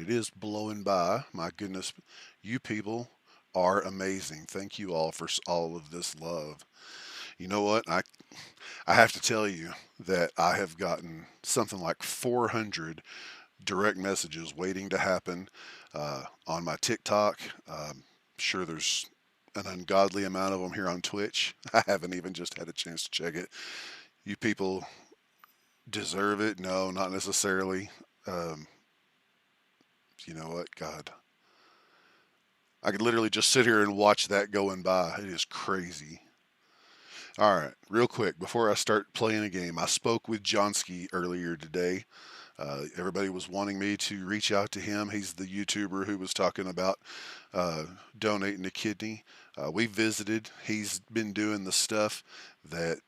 It is blowing by. My goodness, you people are amazing. Thank you all for all of this love. You know what? I have to tell you that I have gotten something like 400 direct messages waiting to happen on my TikTok. Sure, there's an ungodly amount of them here on Twitch. I haven't even just had a chance to check it. You people deserve it. No, not necessarily. Um, you know what? God, I could literally just sit here and watch that going by. It is crazy. All right, real quick, before I start playing a game, I spoke with Johnsky earlier today. Everybody was wanting me to reach out to him. He's the YouTuber who was talking about uh, donating a kidney. We visited. He's been doing the stuff that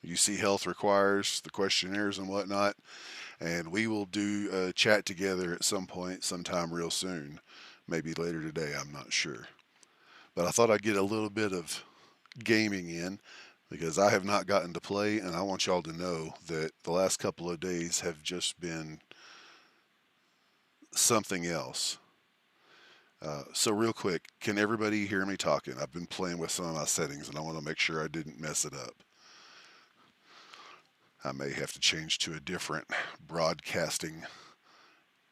UC Health requires, the questionnaires and whatnot. And we will do a chat together at some point, sometime real soon. Maybe later today, I'm not sure. But I thought I'd get a little bit of gaming in because I have not gotten to play, and I want y'all to know that the last couple of days have just been something else. So, real quick, can everybody hear me talking? I've been playing with some of my settings, and I want to make sure I didn't mess it up. I may have to change to a different broadcasting.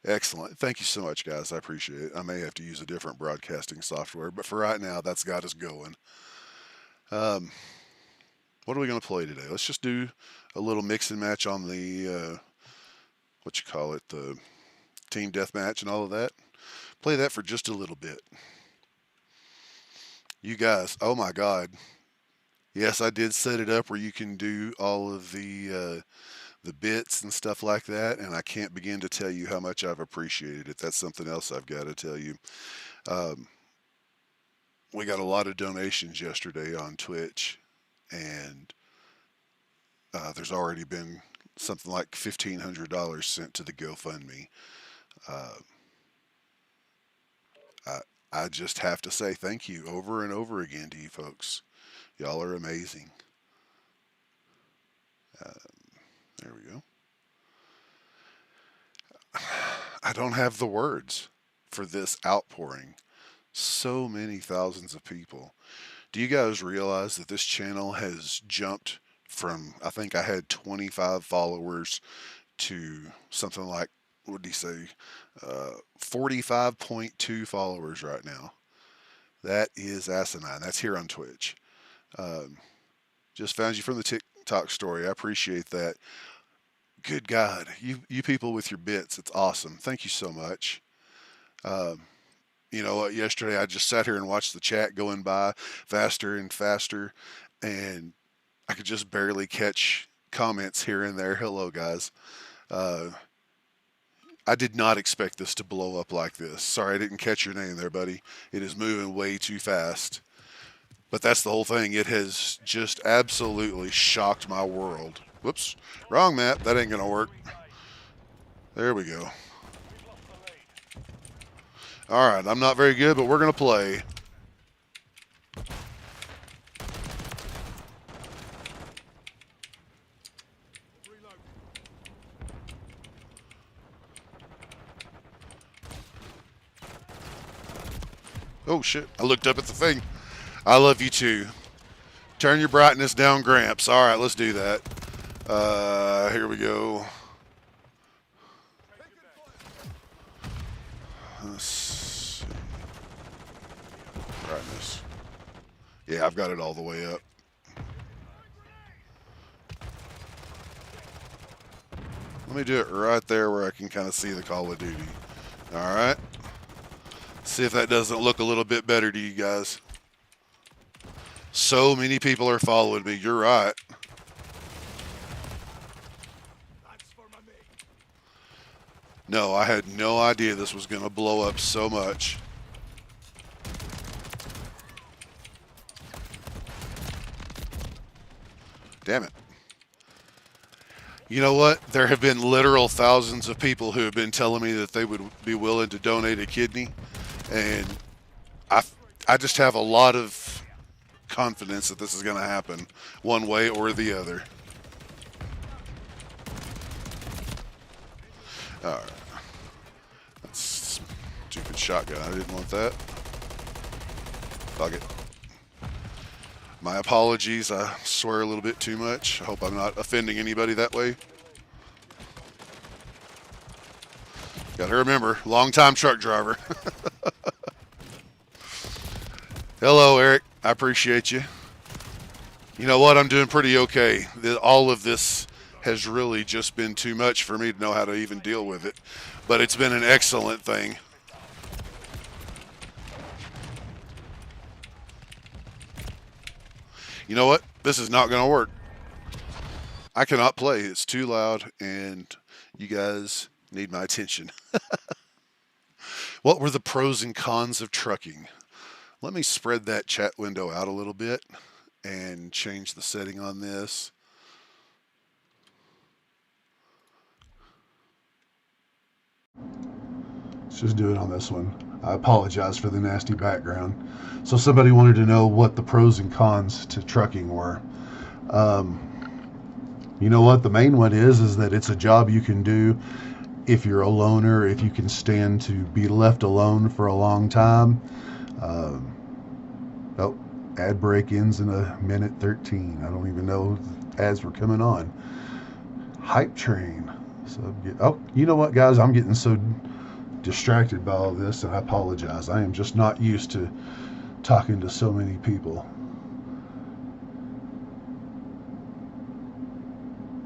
Excellent. Thank you so much, guys. I appreciate it. I may have to use a different broadcasting software, but for right now, that's got us going. Um, what are we going to play today? Let's just do a little mix and match on the, what you call it, the team deathmatch and all of that. Play that for just a little bit. You guys, oh my God. Yes, I did set it up where you can do all of the bits and stuff like that, and I can't begin to tell you how much I've appreciated it. That's something else I've got to tell you. Um, we got a lot of donations yesterday on Twitch, and there's already been something like $1,500 sent to the GoFundMe. Uh, I, I just have to say thank you over and over again to you folks. Y'all are amazing. Uh, there we go. I don't have the words for this outpouring. So many thousands of people. Do you guys realize that this channel has jumped from, I think I had 25 followers to something like, what did he say? 45.2 followers right now. That is asinine. That's here on Twitch. Um, just found you from the TikTok story. I appreciate that. Good God, you people with your bits, it's awesome. Thank you so much. Um, you know what? Yesterday I just sat here and watched the chat going by faster and faster, and I could just barely catch comments here and there. Hello, guys. Uh, I did not expect this to blow up like this. Sorry, I didn't catch your name there, buddy. It is moving way too fast. But that's the whole thing. It has just absolutely shocked my world. Whoops. Wrong map. That ain't going to work. There we go. All right. I'm not very good, but we're going to play. Oh, shit. I looked up at the thing. I love you too. Turn your brightness down, Gramps. All right, let's do that. Here we go. Let's see. Brightness. Yeah, I've got it all the way up. Let me do it right there where I can kind of see the Call of Duty. All right. See if that doesn't look a little bit better to you guys. So many people are following me. You're right. No, I had no idea this was going to blow up so much. Damn it. You know what? There have been literal thousands of people who have been telling me that they would be willing to donate a kidney. And I just have a lot of confidence that this is going to happen one way or the other. All right. Let's shotgun. I didn't want that. Fuck it. My apologies. I swear a little bit too much. I hope I'm not offending anybody that way. Gotta remember, long-time truck driver. Hello, Eric. I appreciate you. You know what? I'm doing pretty okay. All of this has really just been too much for me to know how to even deal with it. But it's been an excellent thing. You know what? This is not going to work. I cannot play. It's too loud, and you guys need my attention. What were the pros and cons of trucking? Let me spread that chat window out a little bit and change the setting on this. Let's just do it on this one. I apologize for the nasty background. So somebody wanted to know what the pros and cons to trucking were. You know what? The main one is that it's a job you can do if you're a loner, if you can stand to be left alone for a long time. Oh, ad break ends in a minute 13. I don't even know if ads were coming on. Hype train. So, oh, you know what, guys? I'm getting so distracted by all this, and I apologize. I am just not used to talking to so many people.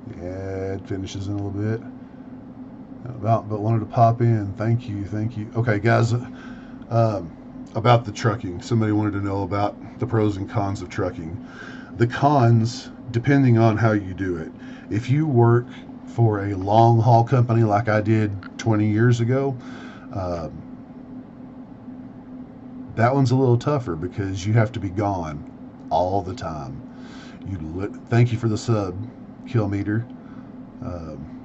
The ad finishes in a little bit. But wanted to pop in. Thank you. Okay, guys. About the trucking. Somebody wanted to know about the pros and cons of trucking. The cons, depending on how you do it. If you work for a long haul company like I did 20 years ago, that one's a little tougher because you have to be gone all the time. Thank you for the sub, Kilometer.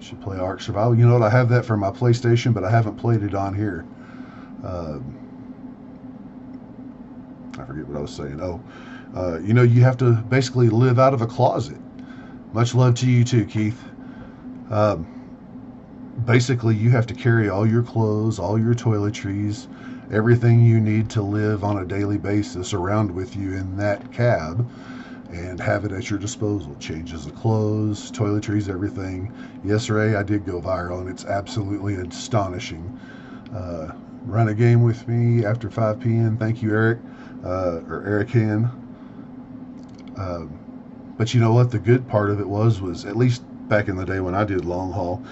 Should play Ark Survival. You know what? I have that for my PlayStation, but I haven't played it on here. I forget what I was saying. You have to basically live out of a closet. Much love to you too, Keith. Basically, you have to carry all your clothes, all your toiletries, everything you need to live on a daily basis around with you in that cab, and have it at your disposal. Changes of clothes, toiletries, everything. Yes, Ray, I did go viral, and it's absolutely astonishing. Run a game with me after 5 p.m. Thank you, Eric, or Erican. But you know what? The good part of it was at least back in the day when I did long haul,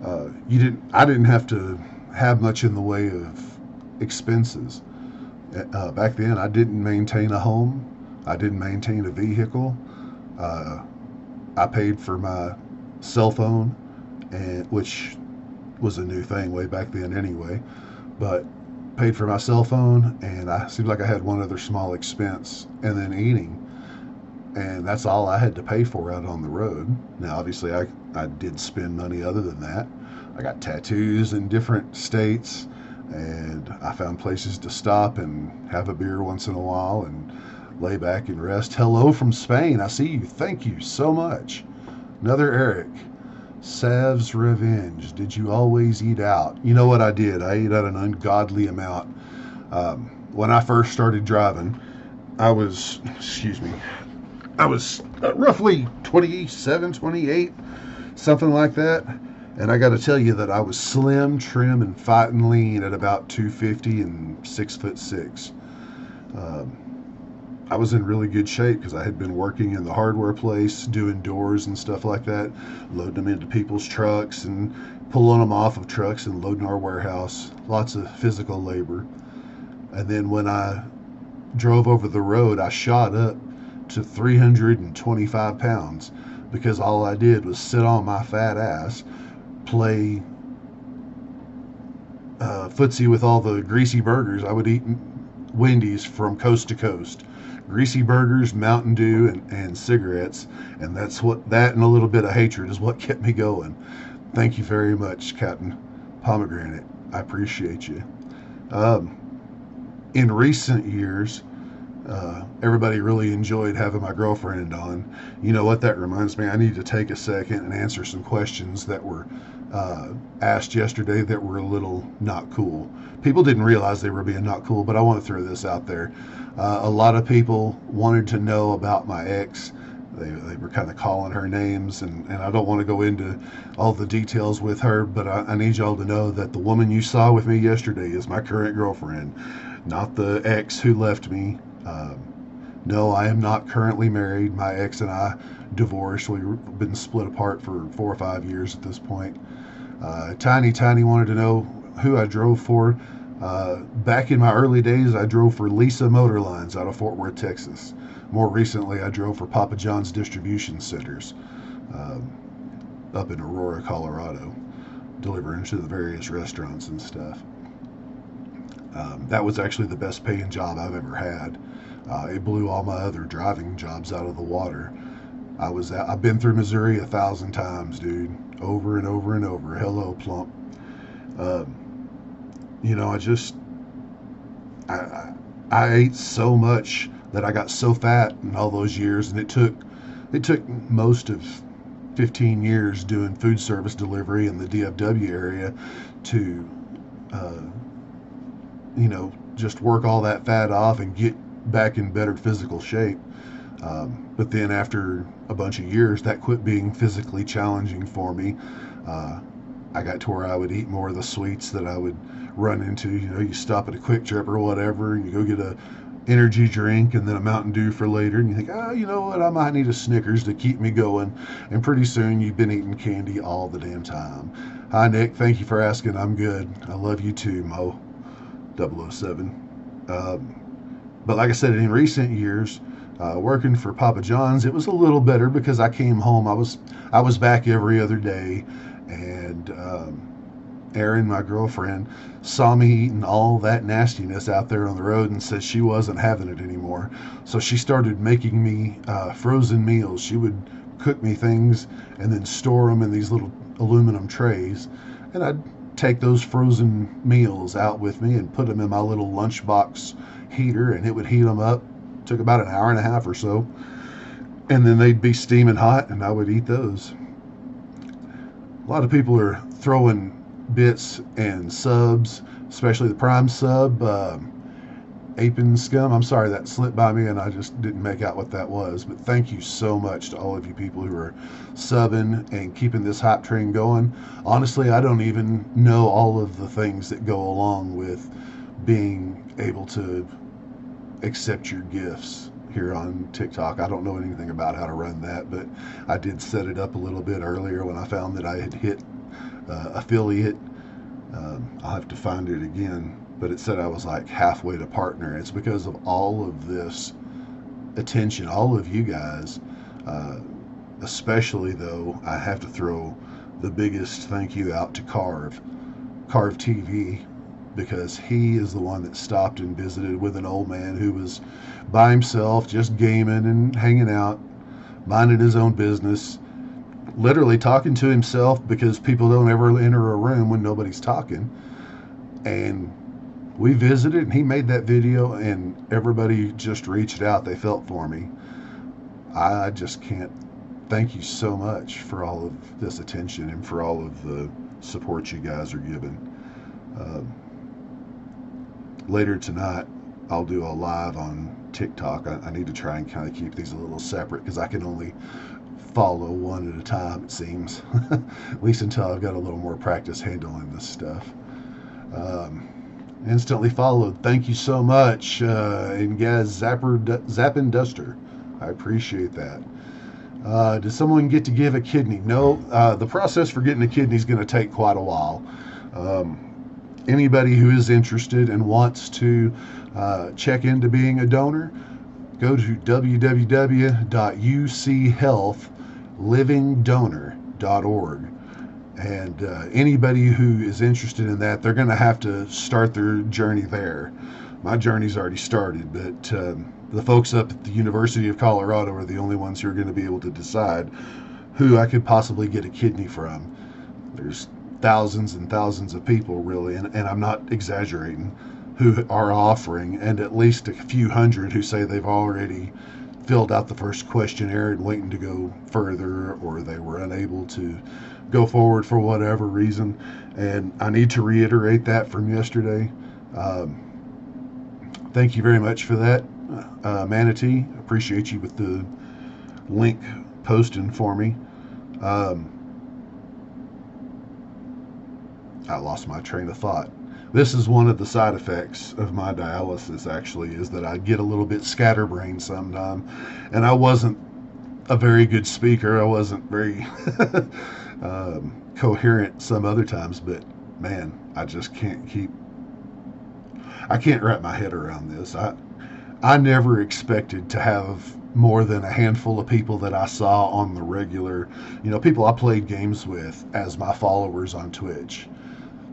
I didn't have to have much in the way of expenses. Back then, I didn't maintain a home. I didn't maintain a vehicle. I paid for my cell phone, which was a new thing way back then anyway. But paid for my cell phone, and I seemed like I had one other small expense, and then eating. And that's all I had to pay for out on the road. Now, obviously, I did spend money other than that. I got tattoos in different states, and I found places to stop and have a beer once in a while and lay back and rest. Hello from Spain. I see you. Thank you so much. Another Eric. Sav's Revenge. Did you always eat out? You know what I did? I ate out an ungodly amount. When I first started driving, I was roughly 27, 28, something like that. And I got to tell you that I was slim, trim, and fighting lean at about 250 and 6'6". I was in really good shape because I had been working in the hardware place, doing doors and stuff like that, loading them into people's trucks and pulling them off of trucks and loading our warehouse. Lots of physical labor. And then when I drove over the road, I shot up to 325 pounds because all I did was sit on my fat ass, play footsie with all the greasy burgers. I would eat Wendy's from coast to coast. Greasy burgers, Mountain Dew, and cigarettes, and that and a little bit of hatred is what kept me going. Thank you very much, Captain Pomegranate. I appreciate you. In recent years, everybody really enjoyed having my girlfriend on. You know what? That reminds me, I need to take a second and answer some questions that were asked yesterday that were a little not cool. People didn't realize they were being not cool, but I want to throw this out there. A lot of people wanted to know about my ex. They were kind of calling her names, and I don't want to go into all the details with her, but I need y'all to know that the woman you saw with me yesterday is my current girlfriend, not the ex who left me. No, I am not currently married. My ex and I divorced. We've been split apart for 4 or 5 years at this point. Tiny wanted to know who I drove for. Back in my early days, I drove for Lisa Motor Lines out of Fort Worth, Texas. More recently, I drove for Papa John's Distribution Centers up in Aurora, Colorado, delivering to the various restaurants and stuff. That was actually the best paying job I've ever had. It blew all my other driving jobs out of the water. I've been through Missouri 1,000 times, dude, over and over and over. Hello, Plump. You know, I ate so much that I got so fat in all those years, and it took most of 15 years doing food service delivery in the DFW area to you know, just work all that fat off and get back in better physical shape. But then after a bunch of years, that quit being physically challenging for me. I got to where I would eat more of the sweets that I would run into. You know, you stop at a Quick Trip or whatever, and you go get a energy drink and then a Mountain Dew for later, and you think, oh, you know what, I might need a Snickers to keep me going. And pretty soon you've been eating candy all the damn time. Hi, Nick. Thank you for asking. I'm good. I love you too, Mo 007. But like I said, in recent years, working for Papa John's, it was a little better because I came home. I was back every other day, and Erin, my girlfriend, saw me eating all that nastiness out there on the road and said she wasn't having it anymore. So she started making me frozen meals. She would cook me things and then store them in these little aluminum trays, and I'd take those frozen meals out with me and put them in my little lunchbox heater, and it would heat them up. Took about an hour and a half or so, and then they'd be steaming hot, and I would eat those. A lot of people are throwing bits and subs, especially the Prime sub. Apin Scum, I'm sorry that slipped by me and I just didn't make out what that was, but thank you so much to all of you people who are subbing and keeping this hype train going. Honestly, I don't even know all of the things that go along with being able to accept your gifts here on TikTok. I don't know anything about how to run that, but I did set it up a little bit earlier when I found that I had hit affiliate. I'll have to find it again, but it said I was like halfway to partner. It's because of all of this attention, all of you guys, especially though, I have to throw the biggest thank you out to Carve TV, because he is the one that stopped and visited with an old man who was by himself, just gaming and hanging out, minding his own business, literally talking to himself because people don't ever enter a room when nobody's talking. And we visited, and he made that video, and everybody just reached out. They felt for me. I just can't thank you so much for all of this attention and for all of the support you guys are giving. Later tonight, I'll do a live on TikTok. I need to try and kind of keep these a little separate because I can only follow one at a time, it seems. At least until I've got a little more practice handling this stuff. Instantly followed. Thank you so much. And guys, Zappin' Duster. I appreciate that. Does someone get to give a kidney? No. The process for getting a kidney is going to take quite a while. Anybody who is interested and wants to check into being a donor, go to www.uchealthlivingdonor.org. And anybody who is interested in that, they're going to have to start their journey there. My journey's already started, but the folks up at the University of Colorado are the only ones who are going to be able to decide who I could possibly get a kidney from. There's thousands and thousands of people, really, and I'm not exaggerating, who are offering, and at least a few hundred who say they've already filled out the first questionnaire and waiting to go further, or they were unable to go forward for whatever reason. And I need to reiterate that from yesterday. Um, Thank you very much for that, Manatee. Appreciate you with the link posting for me. Um, I lost my train of thought. This is one of the side effects of my dialysis, actually, is that I get a little bit scatterbrained sometimes. And I wasn't a very good speaker. I wasn't very coherent some other times, but man, I just I can't wrap my head around this. I never expected to have more than a handful of people that I saw on the regular, people I played games with as my followers on Twitch.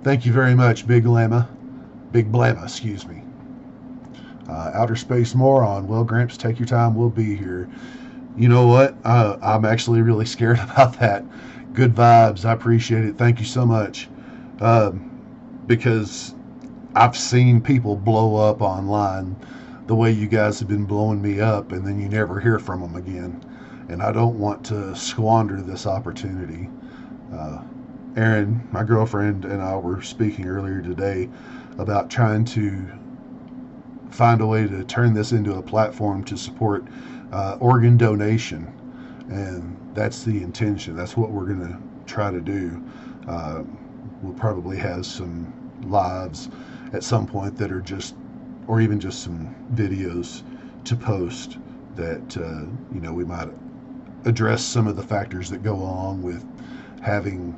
Thank you very much, Big Blamma, excuse me. Outer Space Moron. Well, Gramps, take your time. We'll be here. You know what? I'm actually really scared about that. Good vibes. I appreciate it. Thank you so much. Because I've seen people blow up online the way you guys have been blowing me up, and then you never hear from them again. And I don't want to squander this opportunity. Erin, my girlfriend, and I were speaking earlier today about trying to find a way to turn this into a platform to support organ donation. And that's the intention. That's what we're going to try to do. We'll probably have some lives at some point that are or even just some videos to post that, we might address some of the factors that go along with having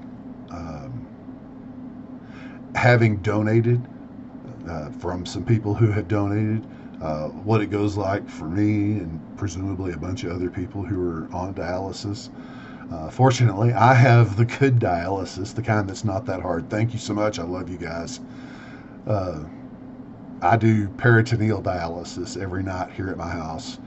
donated from some people who have donated, what it goes like for me and presumably a bunch of other people who are on dialysis. Fortunately, I have the good dialysis, the kind that's not that hard. Thank you so much. I love you guys. I do peritoneal dialysis every night here at my house.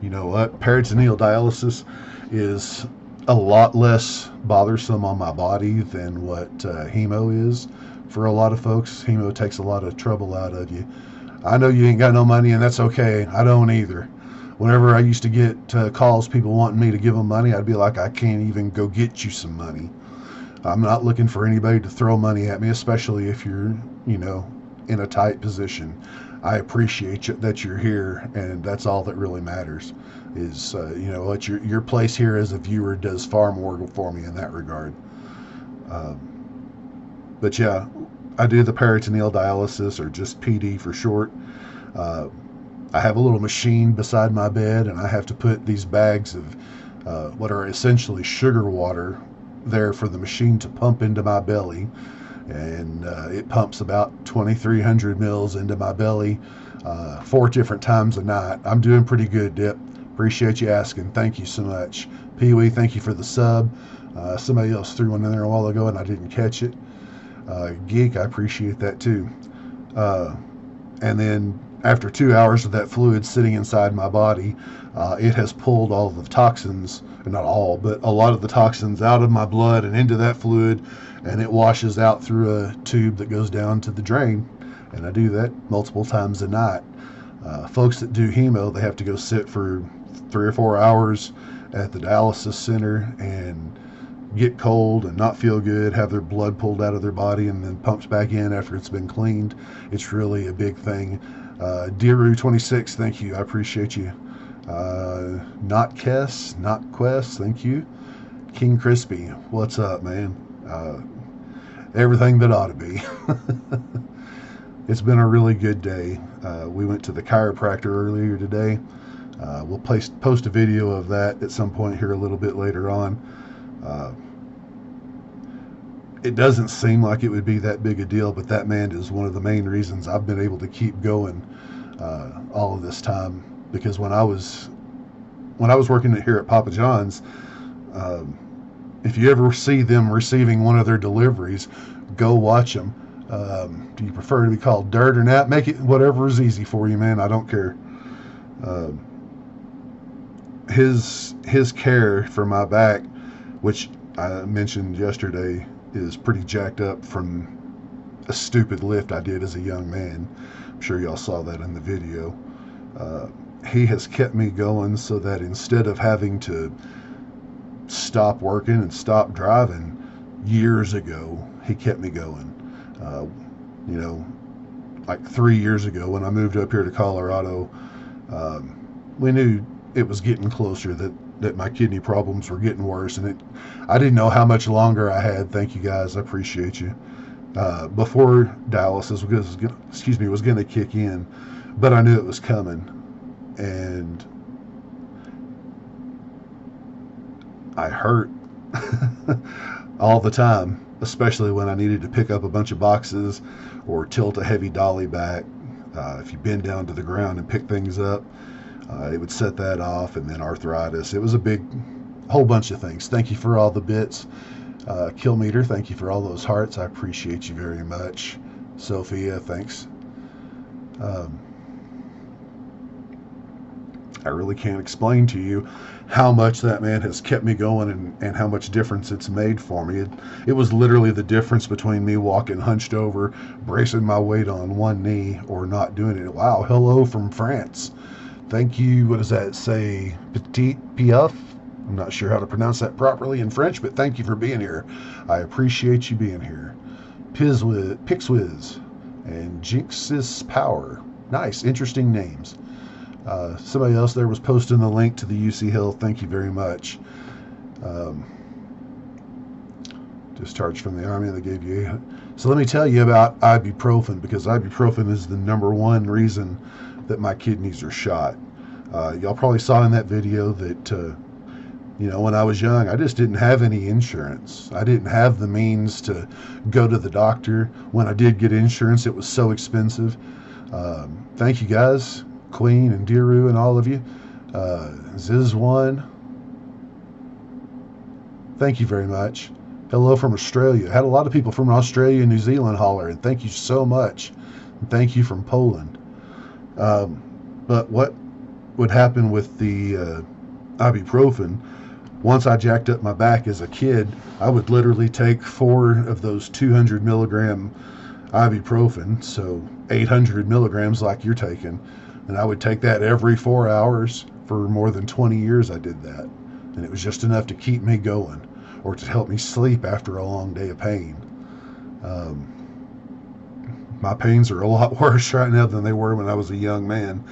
You know what? Peritoneal dialysis is a lot less bothersome on my body than what hemo is for a lot of folks. Hemo takes a lot of trouble out of you. I know you ain't got no money, and that's okay. I don't either. Whenever I used to get calls, people wanting me to give them money, I'd be like, I can't even go get you some money. I'm not looking for anybody to throw money at me, especially if you're, in a tight position. I appreciate that you're here, and that's all that really matters. Is what your place here as a viewer does far more for me in that regard. But yeah, I do the peritoneal dialysis, or just PD for short. I have a little machine beside my bed, and I have to put these bags of what are essentially sugar water there for the machine to pump into my belly. And it pumps about 2,300 mils into my belly 4 different times a night. I'm doing pretty good, Dip. Appreciate you asking. Thank you so much. Pee-wee, thank you for the sub. Somebody else threw one in there a while ago and I didn't catch it. Geek, I appreciate that too. And then after 2 hours of that fluid sitting inside my body, it has pulled all of the toxins, not all, but a lot of the toxins out of my blood and into that fluid, and it washes out through a tube that goes down to the drain. And I do that multiple times a night. Folks that do hemo, they have to go sit for 3 or 4 hours at the dialysis center and get cold and not feel good, have their blood pulled out of their body and then pumped back in after it's been cleaned. It's really a big thing. Diru26, thank you. I appreciate you. Not Quest, thank you. King Crispy, what's up, man? Everything that ought to be. It's been a really good day. We went to the chiropractor earlier today. We'll post a video of that at some point here a little bit later on. It doesn't seem like it would be that big a deal, but that man is one of the main reasons I've been able to keep going all of this time. Because when I was working here at Papa John's, if you ever see them receiving one of their deliveries, go watch them. Do you prefer to be called Dirt or Nap? Make it whatever is easy for you, man. I don't care. His care for my back, which I mentioned yesterday, is pretty jacked up from a stupid lift I did as a young man. I'm sure y'all saw that in the video. Uh, he has kept me going so that instead of having to stop working and stop driving years ago, he kept me going. Uh, you know, like 3 years ago when I moved up here to Colorado, we knew it was getting closer, that my kidney problems were getting worse, and I didn't know how much longer I had. Thank you guys, I appreciate you. Before dialysis was going to kick in, but I knew it was coming, and I hurt all the time, especially when I needed to pick up a bunch of boxes or tilt a heavy dolly back. If you bend down to the ground and pick things up, it would set that off, and then arthritis. It was a whole bunch of things. Thank you for all the bits. Killmeter, thank you for all those hearts. I appreciate you very much. Sophia, thanks. I really can't explain to you how much that man has kept me going, and how much difference it's made for me. It was literally the difference between me walking hunched over, bracing my weight on one knee, or not doing it. Wow, hello from France. Thank you. What does that say? Petit Piaf? I'm not sure how to pronounce that properly in French, but thank you for being here. I appreciate you being here. Pixwiz and Jinx's Power. Nice, interesting names. Somebody else there was posting the link to the UC Health. Thank you very much. Discharged from the Army, they gave you. So let me tell you about ibuprofen, because ibuprofen is the #1 reason that my kidneys are shot. Y'all probably saw in that video that when I was young, I just didn't have any insurance. I didn't have the means to go to the doctor. When I did get insurance, it was so expensive. Thank you guys, Queen and Diru and all of you. Ziz1, thank you very much. Hello from Australia. Had a lot of people from Australia and New Zealand holler, and thank you so much. And thank you from Poland. But what would happen with the ibuprofen, once I jacked up my back as a kid, I would literally take 4 of those 200 milligram ibuprofen, so 800 milligrams like you're taking, and I would take that every 4 hours for more than 20 years. I did that, and it was just enough to keep me going, or to help me sleep after a long day of pain. My pains are a lot worse right now than they were when I was a young man,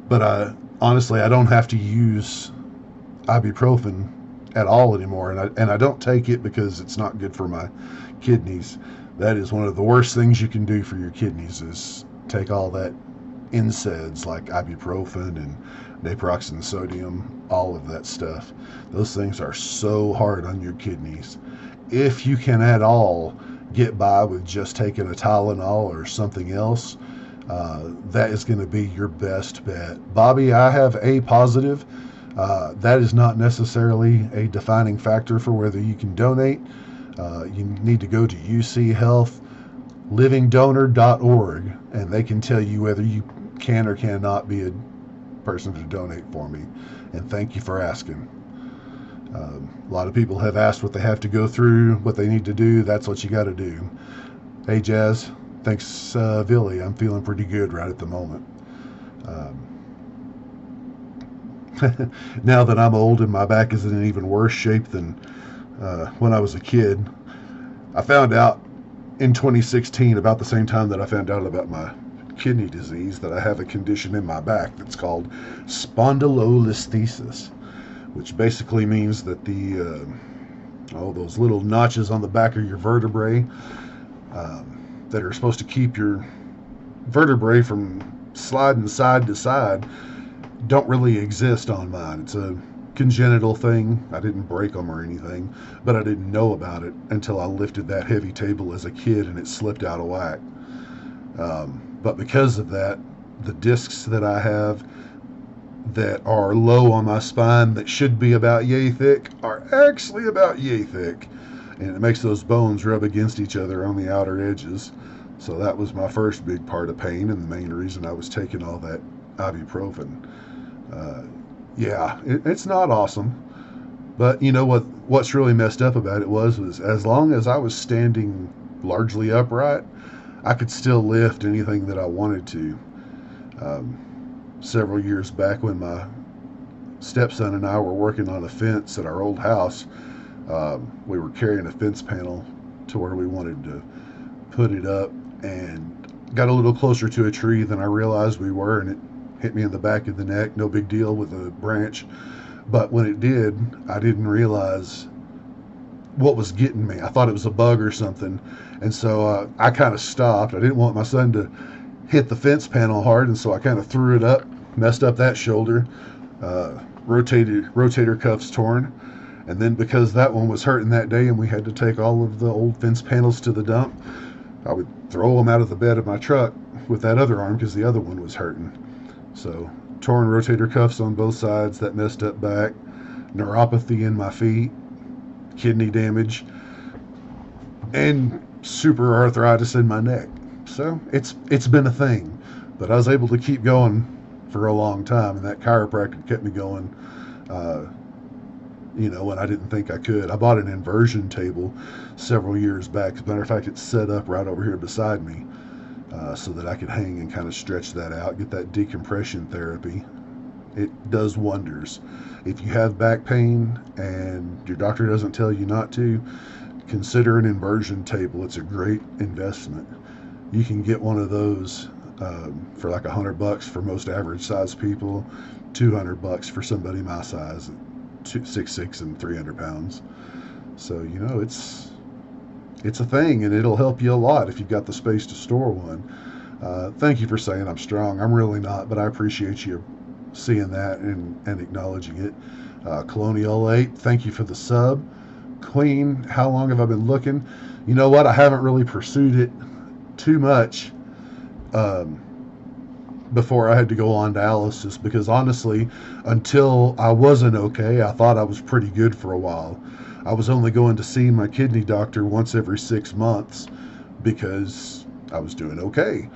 but honestly, I don't have to use ibuprofen at all anymore, and I don't take it because it's not good for my kidneys. That is one of the worst things you can do for your kidneys, is take all that NSAIDs like ibuprofen and naproxen sodium, all of that stuff. Those things are so hard on your kidneys. If you can at all get by with just taking a Tylenol or something else, that is going to be your best bet. Bobby, I have A positive. That is not necessarily a defining factor for whether you can donate. You need to go to UC Health, livingdonor.org, and they can tell you whether you can or cannot be a person to donate for me. And thank you for asking. A lot of people have asked what they have to go through, what they need to do. That's what you got to do. Hey, Jazz. Thanks, Billy. I'm feeling pretty good right at the moment. Now that I'm old and my back is in even worse shape than when I was a kid, I found out in 2016, about the same time that I found out about my kidney disease, that I have a condition in my back that's called spondylolisthesis, which basically means that those little notches on the back of your vertebrae that are supposed to keep your vertebrae from sliding side to side don't really exist on mine. It's a congenital thing. I didn't break them or anything, but I didn't know about it until I lifted that heavy table as a kid and it slipped out of whack. But because of that, the discs that I have that are low on my spine that should be about yay thick are actually about yay thick, and it makes those bones rub against each other on the outer edges. So that was my first big part of pain, and the main reason I was taking all that ibuprofen. It's not awesome, but you know what's really messed up about it was as long as I was standing largely upright, I could still lift anything that I wanted to. Several years back, when my stepson and I were working on a fence at our old house, we were carrying a fence panel to where we wanted to put it up, and got a little closer to a tree than I realized we were, and it hit me in the back of the neck. No big deal with a branch. But when it did, I didn't realize what was getting me. I thought it was a bug or something. And so I kind of stopped. I didn't want my son to hit the fence panel hard, and so I kind of threw it up, messed up that shoulder, rotator cuffs torn. And then because that one was hurting that day and we had to take all of the old fence panels to the dump, I would throw them out of the bed of my truck with that other arm because the other one was hurting. So torn rotator cuffs on both sides, that messed up back, neuropathy in my feet, kidney damage, and super arthritis in my neck. So it's been a thing, but I was able to keep going for a long time, and that chiropractor kept me going, when I didn't think I could. I bought an inversion table several years back. As a matter of fact, it's set up right over here beside me, so that I could hang and kind of stretch that out, get that decompression therapy. It does wonders. If you have back pain and your doctor doesn't tell you not to, consider an inversion table. It's a great investment. You can get one of those for like $100 for most average size people, $200 for somebody my size, 6'6" and 300 pounds. So it's a thing, and it'll help you a lot if you've got the space to store one. Thank you for saying I'm strong. I'm really not, but I appreciate you seeing that and acknowledging it. Colonial 8, thank you for the sub. Queen, how long have I been looking? You know what? I haven't really pursued it too much before I had to go on dialysis, because honestly, until I wasn't okay, I thought I was pretty good for a while. I was only going to see my kidney doctor once every 6 months because I was doing okay.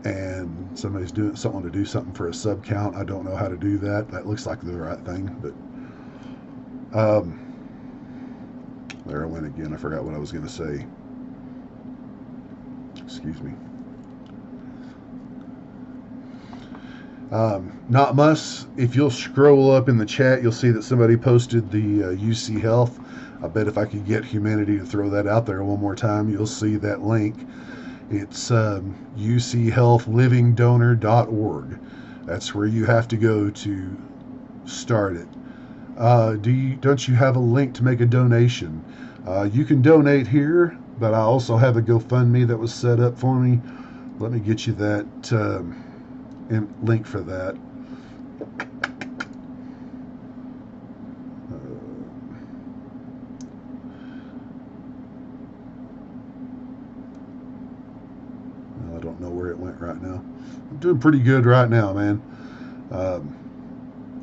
And somebody's doing someone to do something for a sub count. I don't know how to do that. That looks like the right thing, but there I went again. I forgot what I was going to say. Excuse me. Not much. If you'll scroll up in the chat, you'll see that somebody posted the UC Health. I bet if I could get humanity to throw that out there one more time, you'll see that link. It's uchealthlivingdonor.org. That's where you have to go to start it. Don't you have a link to make a donation? You can donate here, but I also have a GoFundMe that was set up for me. Let me get you that link for that. I don't know where it went right now. I'm doing pretty good right now, man. I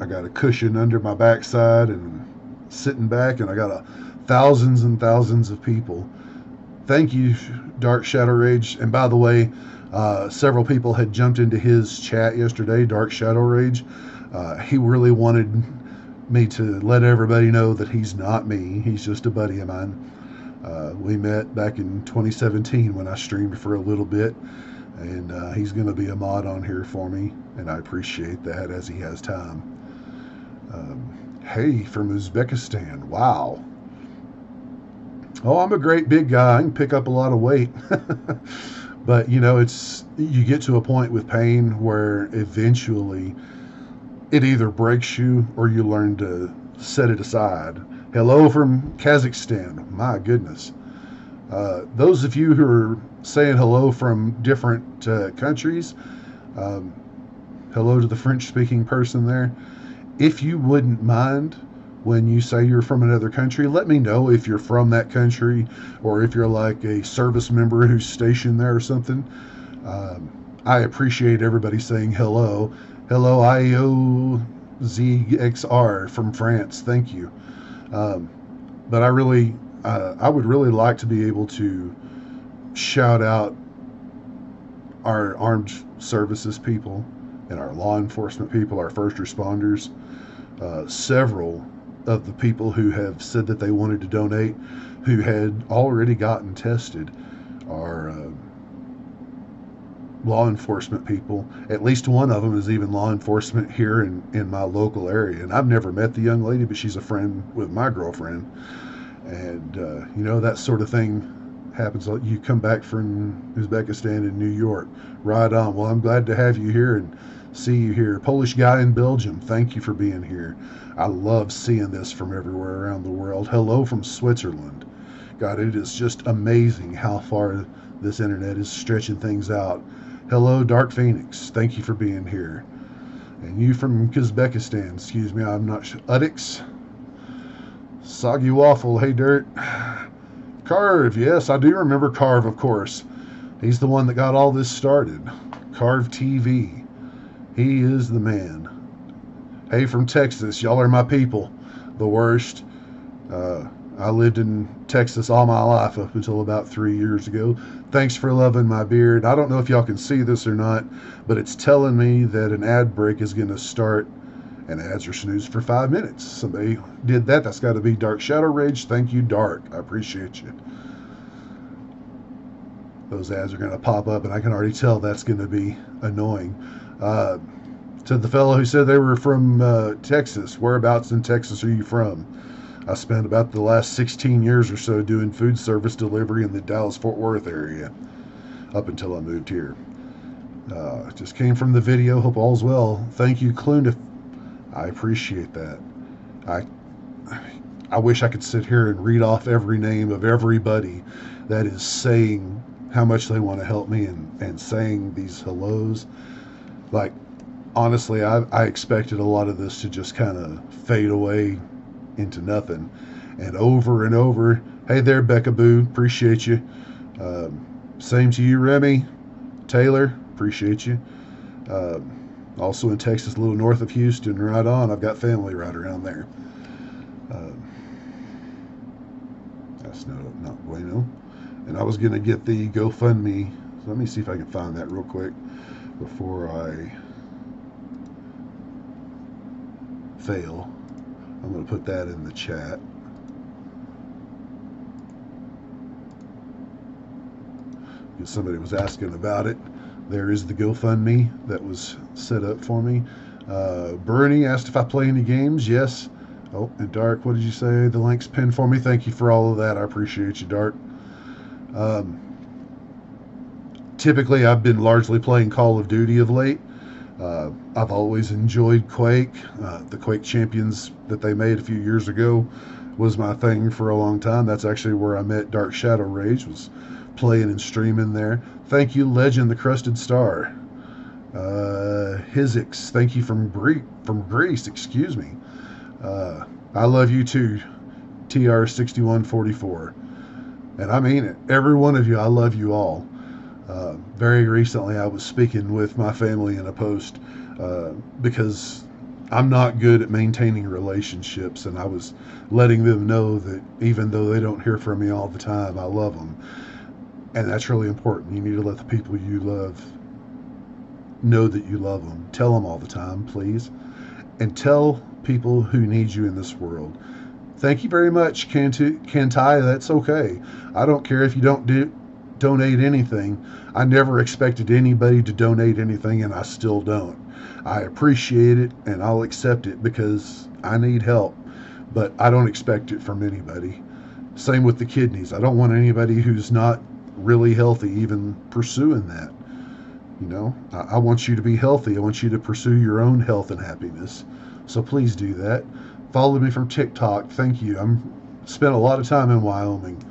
got a cushion under my backside and sitting back, and I got thousands and thousands of people. Thank you, Dark Shadow Rage. And by the way, several people had jumped into his chat yesterday, Dark Shadow Rage. He really wanted me to let everybody know that he's not me. He's just a buddy of mine. We met back in 2017 when I streamed for a little bit, and he's going to be a mod on here for me, and I appreciate that as he has time. Hey, from Uzbekistan. Wow. Oh, I'm a great big guy. I can pick up a lot of weight. But, you get to a point with pain where eventually it either breaks you or you learn to set it aside. Hello from Kazakhstan. My goodness. Those of you who are saying hello from different countries, hello to the French-speaking person there. If you wouldn't mind, when you say you're from another country, let me know if you're from that country or if you're like a service member who's stationed there or something. I appreciate everybody saying hello. Hello, IOZXR from France. Thank you. But I would really like to be able to shout out our armed services people and our law enforcement people, our first responders. Several of the people who have said that they wanted to donate, who had already gotten tested, are law enforcement people. At least one of them is even law enforcement here in my local area. And I've never met the young lady, but she's a friend with my girlfriend. And, that sort of thing happens. You come back from Uzbekistan and New York. Right on. Well, I'm glad to have you here and see you here. Polish guy in Belgium, thank you for being here. I love seeing this from everywhere around the world. Hello from Switzerland. God, it is just amazing how far this internet is stretching things out. Hello, Dark Phoenix. Thank you for being here. And you from Uzbekistan, excuse me, I'm not sure. Udix? Soggy Waffle, hey Dirt. Carve, yes, I do remember Carve, of course. He's the one that got all this started. Carve TV. He is the man. Hey, from Texas, y'all are my people. The worst. I lived in Texas all my life up until about 3 years ago. Thanks for loving my beard. I don't know if y'all can see this or not, but it's telling me that an ad break is going to start, and ads are snoozed for 5 minutes. Somebody did that. That's got to be Dark Shadow Rage. Thank you, Dark. I appreciate you. Those ads are going to pop up, and I can already tell that's going to be annoying. To the fellow who said they were from Texas, whereabouts in Texas are you from? I spent about the last 16 years or so doing food service delivery in the Dallas-Fort Worth area up until I moved here. Just came from the video. Hope all's well. Thank you, Clune. I appreciate that. I wish I could sit here and read off every name of everybody that is saying how much they want to help me and saying these hellos. Like, honestly, I expected a lot of this to just kind of fade away into nothing. And over, hey there, Becca Boo, appreciate you. Same to you, Remy. Taylor, appreciate you. Also in Texas, a little north of Houston, right on. I've got family right around there. That's not bueno. And I was going to get the GoFundMe. So let me see if I can find that real quick before I fail. I'm going to put that in the chat. Because somebody was asking about it. There is the GoFundMe that was set up for me. Bernie asked if I play any games. Yes. Oh, and Dark, what did you say? The link's pinned for me. Thank you for all of that. I appreciate you, Dark. Typically, I've been largely playing Call of Duty of late. I've always enjoyed Quake. The Quake Champions that they made a few years ago was my thing for a long time. That's actually where I met Dark Shadow Rage, was playing and streaming there. Thank you, Legend the Crusted Star. Hizix, thank you from Greece, excuse me. I love you too, TR6144. And I mean it. Every one of you, I love you all. Very recently, I was speaking with my family in a post because I'm not good at maintaining relationships, and I was letting them know that even though they don't hear from me all the time, I love them. And that's really important. You need to let the people you love know that you love them. Tell them all the time, please. And tell people who need you in this world. Thank you very much, Kantai. That's okay. I don't care if you don't donate anything. I never expected anybody to donate anything, and I still don't. I appreciate it, and I'll accept it because I need help, but I don't expect it from anybody. Same with the kidneys. I don't want anybody who's not really healthy even pursuing that. You know, I want you to be healthy. I want you to pursue your own health and happiness. So please do that. Follow me from TikTok. Thank you. I'm spent a lot of time in Wyoming.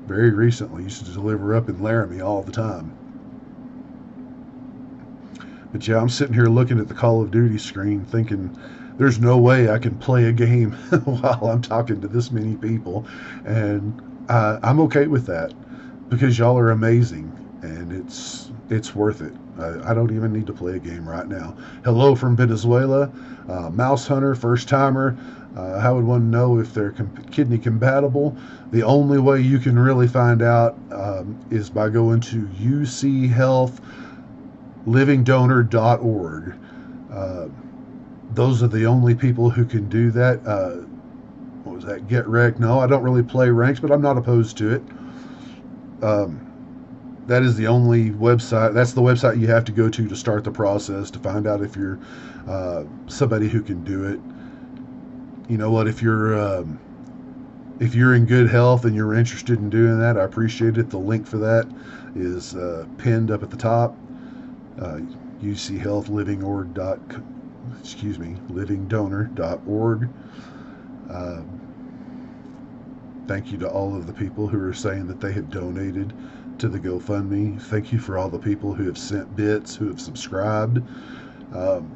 Very recently, used to deliver up in Laramie all the time. But yeah, I'm sitting here looking at the Call of Duty screen thinking there's no way I can play a game while I'm talking to this many people. And I'm okay with that because y'all are amazing and it's worth it. I don't even need to play a game right now. Hello from Venezuela. Mouse Hunter, first timer. How would one know if they're kidney compatible? The only way you can really find out is by going to uchealthlivingdonor.org. Those are the only people who can do that. What was that? Get Wrecked? No, I don't really play ranks, but I'm not opposed to it. that is the only website. That's the website you have to go to start the process to find out if you're somebody who can do it. You know what? If you're in good health and you're interested in doing that, I appreciate it. The link for that is pinned up at the top. UCHealthLivingOrg. Excuse me, livingdonor.org. Uh, Thank you to all of the people who are saying that they have donated to the GoFundMe. Thank you for all the people who have sent bits, who have subscribed. Um,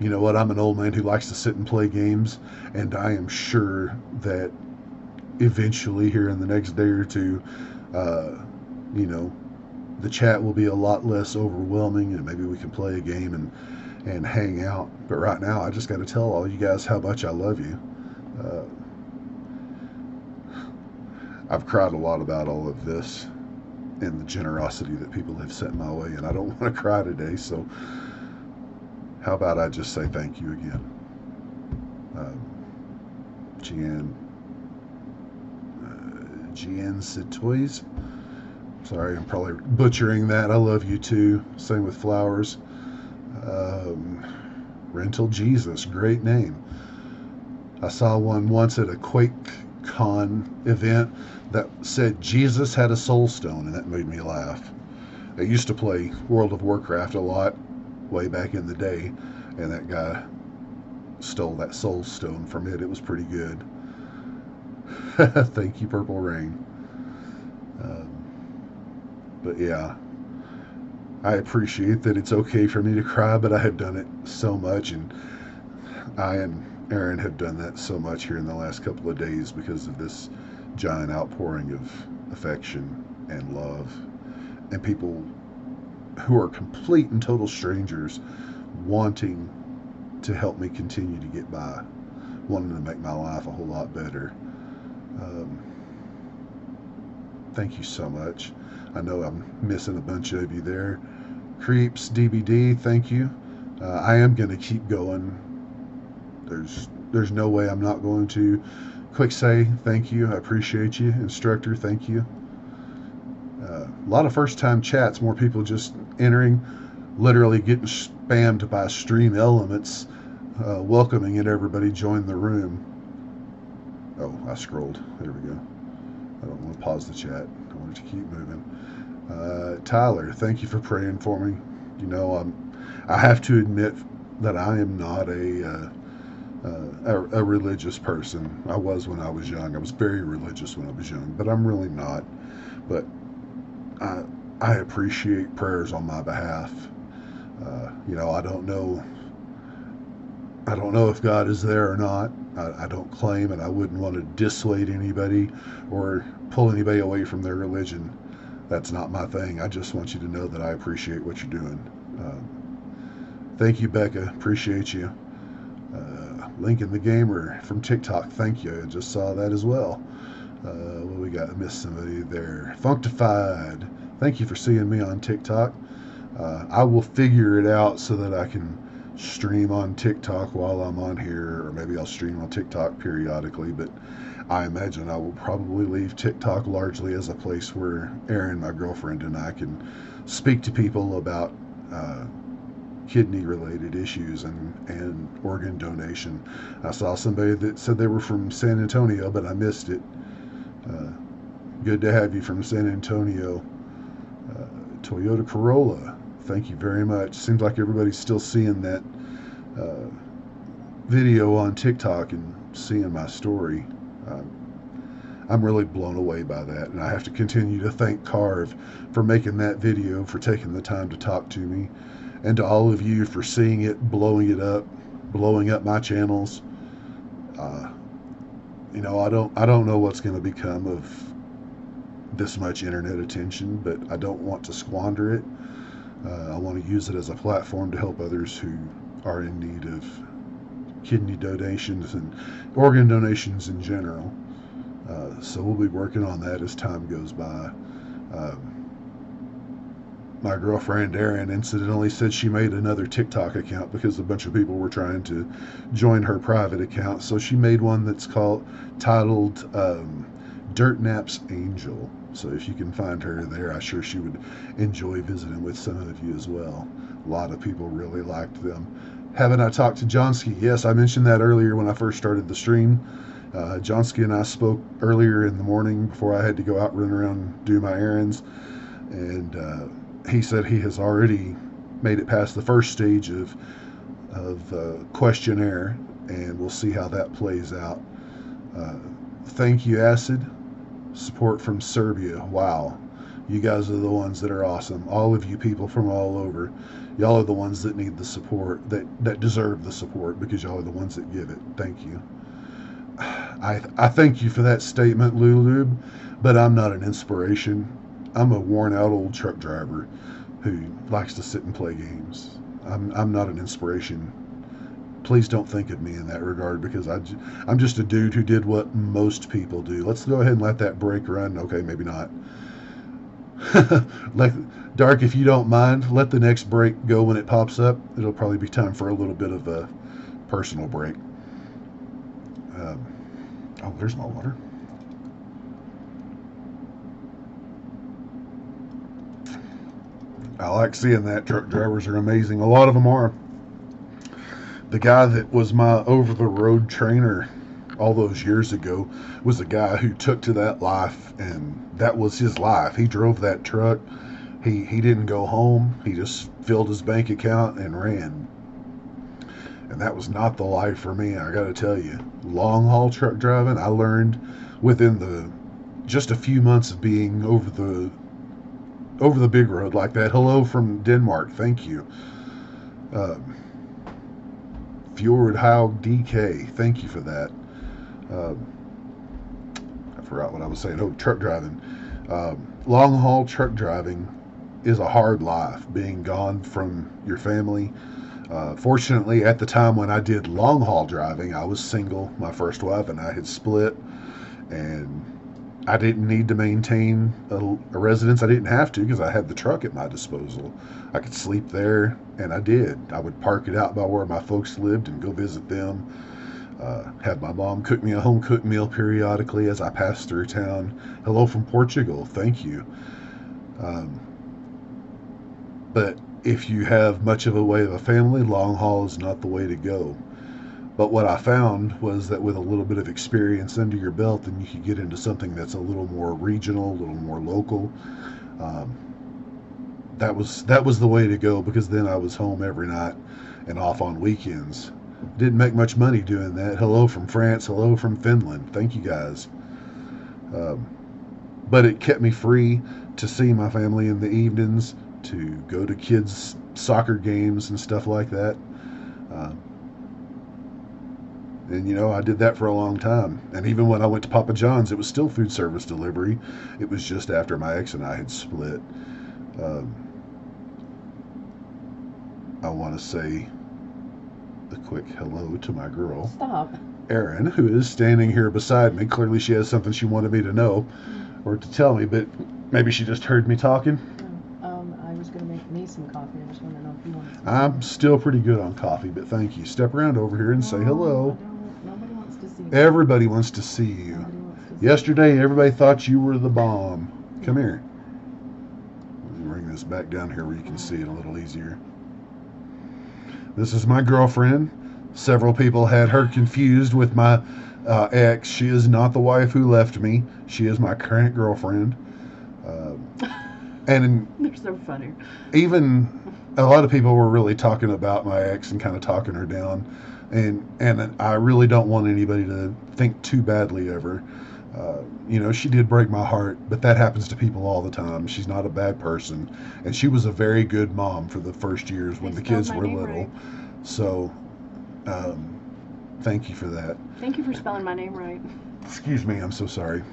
you know what? I'm an old man who likes to sit and play games, and I am sure that eventually, here in the next day or two, uh, you know, the chat will be a lot less overwhelming, and maybe we can play a game and hang out. But right now, I just got to tell all you guys how much I love you. Uh, I've cried a lot about all of this and the generosity that people have sent my way, and I don't want to cry today. So, how about I just say thank you again, Gian Gian Sitois. Sorry, I'm probably butchering that. I love you too. Same with Flowers. Um, Rental Jesus, great name. I saw one once at a QuakeCon event that said Jesus had a soul stone, and that made me laugh. I used to play World of Warcraft a lot way back in the day, and that guy stole that soul stone from it. It was pretty good. Thank you, Purple Rain. Um, but yeah, I appreciate that it's okay for me to cry, but I have done it so much, and I and Aaron have done that so much here in the last couple of days because of this giant outpouring of affection and love, and people who are complete and total strangers wanting to help me continue to get by, wanting to make my life a whole lot better. Um, Thank you so much. I know I'm missing a bunch of you there. Creeps, DBD, thank you. I am going to keep going. There's no way I'm not going to. Quick say, thank you. I appreciate you. Instructor, thank you. A lot of first time chats, more people just entering, literally getting spammed by stream elements, welcoming it. Everybody join the room. Oh, I scrolled. There we go. I don't want to pause the chat. I want it to keep moving. Tyler, thank you for praying for me. You know, I have to admit that I am not a religious person. I was when I was young. I was very religious when I was young, but I'm really not. But I appreciate prayers on my behalf. You know, I don't know if God is there or not. I don't claim, and I wouldn't want to dissuade anybody or pull anybody away from their religion. That's not my thing. I just want you to know that I appreciate what you're doing. Thank you, Becca. Appreciate you. Lincoln the Gamer from TikTok. Thank you. I just saw that as well. What we got? I missed somebody there. Functified. Thank you for seeing me on TikTok. I will figure it out so that I can stream on TikTok while I'm on here, or maybe I'll stream on TikTok periodically, but I imagine I will probably leave TikTok largely as a place where Erin, my girlfriend, and I can speak to people about kidney related issues and organ donation. I saw somebody that said they were from San Antonio, but I missed it. Uh, Good to have you from San Antonio. Toyota Corolla, thank you very much. Seems like everybody's still seeing that video on TikTok and seeing my story. I'm really blown away by that, and I have to continue to thank Carve for making that video, for taking the time to talk to me, and to all of you for seeing it, blowing up my channels. You know, I don't know what's going to become of this much internet attention, but I don't want to squander it. I want to use it as a platform to help others who are in need of kidney donations and organ donations in general. So we'll be working on that as time goes by. My girlfriend Erin incidentally said she made another TikTok account because a bunch of people were trying to join her private account. So she made one that's titled D1RTNAP's Angel. So if you can find her there, I'm sure she would enjoy visiting with some of you as well. A lot of people really liked them. Haven't I talked to Johnsky? Yes, I mentioned that earlier when I first started the stream. Johnsky and I spoke earlier in the morning before I had to go out, run around, do my errands. And he said he has already made it past the first stage of questionnaire, and we'll see how that plays out. Uh, Thank you, Acid. Support from Serbia. Wow. You guys are the ones that are awesome. All of you people from all over. Y'all are the ones that need the support, that deserve the support, because y'all are the ones that give it. Thank you. I thank you for that statement, Lulu, but I'm not an inspiration. I'm a worn out old truck driver who likes to sit and play games. I'm not an inspiration. Please don't think of me in that regard, because I'm just a dude who did what most people do. Let's go ahead and let that break run. Okay, maybe not. Dark, if you don't mind, let the next break go when it pops up. It'll probably be time for a little bit of a personal break. Oh, there's my water. I like seeing that. Truck drivers are amazing. A lot of them are. The guy that was my over-the-road trainer all those years ago was a guy who took to that life, and that was his life. He drove that truck. He didn't go home. He just filled his bank account and ran. And that was not the life for me, I got to tell you. Long-haul truck driving, I learned within just a few months of being over the big road like that. Hello from Denmark. Thank you. Fjord Haug DK. Thank you for that. I forgot what I was saying. Oh, truck driving. Long haul truck driving is a hard life, being gone from your family. Fortunately, at the time when I did long haul driving, I was single. My first wife and I had split, and I didn't need to maintain a residence. I didn't have to, because I had the truck at my disposal. I could sleep there, and I did. I would park it out by where my folks lived and go visit them. Had my mom cook me a home-cooked meal periodically as I passed through town. Hello from Portugal. Thank you. But if you have much of a way of a family, long haul is not the way to go. But what I found was that with a little bit of experience under your belt, then you could get into something that's a little more regional, a little more local. That was the way to go, because then I was home every night and off on weekends. Didn't make much money doing that. Hello from France. Hello from Finland. Thank you guys. But it kept me free to see my family in the evenings, to go to kids' soccer games and stuff like that. And, I did that for a long time. And even when I went to Papa John's, it was still food service delivery. It was just after my ex and I had split. I want to say a quick hello to my girl. Stop. Erin, who is standing here beside me. Clearly she has something she wanted me to know or to tell me, but maybe she just heard me talking. I was going to make me some coffee. I just want to know if you want some. I'm still pretty good on coffee, but thank you. Step around over here and say hello. Nobody wants to see you. Everybody wants to see you. Wants to see Yesterday, everybody thought you were the bomb. Come here. Let me bring this back down here where you can see it a little easier. This is my girlfriend. Several people had her confused with my ex. She is not the wife who left me. She is my current girlfriend. And They're so funny. even a lot of people were really talking about my ex and kind of talking her down. And I really don't want anybody to think too badly of her. She did break my heart, but that happens to people all the time. She's not a bad person. And she was a very good mom for the first years when the kids were little. Right. So, thank you for that. Thank you for spelling my name right. Excuse me, I'm so sorry.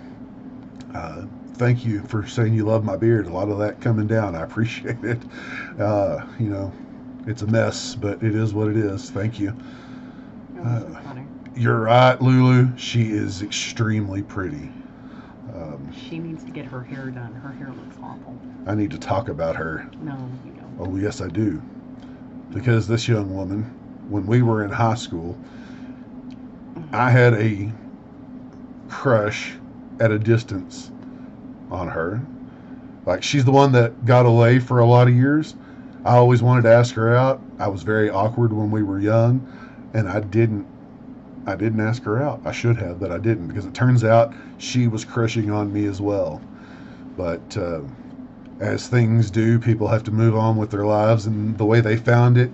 Thank you for saying you love my beard. A lot of that coming down. I appreciate it. It's a mess, but it is what it is. Thank you. So funny. You're right, Lulu. She is extremely pretty. She needs to get her hair done. Her hair looks awful. I need to talk about her. No, you don't. Oh, yes, I do. Because this young woman, when we were in high school, I had a crush at a distance on her. Like, she's the one that got away for a lot of years. I always wanted to ask her out. I was very awkward when we were young, and I didn't ask her out. I should have, but I didn't, because it turns out she was crushing on me as well. But as things do, people have to move on with their lives and the way they found it.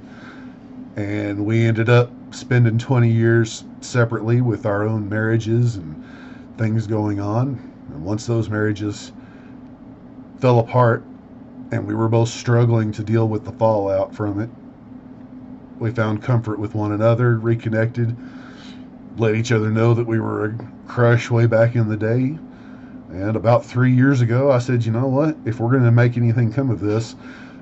And we ended up spending 20 years separately with our own marriages and things going on. And once those marriages fell apart and we were both struggling to deal with the fallout from it, we found comfort with one another, reconnected, let each other know that we were a crush way back in the day. And about 3 years ago, I said, you know what? If we're going to make anything come of this,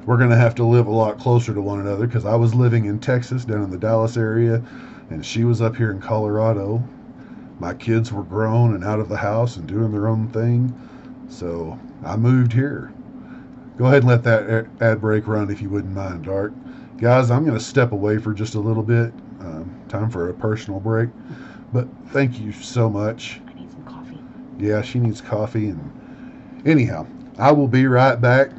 we're going to have to live a lot closer to one another, because I was living in Texas, down in the Dallas area, and she was up here in Colorado. My kids were grown and out of the house and doing their own thing. So I moved here. Go ahead and let that ad break run if you wouldn't mind, Art. Guys, I'm going to step away for just a little bit. Time for a personal break. But thank you so much. I need some coffee. Yeah, she needs coffee. And anyhow, I will be right back.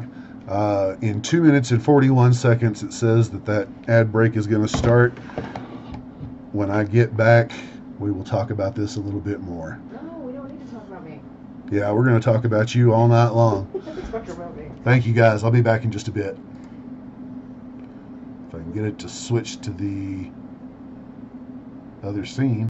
In 2 minutes and 41 seconds, it says that ad break is going to start. When I get back, we will talk about this a little bit more. No, we don't need to talk about me. Yeah, we're going to talk about you all night long. Talk about me. Thank you, guys. I'll be back in just a bit. If I can get it to switch to the other scene.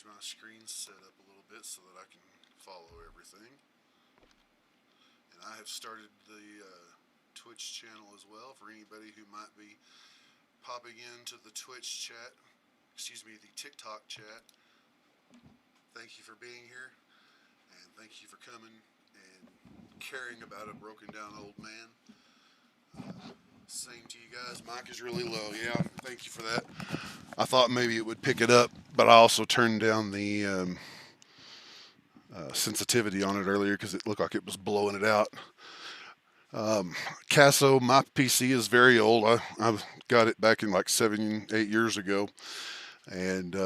change my screen setup a little bit so that I can follow everything. And I have started the Twitch channel as well for anybody who might be popping into the Twitch chat, the TikTok chat. Thank you for being here, and thank you for coming and caring about a broken down old man. Same to you guys. Mic is really low. Yeah, thank you for that. I thought maybe it would pick it up, but I also turned down the sensitivity on it earlier because it looked like it was blowing it out. Casso, my PC is very old. I got it back in like 7, 8 years ago, and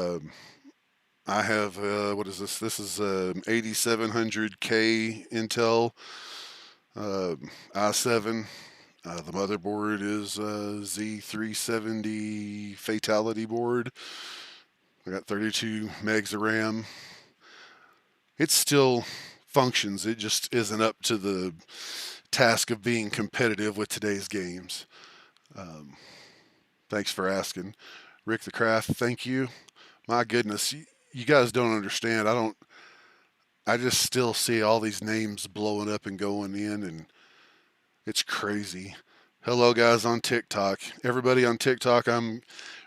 I have what is this? This is 8700K Intel i7. The motherboard is Z370 Fatality board. I got 32 megs of RAM. It still functions. It just isn't up to the task of being competitive with today's games. Thanks for asking. Rick the Craft, thank you. My goodness, you guys don't understand. I just still see all these names blowing up and going in, and it's crazy. Hello, guys on TikTok. Everybody on TikTok, I'm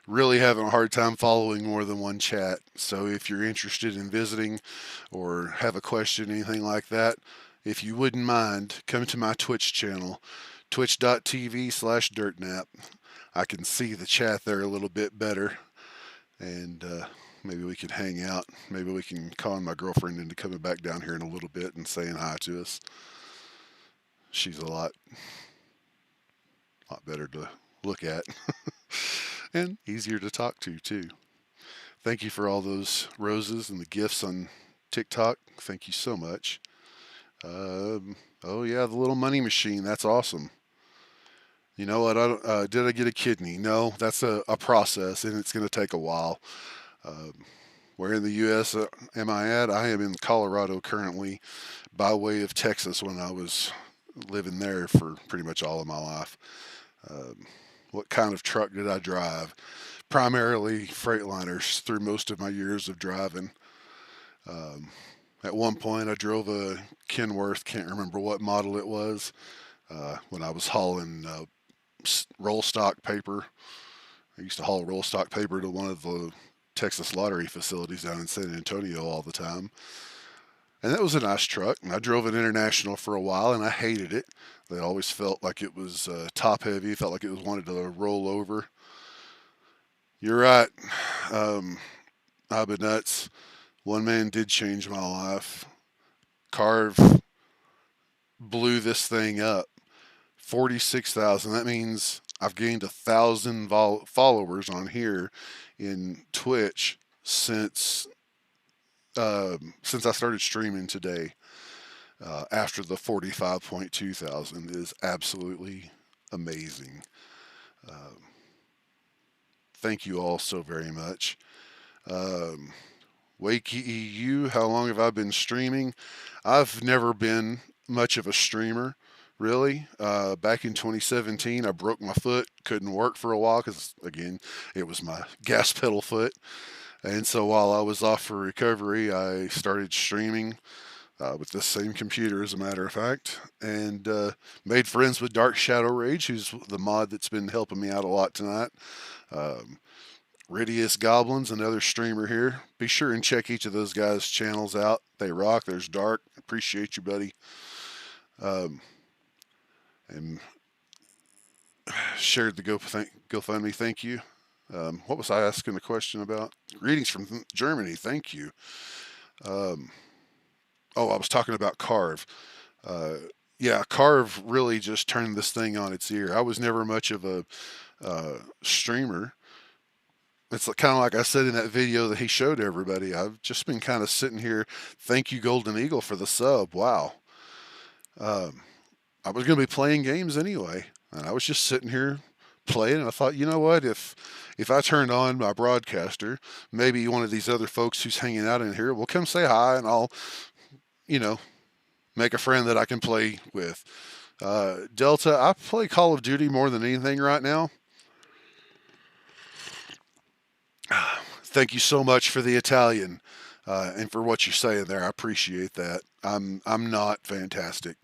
really having a hard time following more than one chat. So if you're interested in visiting or have a question, anything like that, if you wouldn't mind, come to my Twitch channel, twitch.tv/DirtNap. I can see the chat there a little bit better, and maybe we can hang out. Maybe we can call my girlfriend into coming back down here in a little bit and saying hi to us. She's a lot better to look at and easier to talk to too. Thank you for all those roses and the gifts on TikTok. Thank you so much. Oh yeah, the little money machine. That's awesome. You know what? Did I get a kidney? No, that's a process, and it's going to take a while. Where in the U.S. Am I at? I am in Colorado currently, by way of Texas when I was living there for pretty much all of my life. What kind of truck did I drive? Primarily Freightliners through most of my years of driving. At one point, I drove a Kenworth, can't remember what model it was, when I was hauling roll stock paper. I used to haul roll stock paper to one of the Texas lottery facilities down in San Antonio all the time. And that was a nice truck. And I drove it international for a while, and I hated it. It always felt like it was top heavy. It felt like it was wanted to roll over. You're right. I've been nuts. One man did change my life. Carve blew this thing up. 46,000. That means I've gained 1,000 followers on here in Twitch since I started streaming today. After the 45.2 thousand is absolutely amazing. Thank you all so very much. Wakey EU, how long have I been streaming? I've never been much of a streamer, really. Back in 2017, I broke my foot, couldn't work for a while because, again, it was my gas pedal foot. And so while I was off for recovery, I started streaming with this same computer, as a matter of fact, and made friends with Dark Shadow Rage, who's the mod that's been helping me out a lot tonight. Ridius Goblins, another streamer here. Be sure and check each of those guys' channels out. They rock. There's Dark. Appreciate you, buddy. And shared the GoFundMe. Thank you. What was I asking the question about? Greetings from Germany. Thank you. I was talking about Carve. Yeah, Carve really just turned this thing on its ear. I was never much of a streamer. It's kind of like I said in that video that he showed everybody. I've just been kind of sitting here. Thank you, Golden Eagle, for the sub. Wow. I was going to be playing games anyway, and I was just sitting here playing, and I thought, you know what? If I turned on my broadcaster, maybe one of these other folks who's hanging out in here will come say hi, and I'll, make a friend that I can play with. Delta, I play Call of Duty more than anything right now. Thank you so much for the Italian. And for what you're saying there, I appreciate that. I'm not fantastic.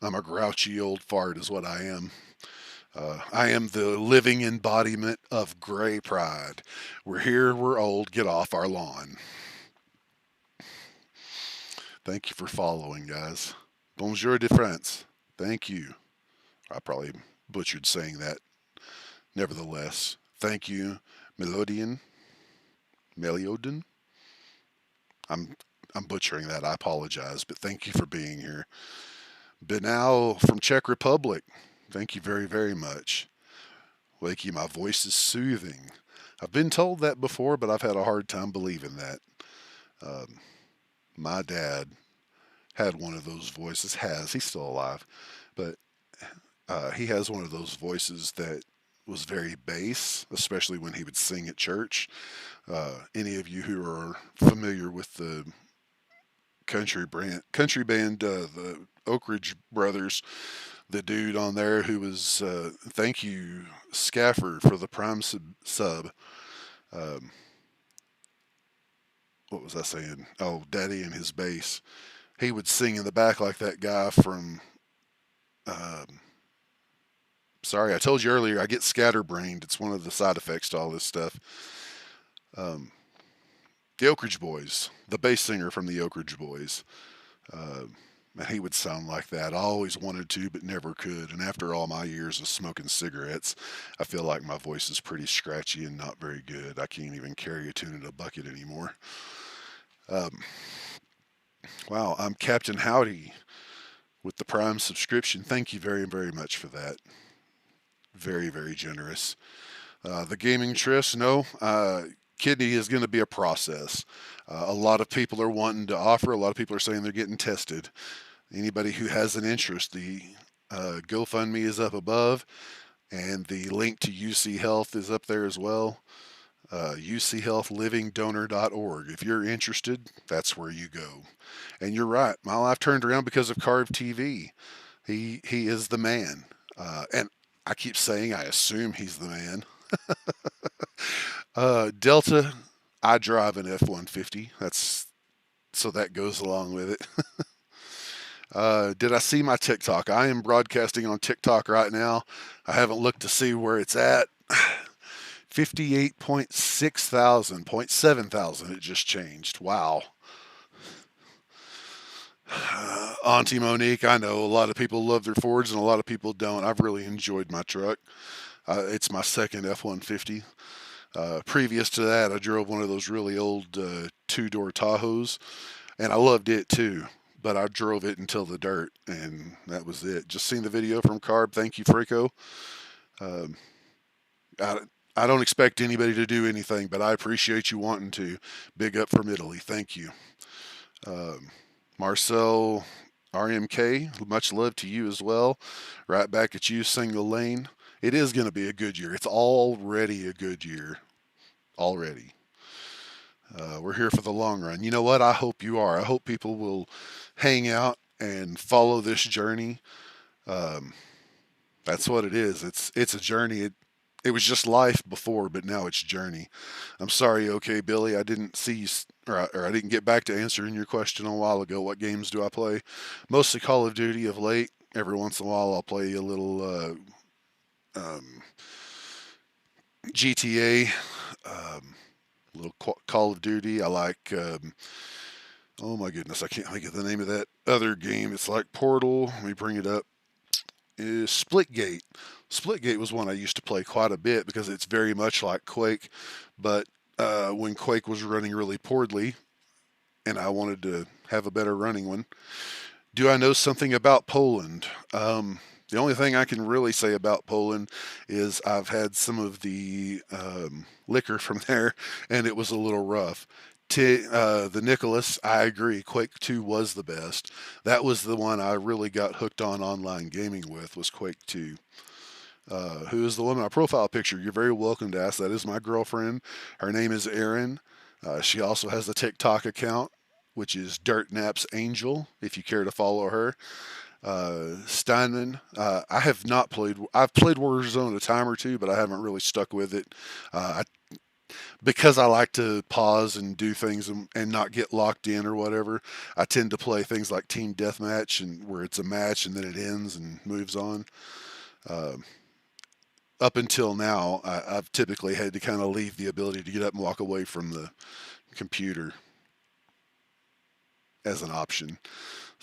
I'm a grouchy old fart, is what I am. I am the living embodiment of gray pride. We're here, we're old, get off our lawn. Thank you for following, guys. Bonjour de France. Thank you. I probably butchered saying that. Nevertheless, thank you, Melodian. Meliodin. I'm I'm butchering that. I apologize, but thank you for being here. Benal from Czech Republic. Thank you very, very much. Wakey, my voice is soothing. I've been told that before, but I've had a hard time believing that. Um, my dad had one of those voices, he's still alive, but he has one of those voices that was very bass, especially when he would sing at church. Any of you who are familiar with the country band, the Oak Ridge Brothers, the dude on there who was, thank you, Scaffer, for the Prime sub. Um, what was I saying? Oh, Daddy and his bass. He would sing in the back like that guy from. Um, Sorry, I told you earlier I get scatterbrained. It's one of the side effects to all this stuff. Um, the Oak Ridge Boys, the bass singer from the Oak Ridge Boys. Uh, and he would sound like that. I always wanted to, but never could. And after all my years of smoking cigarettes, I feel like my voice is pretty scratchy and not very good. I can't even carry a tune in a bucket anymore. Um, wow, I'm Captain Howdy with the Prime subscription. Thank you very, very much for that. Very, very generous. The gaming tryst, no. Kidney is going to be a process. A lot of people are wanting to offer. A lot of people are saying they're getting tested. Anybody who has an interest, the GoFundMe is up above, and the link to UC Health is up there as well. UCHealthLivingDonor.org. If you're interested, that's where you go. And you're right. My life turned around because of Carve TV. He is the man. And I keep saying I assume he's the man. Delta, I drive an F-150. That's so that goes along with it. Did I see my TikTok? I am broadcasting on TikTok right now. I haven't looked to see where it's at. 58.6 thousand, point 7 thousand. It just changed. Wow. Auntie Monique, I know a lot of people love their Fords and a lot of people don't. I've really enjoyed my truck. It's my second F 150. Previous to that, I drove one of those really old two-door Tahoes, and I loved it too. But I drove it until the dirt, and that was it. Just seen the video from Carb. Thank you, Frico. Um, I, I don't expect anybody to do anything, but I appreciate you wanting to. Big up from Italy. Thank you. Um, Marcel RMK, much love to you as well. Right back at you, single lane. It is going to be a good year. It's already a good year. Already. We're here for the long run. You know what? I hope you are. I hope people will hang out and follow this journey. Um, that's what it is. It's a journey. It was just life before, but now it's journey. I'm sorry, okay, Billy. I didn't see you, or I didn't get back to answering your question a while ago. What games do I play? Mostly Call of Duty of late. Every once in a while, I'll play a little GTA, little Call of Duty. I like. Oh my goodness, I can't think of the name of that other game. It's like Portal. Let me bring it up. Is Splitgate. Splitgate was one I used to play quite a bit because it's very much like Quake, but when Quake was running really poorly, and I wanted to have a better running one. Do I know something about Poland? The only thing I can really say about Poland is I've had some of the liquor from there, and it was a little rough. The Nicholas, I agree. Quake 2 was the best. That was the one I really got hooked on online gaming with. Was Quake 2. Who is the woman? My profile picture. You're very welcome to ask. That is my girlfriend. Her name is Erin. She also has a TikTok account, which is DirtNap's Angel. If you care to follow her. Steinman. I have not played. I've played Warzone a time or two, but I haven't really stuck with it. I because I like to pause and do things and not get locked in or whatever, I tend to play things like team deathmatch and where it's a match and then it ends and moves on. Uh, Up until now, I've typically had to kind of leave the ability to get up and walk away from the computer as an option.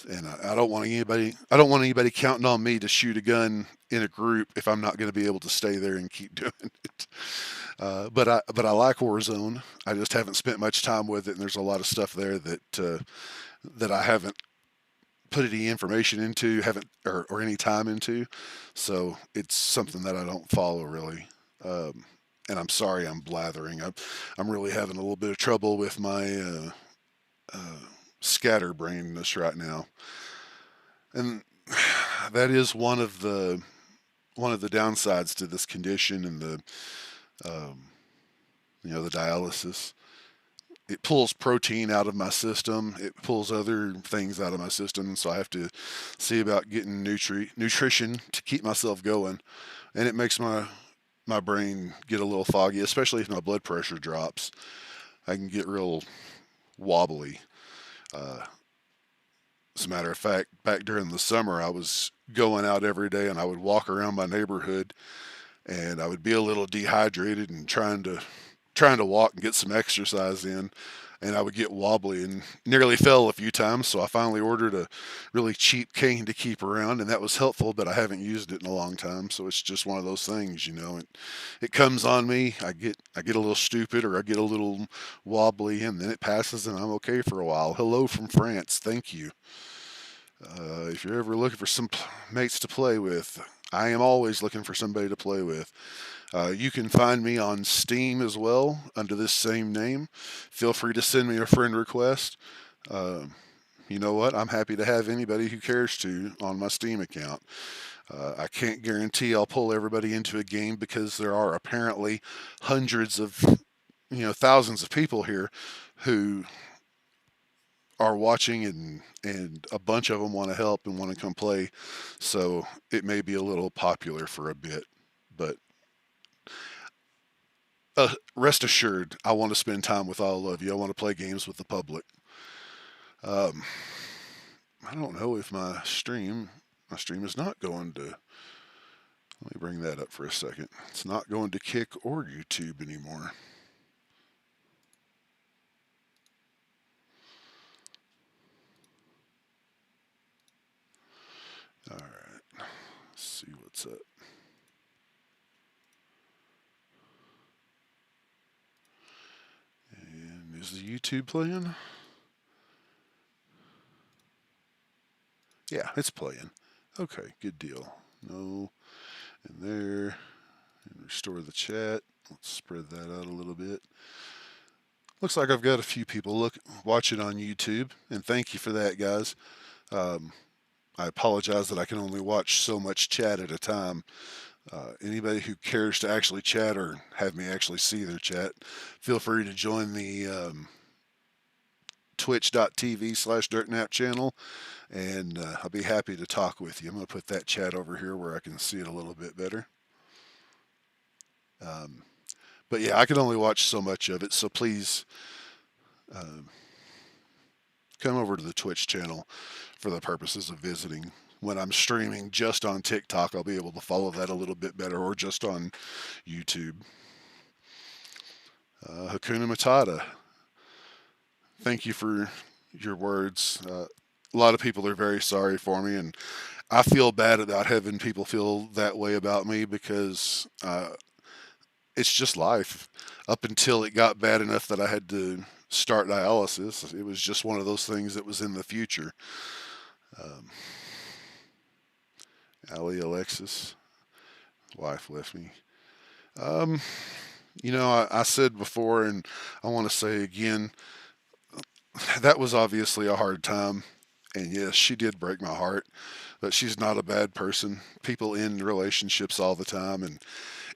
And I don't want anybody. I don't want anybody counting on me to shoot a gun in a group if I'm not going to be able to stay there and keep doing it. But I like Warzone. I just haven't spent much time with it, and there's a lot of stuff there that I haven't put any information into, haven't or any time into. So it's something that I don't follow really. And I'm sorry I'm blathering. I'm really having a little bit of trouble with my uh, scatterbrainness right now, and that is one of the downsides to this condition and the um, the dialysis. It pulls protein out of my system. It pulls other things out of my system, so I have to see about getting nutrition to keep myself going, and it makes my brain get a little foggy, especially if my blood pressure drops. I can get real wobbly. Uh, as a matter of fact, back during the summer, I was going out every day, and I would walk around my neighborhood, and I would be a little dehydrated and trying to walk and get some exercise in, and I would get wobbly and nearly fell a few times. So I finally ordered a really cheap cane to keep around, and that was helpful. But I haven't used it in a long time, so it's just one of those things, you know. It comes on me. I get a little stupid or I get a little wobbly, and then it passes, and I'm okay for a while. Hello from France. Thank you. If you're ever looking for some mates to play with, I am always looking for somebody to play with. You can find me on Steam as well under this same name. Feel free to send me a friend request. Uh, you know what? I'm happy to have anybody who cares to on my Steam account. I can't guarantee I'll pull everybody into a game because there are apparently hundreds of, thousands of people here who are watching and a bunch of them want to help and want to come play. So it may be a little popular for a bit, but rest assured, I want to spend time with all of you. I want to play games with the public. Um, I don't know if my stream is not going to. Let me bring that up for a second. It's not going to Kick or YouTube anymore. All right, let's see what's up. And is the YouTube playing? Yeah, it's playing. Okay, good deal. No, and there, and restore the chat. Let's spread that out a little bit. Looks like I've got a few people watching on YouTube, and thank you for that, guys. Um, I apologize that I can only watch so much chat at a time. Anybody who cares to actually chat or have me actually see their chat, feel free to join the twitch.tv/DirtNap channel, and I'll be happy to talk with you. I'm going to put that chat over here where I can see it a little bit better. Um, but yeah, I can only watch so much of it, so please uh, come over to the Twitch channel for the purposes of visiting. When I'm streaming just on TikTok, I'll be able to follow that a little bit better, or just on YouTube. Hakuna Matata, thank you for your words. A lot of people are very sorry for me, and I feel bad about having people feel that way about me because it's just life. Up until it got bad enough that I had to start dialysis, it was just one of those things that was in the future. Um, Ali Alexis, wife left me. Um, I said before, and I want to say again, that was obviously a hard time. And yes, she did break my heart, but she's not a bad person. People end relationships all the time, and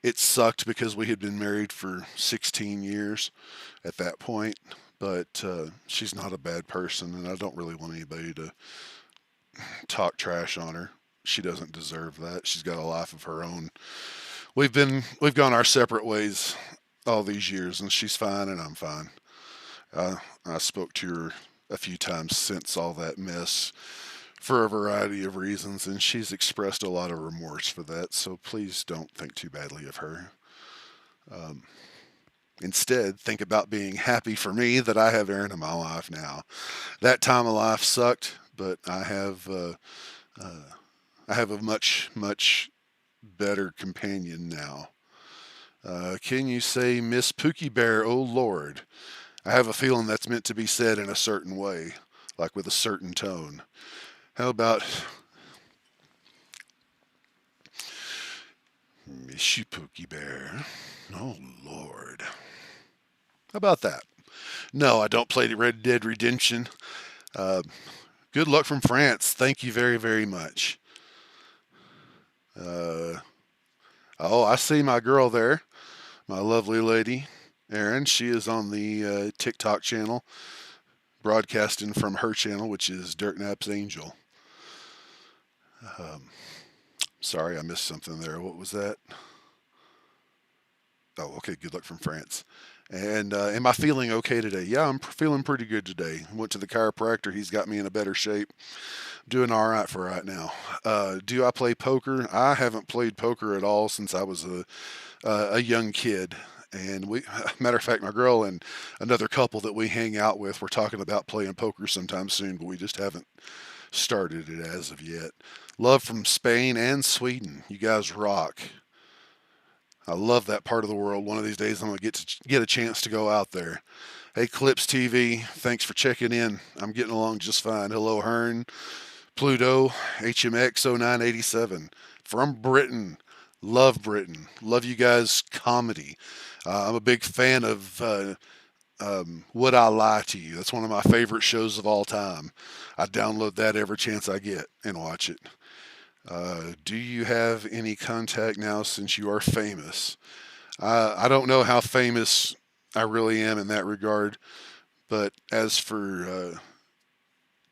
it sucked because we had been married for 16 years at that point. But she's not a bad person, and I don't really want anybody to talk trash on her. She doesn't deserve that. She's got a life of her own. We've gone our separate ways all these years, and she's fine, and I'm fine. I spoke to her a few times since all that mess for a variety of reasons, and she's expressed a lot of remorse for that. So please don't think too badly of her. Um, Instead, think about being happy for me that I have Erin in my life now. That time of life sucked, but uh, I have a much better companion now. Can you say Miss Pookie Bear? Oh Lord, I have a feeling that's meant to be said in a certain way, like with a certain tone. How about Miss you Pookie Bear? Oh Lord. How about that? No, I don't play the Red Dead Redemption. Uh, Good luck from France. Thank you very much. Uh, oh, I see my girl there, my lovely lady, Erin. She is on the TikTok channel, broadcasting from her channel, which is Dirk Nap's Angel. Um, Sorry, I missed something there. What was that? Oh, okay. Good luck from France. And am I feeling okay today? Yeah, I'm feeling pretty good today. Went to the chiropractor. He's got me in a better shape. Doing all right for right now. Do I play poker? I haven't played poker at all since I was a young kid. And matter of fact, my girl and another couple that we hang out with, we're talking about playing poker sometime soon, but we just haven't started it as of yet. Love from Spain and Sweden. You guys rock. I love that part of the world. One of these days, I'm gonna get a chance to go out there. Hey, Clips TV, thanks for checking in. I'm getting along just fine. Hello, Hearn, Pluto, HMX 0987 from Britain. Love Britain. Love you guys' comedy. I'm a big fan of Would I Lie to You? That's one of my favorite shows of all time. I download that every chance I get and watch it. Do you have any contact now since you are famous? I don't know how famous I really am in that regard, but as for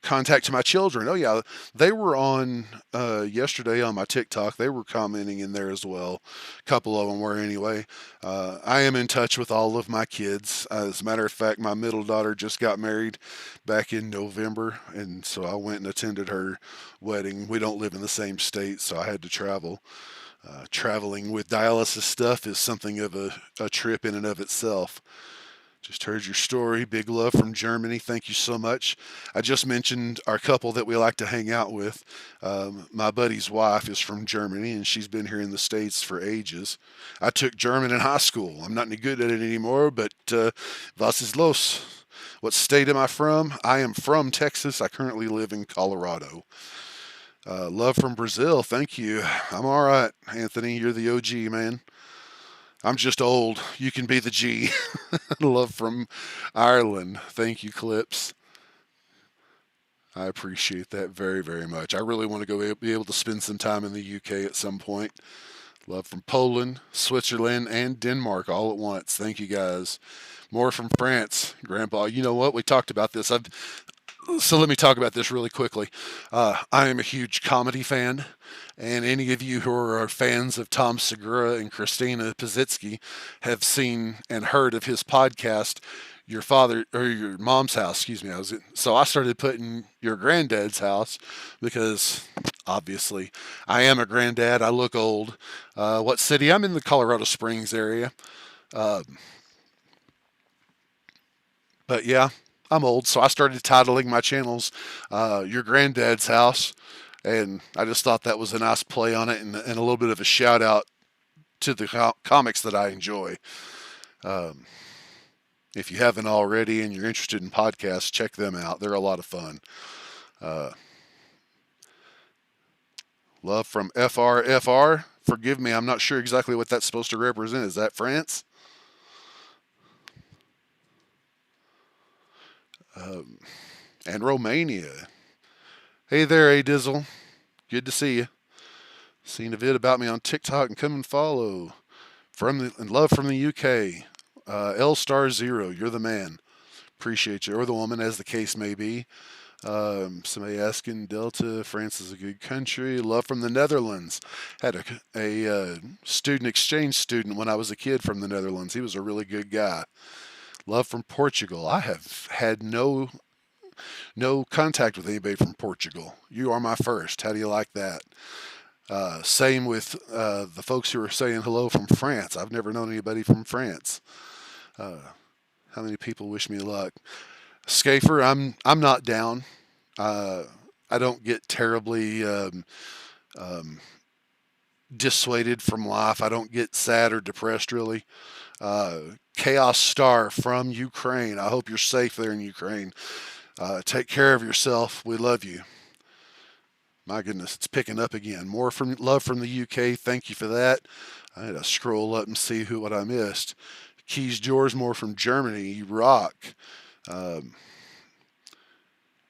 contact to my children, oh yeah, they were on yesterday on my TikTok. They were commenting in there as well. A couple of them were anyway. I am in touch with all of my kids. As a matter of fact, my middle daughter just got married back in November, and so I went and attended her wedding. We don't live in the same state, so I had to travel. Traveling with dialysis stuff is something of a trip in and of itself. Just heard your story. Big love from Germany. Thank you so much. I just mentioned our couple that we like to hang out with. My buddy's wife is from Germany, and she's been here in the States for ages. I took German in high school. I'm not any good at it anymore, but was ist los? What state am I from? I am from Texas. I currently live in Colorado. Love from Brazil. Thank you. I'm all right, Anthony. You're the OG, man. I'm just old. You can be the G. Love from Ireland. Thank you, Clips. I appreciate that very much. I really want to go be able to spend some time in the UK at some point. Love from Poland, Switzerland, and Denmark all at once. Thank you guys. More from France, Grandpa. You know what? We talked about this. So let me talk about this really quickly. I am a huge comedy fan, and any of you who are fans of Tom Segura and Christina Pazitsky have seen and heard of his podcast, Your Father or Your Mom's House. Excuse me. So I started putting Your Granddad's House because obviously I am a granddad. I look old. What city? I'm in the Colorado Springs area. Uh, but yeah, I'm old, so I started titling my channels Your Granddad's House, and I just thought that was a nice play on it and a little bit of a shout out to the comics that I enjoy. Um, if you haven't already and you're interested in podcasts, check them out. They're a lot of fun. Uh, Love from FRFR. Forgive me, I'm not sure exactly what that's supposed to represent. Is that France? Um, and Romania. Hey there, A Dizzle. Good to see you. Seen a vid about me on TikTok and come and follow. And love from the UK. L Star Zero, you're the man. Appreciate you, or the woman, as the case may be. Somebody asking Delta, France is a good country. Love from the Netherlands. Had a student exchange student when I was a kid from the Netherlands. He was a really good guy. Love from Portugal. I have had no contact with anybody from Portugal. You are my first. How do you like that? Same with the folks who are saying hello from France. I've never known anybody from France. Uh, how many people wish me luck? Schaefer, I'm not down. Uh, I don't get terribly um, dissuaded from life. I don't get sad or depressed really. Uh, Chaos Star from Ukraine. I hope you're safe there in Ukraine. Take care of yourself. We love you. My goodness, it's picking up again. More from love from the UK. Thank you for that. I had to scroll up and see what I missed. Keys George, more from Germany. You rock. Um,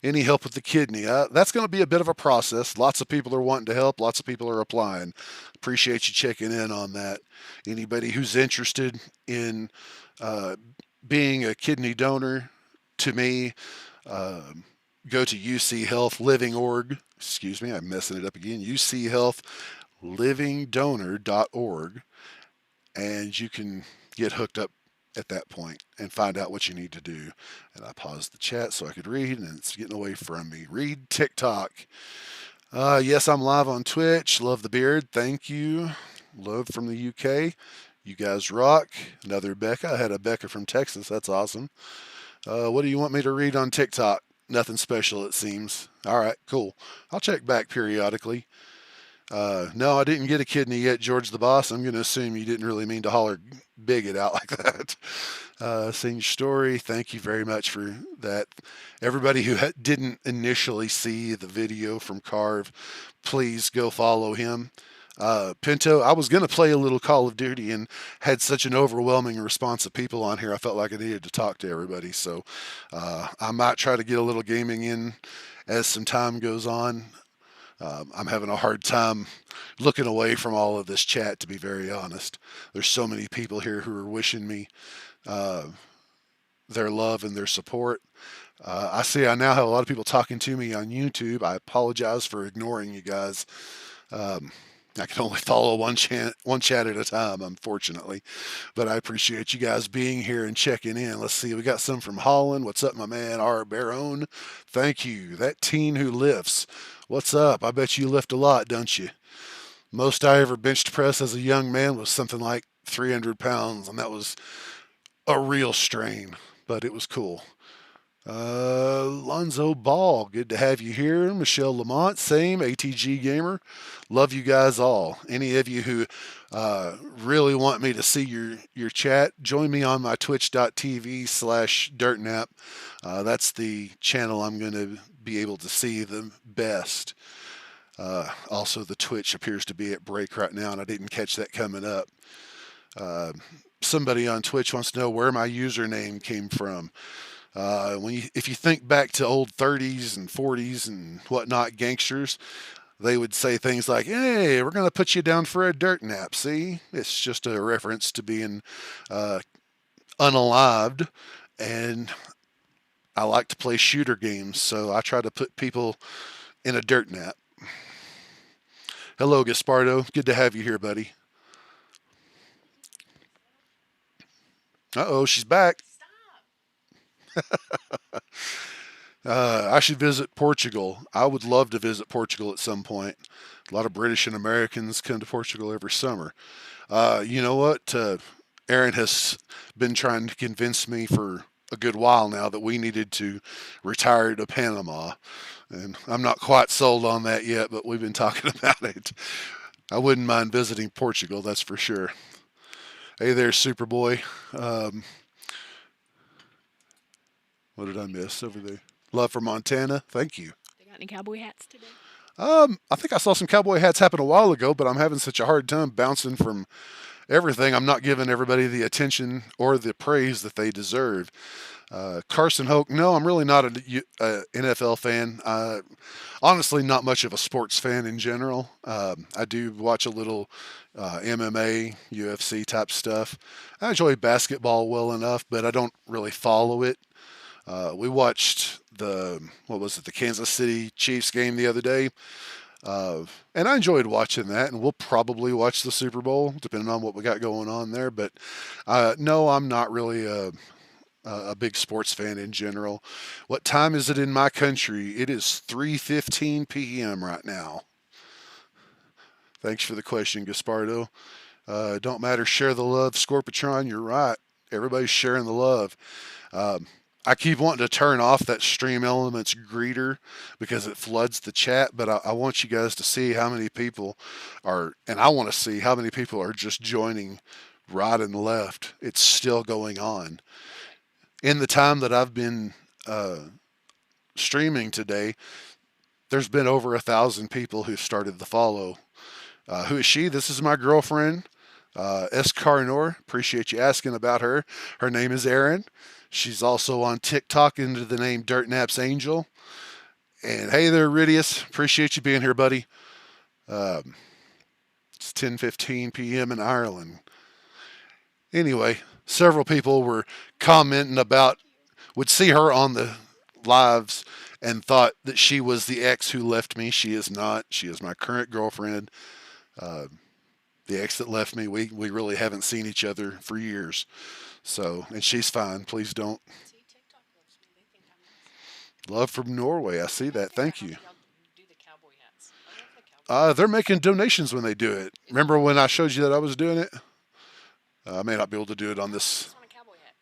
any help with the kidney? That's going to be a bit of a process. Lots of people are wanting to help. Lots of people are applying. Appreciate you checking in on that. Anybody who's interested in uh, being a kidney donor to me, um, go to UC Health Living Org. Excuse me, I'm messing it up again. UC Health livingdonor.org, and you can get hooked up at that point and find out what you need to do. And I paused the chat so I could read, and it's getting away from me. Read TikTok. Yes, I'm live on Twitch. Love the beard. Thank you. Love from the UK. You guys rock. Another Becca. I had a Becca from Texas. That's awesome. What do you want me to read on TikTok? Nothing special, it seems. All right, cool. I'll check back periodically. No, I didn't get a kidney yet, George the Boss. I'm going to assume you didn't really mean to holler bigot out like that. Seeing your story, thank you very much for that. Everybody who didn't initially see the video from Carve, please go follow him. Pinto, I was going to play a little Call of Duty and had such an overwhelming response of people on here. I felt like I needed to talk to everybody. So I might try to get a little gaming in as some time goes on. I'm having a hard time looking away from all of this chat, to be very honest. There's so many people here who are wishing me uh, their love and their support. I see I now have a lot of people talking to me on YouTube. I apologize for ignoring you guys. Um, I can only follow one chat at a time, unfortunately. But I appreciate you guys being here and checking in. Let's see, we got some from Holland. What's up, my man? R. Barone. Thank you. That teen who lifts. What's up? I bet you lift a lot, don't you? Most I ever benched press as a young man was something like 300 pounds, and that was a real strain, but it was cool. Lonzo Ball, good to have you here. Michelle Lamont, same. ATG Gamer, love you guys all. Any of you who really want me to see your chat, join me on my twitch.tv/dirtnap. That's the channel I'm going to be able to see the best. Also, the Twitch appears to be at break right now, and I didn't catch that coming up. Uh, Somebody on Twitch wants to know where my username came from. If you think back to old 30s and 40s and whatnot gangsters, they would say things like, "Hey, we're going to put you down for a dirt nap." See, it's just a reference to being uh, unalived, and I like to play shooter games, so I try to put people in a dirt nap. Hello, Gaspardo. Good to have you here, buddy. Uh-oh, she's back. I should visit Portugal. I would love to visit Portugal at some point. A lot of British and Americans come to Portugal every summer. You know what? Aaron has been trying to convince me for a good while now that we needed to retire to Panama. And I'm not quite sold on that yet, but we've been talking about it. I wouldn't mind visiting Portugal, that's for sure. Hey there, Superboy. Um, what did I miss over there? Love for Montana. Thank you. They got any cowboy hats today? I think I saw some cowboy hats happen a while ago, but I'm having such a hard time bouncing from everything. I'm not giving everybody the attention or the praise that they deserve. Carson Hoke, no, I'm really not a NFL fan. Honestly, not much of a sports fan in general. I do watch a little MMA, UFC type stuff. I enjoy basketball well enough, but I don't really follow it. We watched what was it, the Kansas City Chiefs game the other day, and I enjoyed watching that. And we'll probably watch the Super Bowl depending on what we got going on there. But no, I'm not really a big sports fan in general. What time is it in my country? It is 3:15 p.m. right now. Thanks for the question, Gaspardo. Don't matter, share the love, Scorpitron. You're right. Everybody's sharing the love. Um, I keep wanting to turn off that Stream Elements greeter because it floods the chat, but I want you guys to see how many people are, and I want to see how many people are just joining right and left. It's still going on. In the time that I've been uh, streaming today, there's been over 1,000 people who've started the follow. Who is she? This is my girlfriend, S. Carnor. Appreciate you asking about her. Her name is Erin. She's also on TikTok under the name DirtNap's Angel. And hey there, Ridius. Appreciate you being here, buddy. Um, it's 10:15 p.m. in Ireland. Anyway, several people were commenting about would see her on the lives and thought that she was the ex who left me. She is not. She is my current girlfriend. Uh, the ex that left me, we really haven't seen each other for years. So, and she's fine. Please don't. See, TikTok loves me. They think I'm nice. Love from Norway. I see that. Thank you. Y'all do the cowboy hats. I love the cowboy They're hats. making donations when they do it. Remember when I showed you that I was doing it? I may not be able to do it on I this. just want a cowboy hat.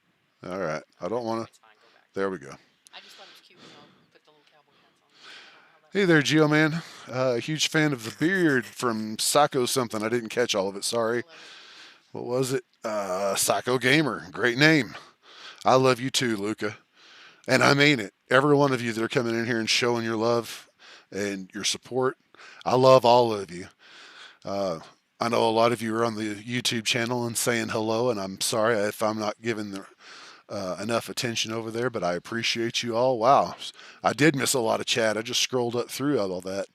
All right. I don't want to. It's fine. Go back. There we go. I just thought it was cute when y'all put the little cowboy hats on. I don't know how that Hey works. there, Geo Man. Huge fan of the beard from Psycho something. I didn't catch all of it. I Sorry. love it. What was it? Psycho Gamer. Great name. I love you too, Luca. And I mean it. Every one of you that are coming in here and showing your love and your support. I love all of you. Uh, I know a lot of you are on the YouTube channel and saying hello, and I'm sorry if I'm not giving enough attention over there, but I appreciate you all. Wow, I did miss a lot of chat. I just scrolled up through all that.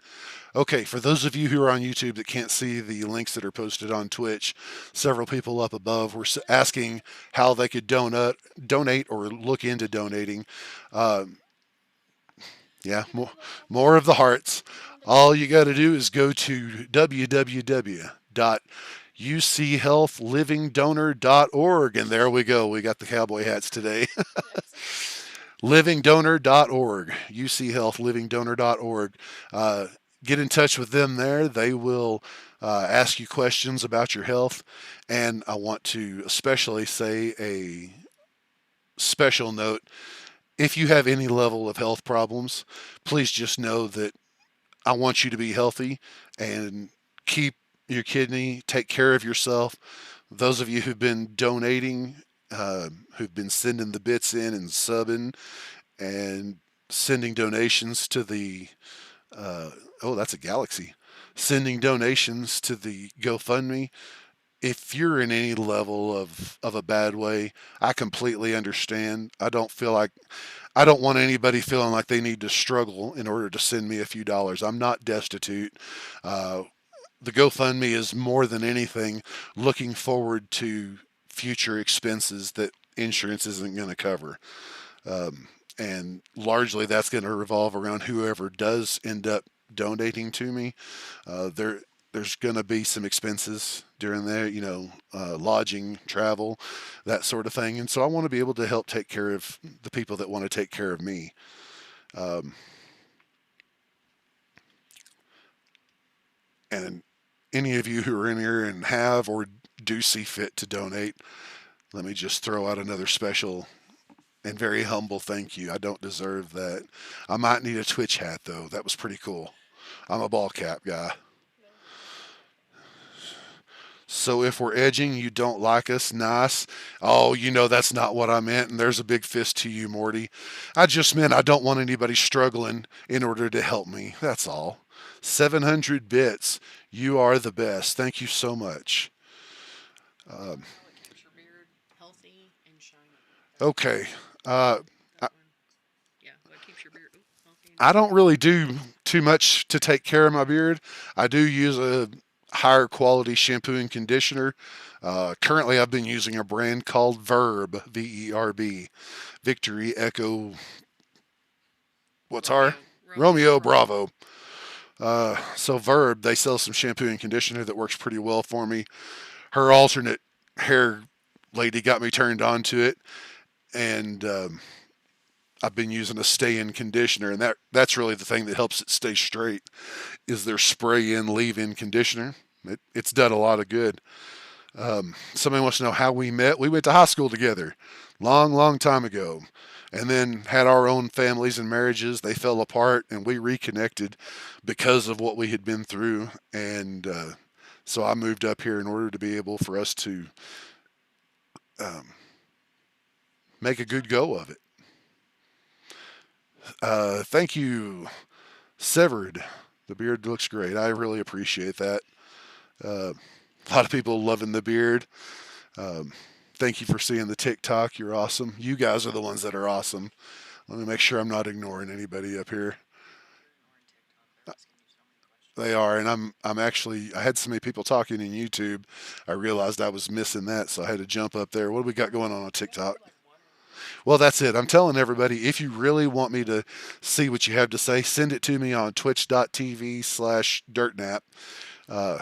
Okay, for those of you who are on YouTube that can't see the links that are posted on Twitch, several people up above were asking how they could donate or look into donating. Um, yeah, more of the hearts. All you got to do is go to www.uchealthlivingdonor.org, and there we go. We got the cowboy hats today. livingdonor.org, uchealthlivingdonor.org. Uh, get in touch with them there. They will ask you questions about your health. And I want to especially say a special note. If you have any level of health problems, please just know that I want you to be healthy and keep your kidney, take care of yourself. Those of you who've been donating, who've been sending the bits in and subbing and sending donations to the, uh, oh, that's a galaxy, sending donations to the GoFundMe. If you're in any level of a bad way, I completely understand. I don't want anybody feeling like they need to struggle in order to send me a few dollars. I'm not destitute. Uh, the GoFundMe is more than anything looking forward to future expenses that insurance isn't going to cover. And largely that's going to revolve around whoever does end up donating to me. There's going to be some expenses during there, lodging, travel, that sort of thing. And so I want to be able to help take care of the people that want to take care of me. Um, and any of you who are in here and have or do see fit to donate, let me just throw out another special and very humble thank you. I don't deserve that. I might need a Twitch hat though. That was pretty cool. I'm a ball cap guy. So if we're edging, you don't like us, nice. Oh, that's not what I meant, and there's a big fist to you, Morty. I just meant I don't want anybody struggling in order to help me. That's all. 700 bits. You are the best. Thank you so much. Um, How it keeps your beard healthy and shiny. okay. Uh, I, That one. Yeah, what keeps your beard healthy and I shiny. don't really do too much to take care of my beard. I do use higher quality shampoo and conditioner. Currently, I've been using a brand called Verb, VERB, Victory Echo. What's our Romeo Bravo? So Verb, they sell some shampoo and conditioner that works pretty well for me. Her alternate hair lady got me turned on to it, and I've been using a stay-in conditioner, and that's really the thing that helps it stay straight. Is their spray-in, leave-in conditioner. It's done a lot of good. Somebody wants to know how we met. We went to high school together, long, long time ago, and then had our own families and marriages. They fell apart, and we reconnected because of what we had been through. And so I moved up here in order to be able for us to um, make a good go of it. Thank you, Severed. The beard looks great. I really appreciate that. Uh, a lot of people loving the beard. Um, Thank you for seeing the TikTok. You're awesome. You guys are the ones that are awesome. Let me make sure I'm not ignoring anybody up here. They are, and I'm actually I had so many people talking in YouTube, I realized I was missing that, so I had to jump up there. What do we got going on TikTok? Well, that's it. I'm telling everybody, if you really want me to see what you have to say, send it to me on twitch.tv/dirtnap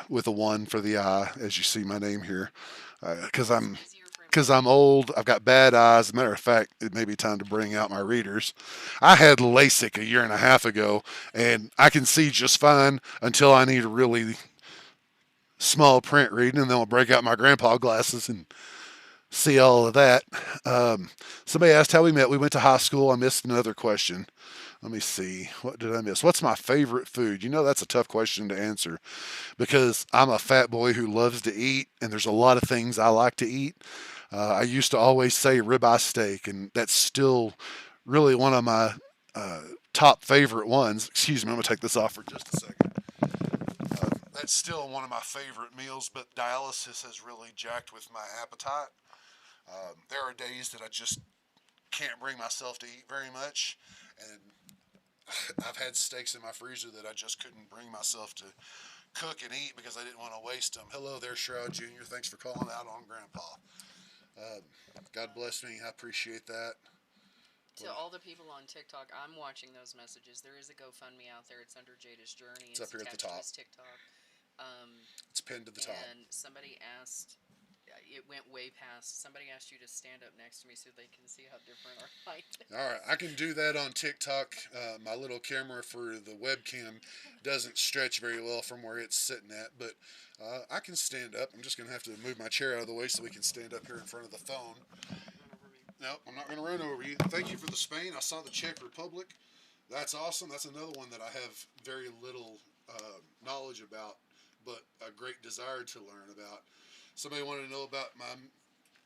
with a one for the eye, as you see my name here, because I'm old. I've got bad eyes. As a matter of fact, it may be time to bring out my readers. I had LASIK a year and a half ago, and I can see just fine until I need a really small print reading, and then I'll break out my grandpa glasses and see all of that. Somebody asked how we met. We went to high school. I missed another question. Let me see. What did I miss? What's my favorite food? You know, that's a tough question to answer because I'm a fat boy who loves to eat, and there's a lot of things I like to eat. I used to always say ribeye steak, and that's still really one of my uh, top favorite ones. Excuse me, I'm going to take this off for just a second. That's still one of my favorite meals, but dialysis has really jacked with my appetite. There are days that I just can't bring myself to eat very much, and I've had steaks in my freezer that I just couldn't bring myself to cook and eat because I didn't want to waste them. Hello there, Shroud Jr. Thanks for calling out on Grandpa. Uh, God bless me. I appreciate that. To all the people on TikTok, I'm watching those messages. There is a GoFundMe out there. It's under Jada's Journey. It's up here at the attached to top. his TikTok. It's pinned to the top. And somebody asked, it went way past. Somebody asked you to stand up next to me so they can see how different our height is. All right, I can do that on TikTok. My little camera for the webcam doesn't stretch very well from where it's sitting at, but I can stand up. I'm just going to have to move my chair out of the way so we can stand up here in front of the phone. No, I'm not going to run over you. Thank you for the Spain. I saw the Czech Republic. That's awesome. That's another one that I have very little knowledge about, but a great desire to learn about. Somebody wanted to know about my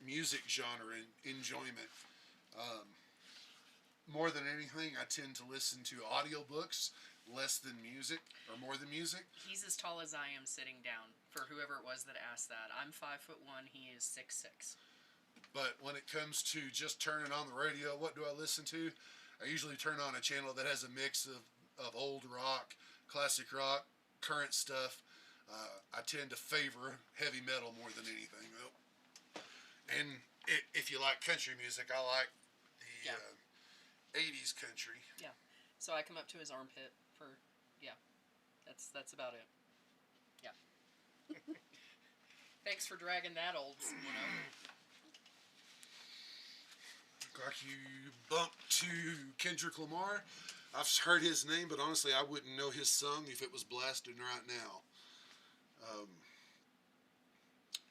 music genre and enjoyment. Um, More than anything, I tend to listen to audiobooks less than music, or more than music. He's as tall as I am sitting down, for whoever it was that asked that. I'm 5'1", he is 6'6". But when it comes to just turning on the radio, what do I listen to? I usually turn on a channel that has a mix of old rock, classic rock, current stuff. I tend to favor heavy metal more than anything, though. And if you like country music, I like the 80s country. Yeah. So I come up to his armpit for, that's about it. Yeah. Thanks for dragging that old one over. Like you bumped to Kendrick Lamar. I've heard his name, but honestly, I wouldn't know his song if it was blasting right now.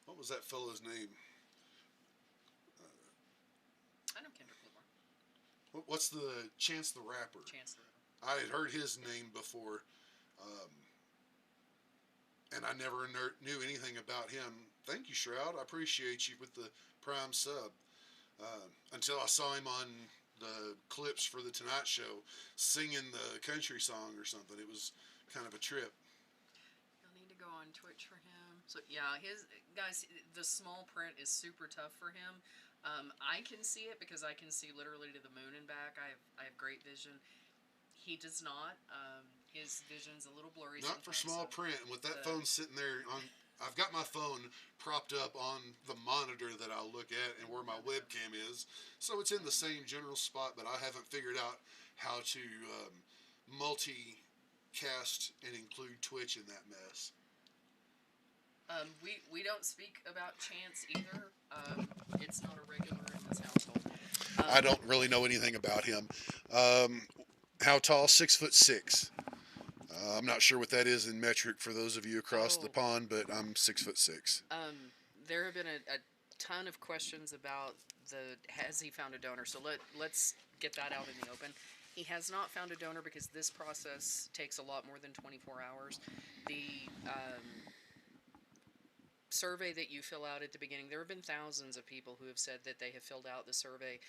What was that fellow's name? I know Kendrick Lamar. What's the Chance the Rapper? Chance the Rapper. I had heard his name before, and I never knew anything about him. Thank you, Shroud. I appreciate you with the Prime sub. Until I saw him on the clips for the Tonight Show singing the country song or something. It was kind of a trip. You'll need to go on Twitch for him. So yeah, his guys, the small print is super tough for him. I can see it because I can see literally to the moon and back. I have great vision. He does not. His vision's a little blurry. Not for small sometimes, so print. And with that the- phone sitting there on, I've got my phone propped up on the monitor that I'll look at and where my webcam is. So it's in the same general spot, but I haven't figured out how to multicast and include Twitch in that mess. we don't speak about Chance either. It's not a regular in this household. I don't really know anything about him. How tall? 6'6". I'm not sure what that is in metric for those of you across the Oh. pond, but I'm 6'6". There have been a ton of questions about has he found a donor? So let's get that out in the open. He has not found a donor because this process takes a lot more than 24 hours. The survey that you fill out at the beginning, there have been thousands of people who have said that they have filled out the survey.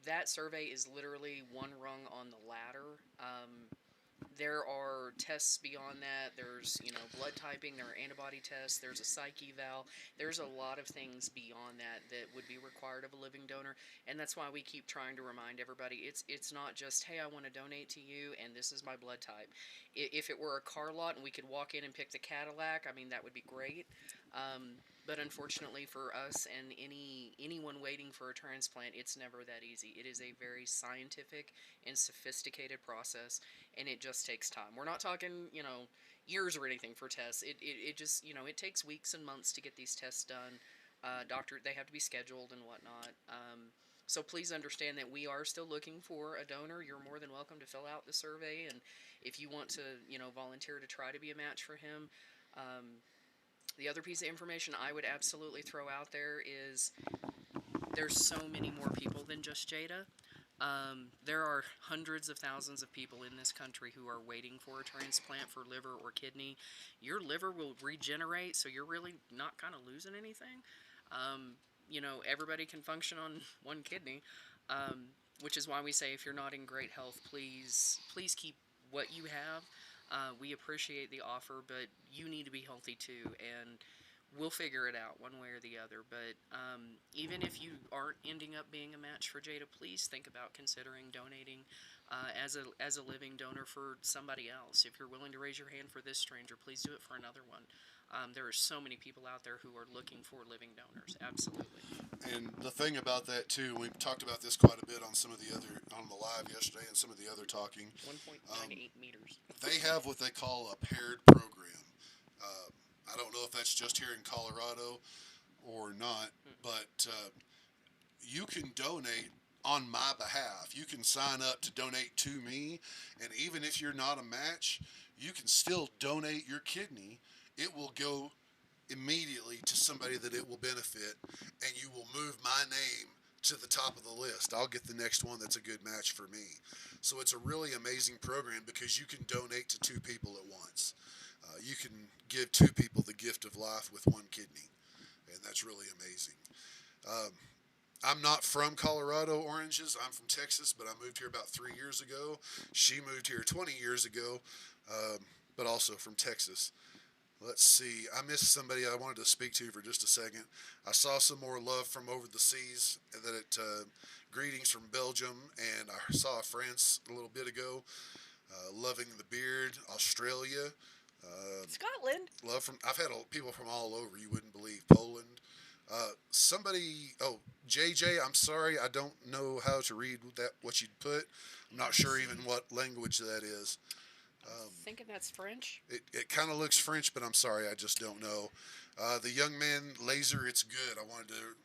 That survey is literally one rung on the ladder. There are tests beyond that. There's, blood typing. There are antibody tests. There's a psych eval. There's a lot of things beyond that that would be required of a living donor, and that's why we keep trying to remind everybody it's not just, hey, I want to donate to you, and this is my blood type. If it were a car lot and we could walk in and pick the Cadillac, I mean, that would be great. But unfortunately for us and anyone waiting for a transplant, it's never that easy. It is a very scientific and sophisticated process, and it just takes time. We're not talking, years or anything for tests. It just, it takes weeks and months to get these tests done. They have to be scheduled and whatnot. So please understand that we are still looking for a donor. You're more than welcome to fill out the survey, and if you want to, volunteer to try to be a match for him. The other piece of information I would absolutely throw out there is there's so many more people than just Jada. There are hundreds of thousands of people in this country who are waiting for a transplant for liver or kidney. Your liver will regenerate, so you're really not kind of losing anything. Everybody can function on one kidney, which is why we say if you're not in great health, please keep what you have. We appreciate the offer, but you need to be healthy too, and we'll figure it out one way or the other. But even if you aren't ending up being a match for Jada, please think about considering donating as a living donor for somebody else. If you're willing to raise your hand for this stranger, please do it for another one. There are so many people out there who are looking for living donors. Absolutely. And the thing about that too, we talked about this quite a bit on on the live yesterday and some of the other talking. 1.98 meters. They have what they call a paired program. I don't know if that's just here in Colorado or not, but you can donate on my behalf. You can sign up to donate to me, and even if you're not a match, you can still donate your kidney. It will go immediately to somebody that it will benefit, and you will move my name to the top of the list. I'll get the next one that's a good match for me. So it's a really amazing program because you can donate to two people at once. You can give two people the gift of life with one kidney, and that's really amazing. I'm not from Colorado Oranges. I'm from Texas, but I moved here about 3 years ago. She moved here 20 years ago, but also from Texas. Let's see. I missed somebody I wanted to speak to for just a second. I saw some more love from over the seas. Greetings from Belgium, and I saw France a little bit ago. Loving the beard, Australia. Scotland. I've had people from all over. You wouldn't believe. Poland. JJ. I'm sorry. I don't know how to read what you'd put. I'm not sure even what language that is. Thinking that's French. It kind of looks French, but I'm sorry, I just don't know. The young man, Laser, it's good. I wanted to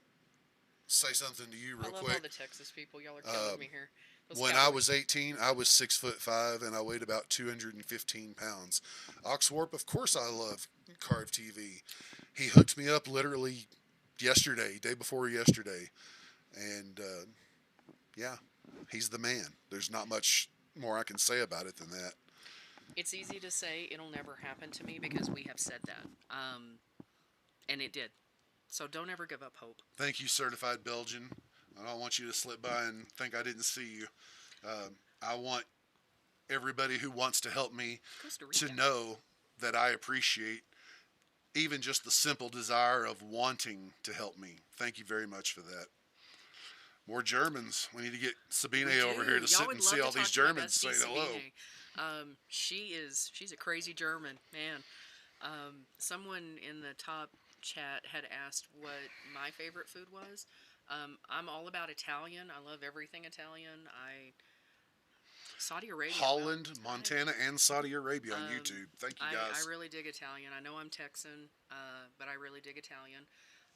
say something to you real I love quick. all the Texas people. Y'all are killing me here. When I was 18, I was 6'5", and I weighed about 215 pounds. Oxwarp, of course I love Carve TV. He hooked me up literally yesterday, day before yesterday. And, yeah, he's the man. There's not much more I can say about it than that. It's easy to say it'll never happen to me because we have said that. And it did. So don't ever give up hope. Thank you, Certified Belgian. I don't want you to slip by and think I didn't see you. I want everybody who wants to help me to know that I appreciate even just the simple desire of wanting to help me. Thank you very much for that. More Germans. We need to get Sabine We over do. here to Y'all sit would and love see to all talk these to my Germans say bestie hello. Sabine. She's a crazy German, man. Someone in the top chat had asked what my favorite food was. I'm all about Italian. I love everything Italian. Saudi Arabia. Well, Holland, Montana, and Saudi Arabia on um, YouTube. Thank you I guys. really dig Italian. I know I'm Texan, but I really dig Italian.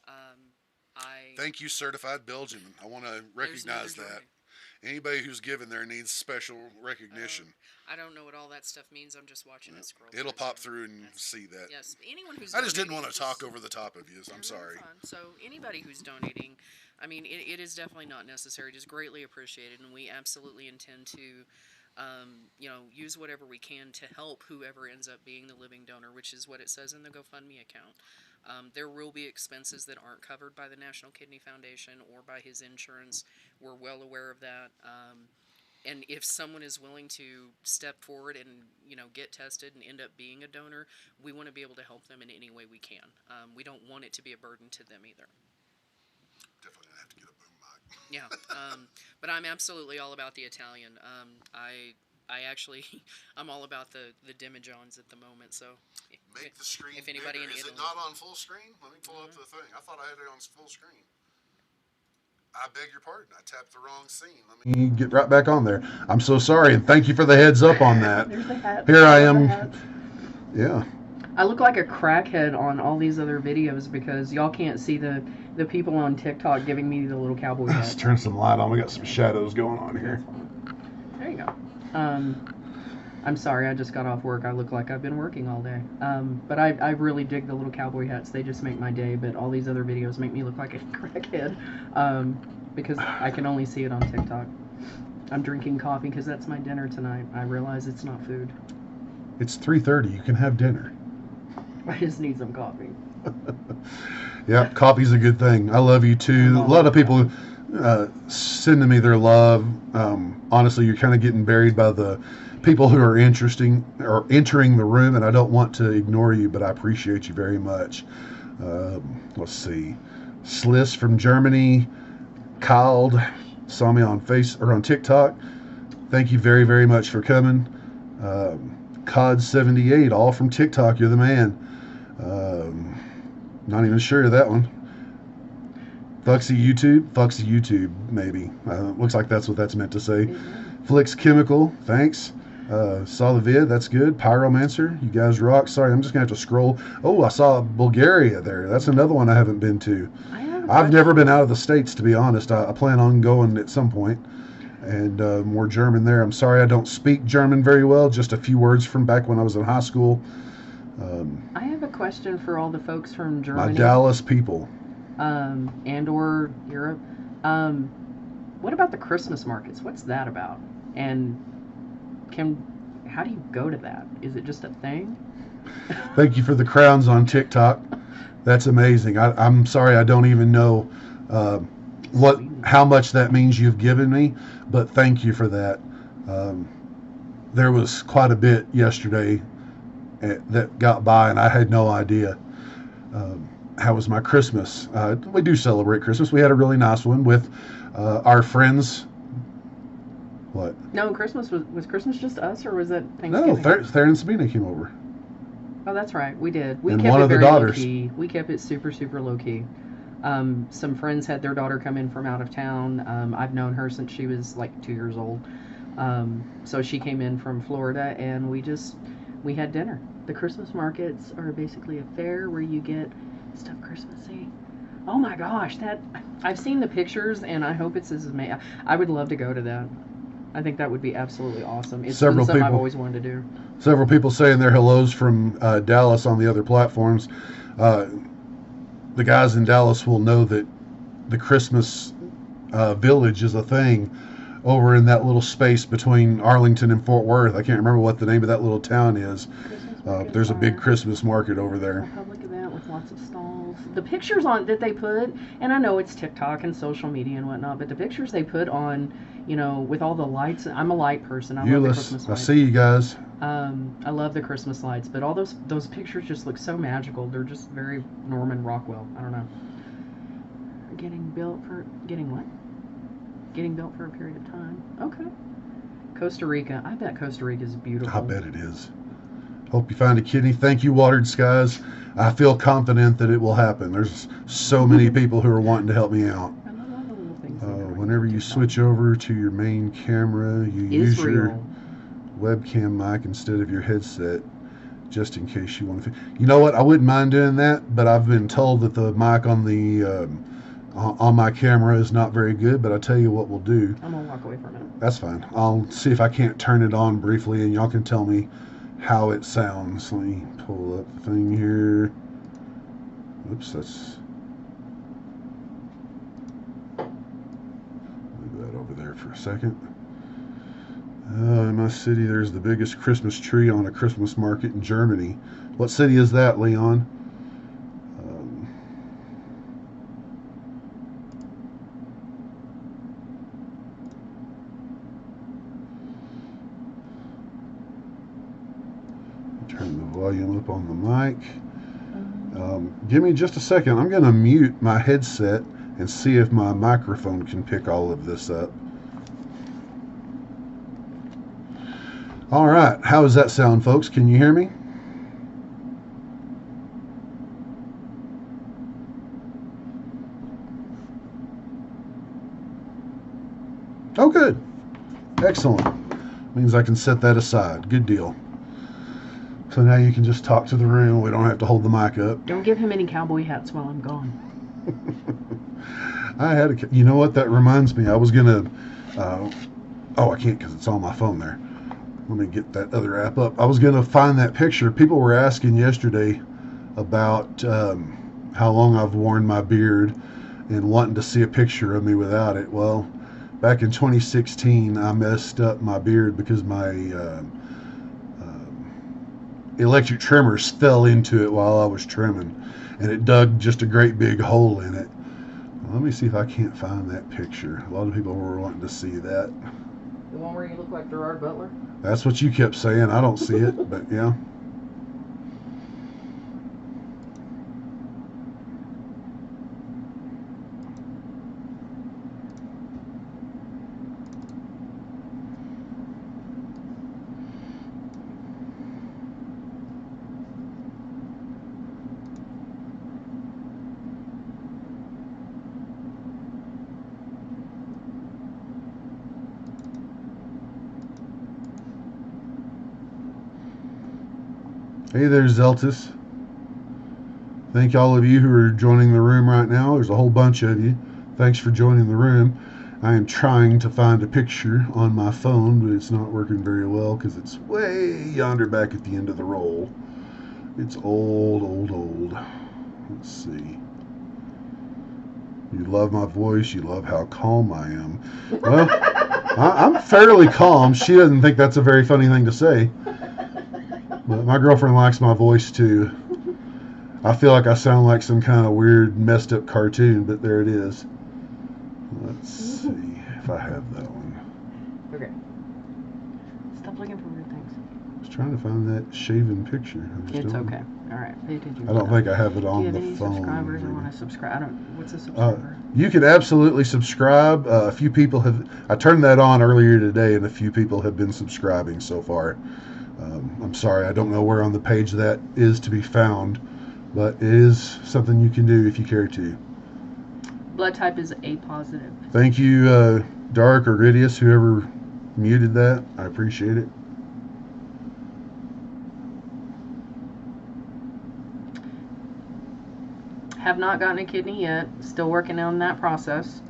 Um, I Thank you, certified Belgian. I want to There's recognize no that. joy. Anybody who's given there needs special Uh, recognition. I don't know what all that stuff means. I'm just watching it scroll It'll through. So pop through and that's see that. yes. Anyone who's I just didn't donating, want to talk over the top of you. I'm no, you're sorry. fine. So anybody who's donating, I mean, it is definitely not necessary. Just greatly appreciated, and we absolutely intend to, use whatever we can to help whoever ends up being the living donor, which is what it says in the GoFundMe account. There will be expenses that aren't covered by the National Kidney Foundation or by his insurance. We're well aware of that. And if someone is willing to step forward and get tested and end up being a donor, we want to be able to help them in any way we can. We don't want it to be a burden to them either. Definitely gonna have to get a boom mic. Yeah, but I'm absolutely all about the Italian. I actually I'm all about the demijohns at the moment. So Make the screen if anybody bigger. in Is Italy, it not on full screen? Let me pull up the thing. I thought I had it on full screen. I beg your pardon. I tapped the wrong scene. Let me. You get right back on there. I'm so sorry, and thank you for the heads up on that. There's the hat. Here I am. Hats. Yeah. I look like a crackhead on all these other videos because y'all can't see the people on TikTok giving me the little cowboy Let's hat. turn some light on. We got some shadows going on here. There you go. I'm sorry, I just got off work. I look like I've been working all day. But I really dig the little cowboy hats. They just make my day. But all these other videos make me look like a crackhead because I can only see it on TikTok. I'm drinking coffee because that's my dinner tonight. I realize it's not food. It's 3:30. You can have dinner. I just need some coffee. Yeah, coffee's a good thing. I love you too. A lot of people sending me their love. Honestly, you're kind of getting buried by the people who are interesting or entering the room, and I don't want to ignore you, but I appreciate you very much. Let's see, Sliss from Germany, Kyle saw me on on TikTok. Thank you very, very much for coming. Cod78, all from TikTok. You're the man. Not even sure of that one. Fuxy YouTube, maybe. Looks like that's what that's meant to say. Flix Chemical, thanks. Saw the vid, that's good. Pyromancer, you guys rock. Sorry, I'm just gonna have to scroll. Oh, I saw Bulgaria there. That's another one I haven't been to. I've never been out of the States, to be honest. I plan on going at some point. And more German there. I'm sorry I don't speak German very well, just a few words from back when I was in high school. I have a question for all the folks from My Germany Dallas people. and or Europe. What about the Christmas markets? What's that about? And how do you go to that? Is it just a thing? Thank you for the crowns on TikTok. That's amazing. I'm sorry I don't even know how much that means you've given me, but thank you for that. There was quite a bit yesterday that got by, and I had no idea. How was my Christmas? We do celebrate Christmas. We had a really nice one with our friends. What? No, Christmas was Christmas just us, or was it No, Thanksgiving? Theron and Sabina came over. Oh, that's right. We did. We And kept one it of the very low daughters. key. We kept it super, super low key. Some friends had their daughter come in from out of town. I've known her since she was like 2 years old. So she came in from Florida, and we had dinner. The Christmas markets are basically a fair where you get stuff Christmassy. Oh my gosh, I've seen the pictures, and I hope it's as amazing. I would love to go to that. I think that would be absolutely awesome. It's been something I've always wanted to do. Several people saying their hellos from Dallas on the other platforms. The guys in Dallas will know that the Christmas village is a thing over in that little space between Arlington and Fort Worth. I can't remember what the name of that little town is. There's a big Christmas market over there. A public event with lots of stalls. The pictures that they put, and I know it's TikTok and social media and whatnot, but the pictures they put on, with all the lights. I'm a light person. I love the Christmas I lights. see you guys. I love the Christmas lights, but all those pictures just look so magical. They're just very Norman Rockwell. I don't know. Getting what? getting built for a period of time. Okay. Costa Rica. I bet Costa Rica is beautiful. I bet it is. Hope you find a kidney. Thank you, Watered Skies. I feel confident that it will happen. There's so many people who are wanting to help me out. I love all the little things. they direct Whenever you to stuff. switch over to your main camera, you use your Israel. webcam mic instead of your headset, just in case you want to. You know what? I wouldn't mind doing that, but I've been told that the mic on my camera is not very good. But I tell you what we'll do. I'm gonna walk away for a minute. That's fine. I'll see if I can't turn it on briefly, and y'all can tell me how it sounds. Let me pull up the thing here. Oops, that's. Leave that over there for a second. In my city, there's the biggest Christmas tree on a Christmas market in Germany. What city is that, Leon? Turn the volume up on the mic. Give me just a second. I'm going to mute my headset and see if my microphone can pick all of this up. All right. How does that sound, folks? Can you hear me? Oh, good. Excellent. Means I can set that aside. Good deal. So now you can just talk to the room. We don't have to hold the mic up. Don't give him any cowboy hats while I'm gone. I had a. You know what? That reminds me. I was gonna. Oh, I can't because it's on my phone there. Let me get that other app up. I was gonna find that picture. People were asking yesterday about how long I've worn my beard and wanting to see a picture of me without it. Well, back in 2016, I messed up my beard because my electric trimmers fell into it while I was trimming, and it dug just a great big hole in it. Let me see if I can't find that picture. A lot of people were wanting to see that. The one where you look like Gerard Butler? That's what you kept saying. I don't see it, but yeah. Hey there, Zeltis. Thank all of you who are joining the room right now. There's a whole bunch of you. Thanks for joining the room. I am trying to find a picture on my phone, but it's not working very well because it's way yonder back at the end of the roll. It's old. Let's see. You love my voice. You love how calm I am. Well, I'm fairly calm. She doesn't think that's a very funny thing to say. But my girlfriend likes my voice too. I feel like I sound like some kind of weird, messed up cartoon, but there it is. Let's see if I have that one. Okay. Stop looking for weird things. I was trying to find that shaven picture. It's okay. All right. Pay attention. I don't think I have it Do you on have the any phone. subscribers that want to subscribe? What's a subscriber? You can absolutely subscribe. A few people have. I turned that on earlier today, and a few people have been subscribing so far. I'm sorry, I don't know where on the page that is to be found, but it is something you can do if you care to. Blood type is A positive. Thank you, Dark or Ridius, whoever muted that. I appreciate it. Have not gotten a kidney yet. Still working on that process.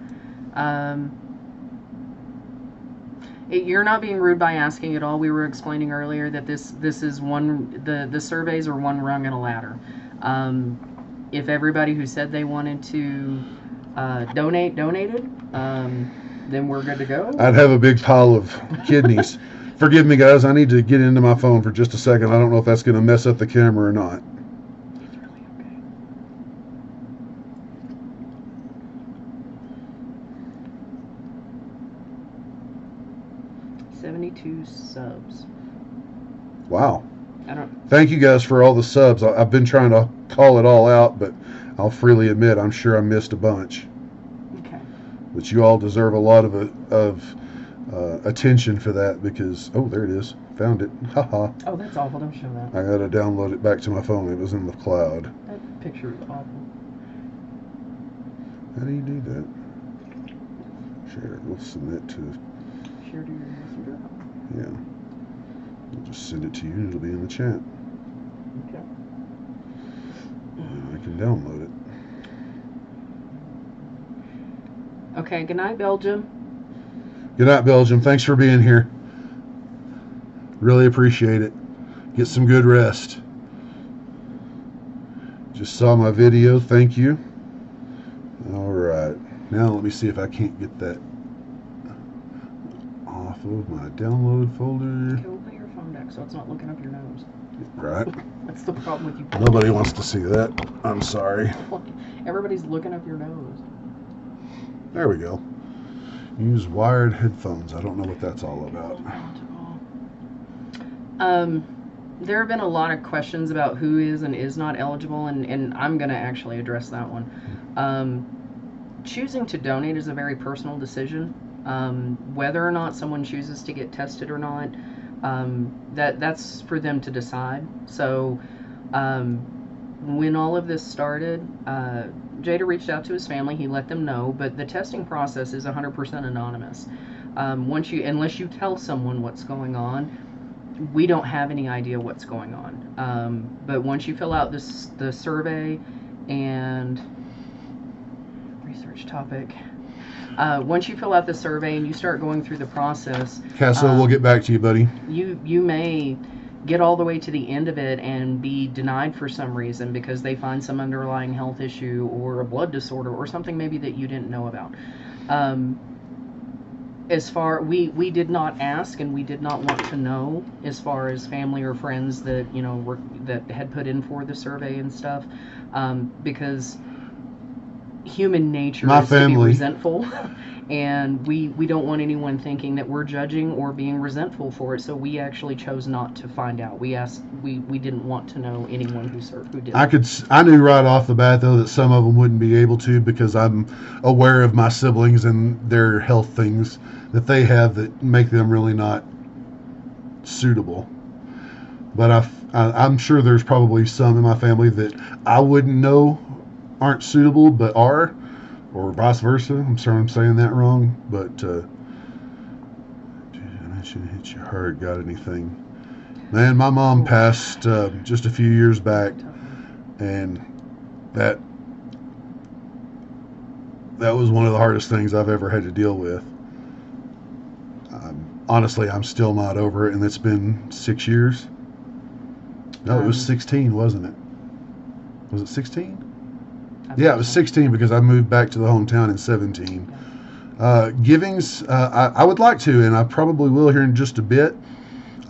You're not being rude by asking at all. We were explaining earlier that this is one, the surveys are one rung in a ladder. If everybody who said they wanted to donated, then we're good to go. I'd have a big pile of kidneys. Forgive me, guys. I need to get into my phone for just a second. I don't know if that's going to mess up the camera or not. It's really okay. 72 subs. Wow. I don't. Thank you guys for all the subs. I've been trying to call it all out, but I'll freely admit I'm sure I missed a bunch. Okay. But you all deserve a lot of attention for that because, oh, there it is. Found it. Haha. Oh, that's awful. Don't show that. I got to download it back to my phone. It was in the cloud. That picture is awful. How do you do that? Share. We'll send it to, Share to your messenger. yeah. We'll just send it to you and it'll be in the chat. Okay. And I can download it. Okay, good night, Belgium. Good night, Belgium. Thanks for being here. Really appreciate it. Get some good rest. Just saw my video. Thank you. All right. Now let me see if I can't get that off of my download folder. Okay, we'll put your phone back so it's not looking up your nose. Right. That's the problem with you. Nobody wants to see that. I'm sorry. Everybody's looking up your nose. There we go. Use wired headphones. I don't know what that's all about. There have been a lot of questions about who is and is not eligible, and I'm going to actually address that one. Choosing to donate is a very personal decision. Whether or not someone chooses to get tested or not, that's for them to decide. So when all of this started, Jada reached out to his family. He let them know, but the testing process is 100% anonymous. Unless you tell someone what's going on, we don't have any idea what's going on. But once you fill out the survey and research topic, once you fill out the survey and you start going through the process, Casso, we'll get back to you, buddy. You may get all the way to the end of it and be denied for some reason because they find some underlying health issue or a blood disorder or something maybe that you didn't know about. We did not ask and we did not want to know as far as family or friends that that had put in for the survey and stuff, because human nature is to be resentful. And we don't want anyone thinking that we're judging or being resentful for it, so we actually chose not to find out. We didn't want to know anyone who did. I knew right off the bat though that some of them wouldn't be able to because I'm aware of my siblings and their health things that they have that make them really not suitable. But I'm sure there's probably some in my family that I wouldn't know aren't suitable but are. Or vice versa. I'm sorry I'm saying that wrong, but I mentioned hit you hard. Got anything? Man, my mom passed just a few years back, and that was one of the hardest things I've ever had to deal with. Honestly, I'm still not over it, and it's been 6 years. No, it was 16, wasn't it? Was it 16? Yeah, it was 16 because I moved back to the hometown in 17. Givings, I would like to, and I probably will here in just a bit.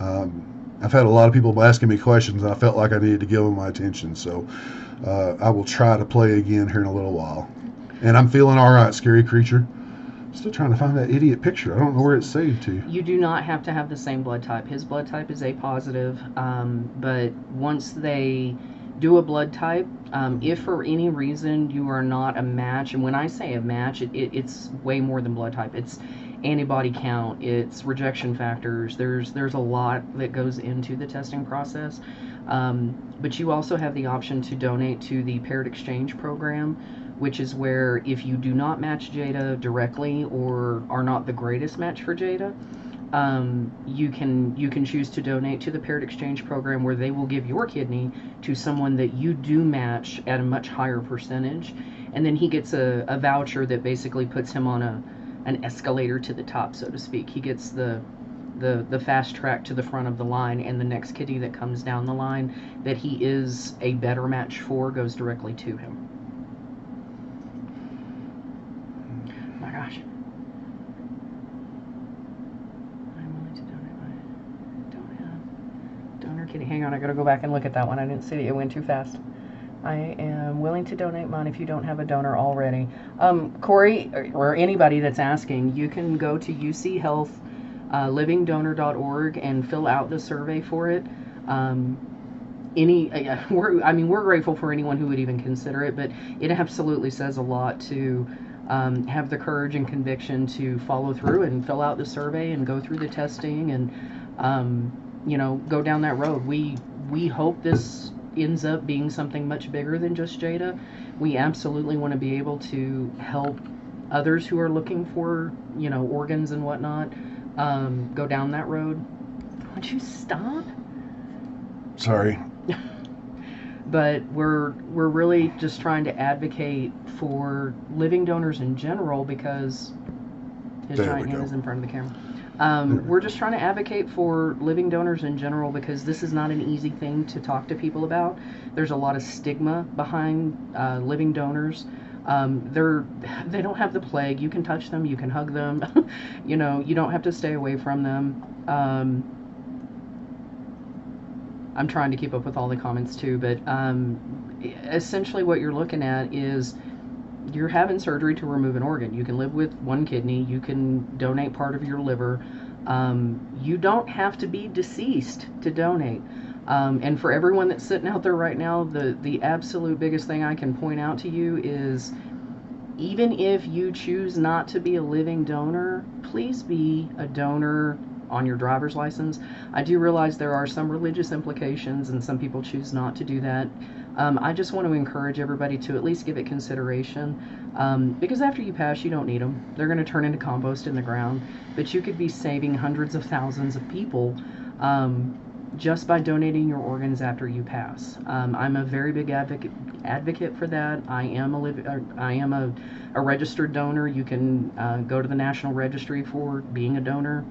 I've had a lot of people asking me questions, and I felt like I needed to give them my attention. So I will try to play again here in a little while. And I'm feeling all right, Scary Creature. Still trying to find that idiot picture. I don't know where it's saved to. You do not have to have the same blood type. His blood type is A positive, but once they do a blood type, if for any reason you are not a match, and when I say a match, it's way more than blood type. It's antibody count, it's rejection factors. There's a lot that goes into the testing process. But you also have the option to donate to the paired exchange program, which is where if you do not match Jada directly or are not the greatest match for Jada, you can choose to donate to the paired exchange program, where they will give your kidney to someone that you do match at a much higher percentage, and then he gets a voucher that basically puts him on an escalator to the top, so to speak. He gets the fast track to the front of the line, and the next kidney that comes down the line that he is a better match for goes directly to him. Oh my gosh. Kitty, hang on, I gotta go back and look at that one. I didn't see it. It went too fast. I am willing to donate mine if you don't have a donor already. Corey, or anybody that's asking, you can go to UC Health livingdonor.org and fill out the survey for it. We're grateful for anyone who would even consider it, but it absolutely says a lot to have the courage and conviction to follow through and fill out the survey and go through the testing and go down that road. We hope this ends up being something much bigger than just Jada. We absolutely want to be able to help others who are looking for organs and whatnot go down that road. Would you stop? Sorry. But we're really just trying to advocate for living donors in general, because his giant hand is in front of the camera. We're just trying to advocate for living donors in general, because this is not an easy thing to talk to people about. There's a lot of stigma behind living donors. They don't have the plague. You can touch them, you can hug them, you don't have to stay away from them. I'm trying to keep up with all the comments too, but essentially what you're looking at is you're having surgery to remove an organ. You can live with one kidney, you can donate part of your liver. You don't have to be deceased to donate. And for everyone that's sitting out there right now, the absolute biggest thing I can point out to you is, even if you choose not to be a living donor, please be a donor on your driver's license. I do realize there are some religious implications and some people choose not to do that. I just want to encourage everybody to at least give it consideration, because after you pass, you don't need them. They're going to turn into compost in the ground, but you could be saving hundreds of thousands of people just by donating your organs after you pass. I'm a very big advocate for that. I am a registered donor. You can go to the National Registry for being a donor.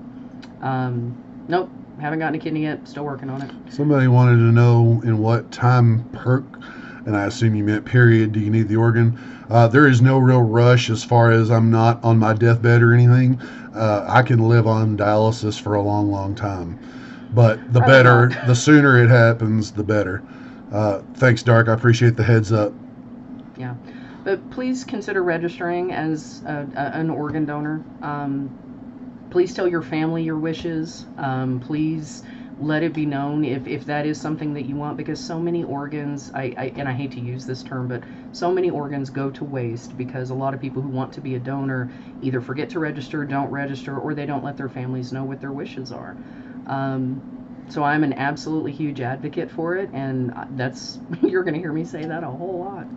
Nope, haven't gotten a kidney yet. Still working on it. Somebody wanted to know in what time perk, and I assume you meant period, do you need the organ? There is no real rush as far as I'm not on my deathbed or anything. I can live on dialysis for a long, long time. But the better, the sooner it happens, the better. Thanks, Dark. I appreciate the heads up. Yeah. But please consider registering as an organ donor. Please tell your family your wishes. Please let it be known if that is something that you want, because so many organs, and I hate to use this term, but so many organs go to waste because a lot of people who want to be a donor either forget to register, don't register, or they don't let their families know what their wishes are. So I'm an absolutely huge advocate for it, and that's, you're going to hear me say that a whole lot.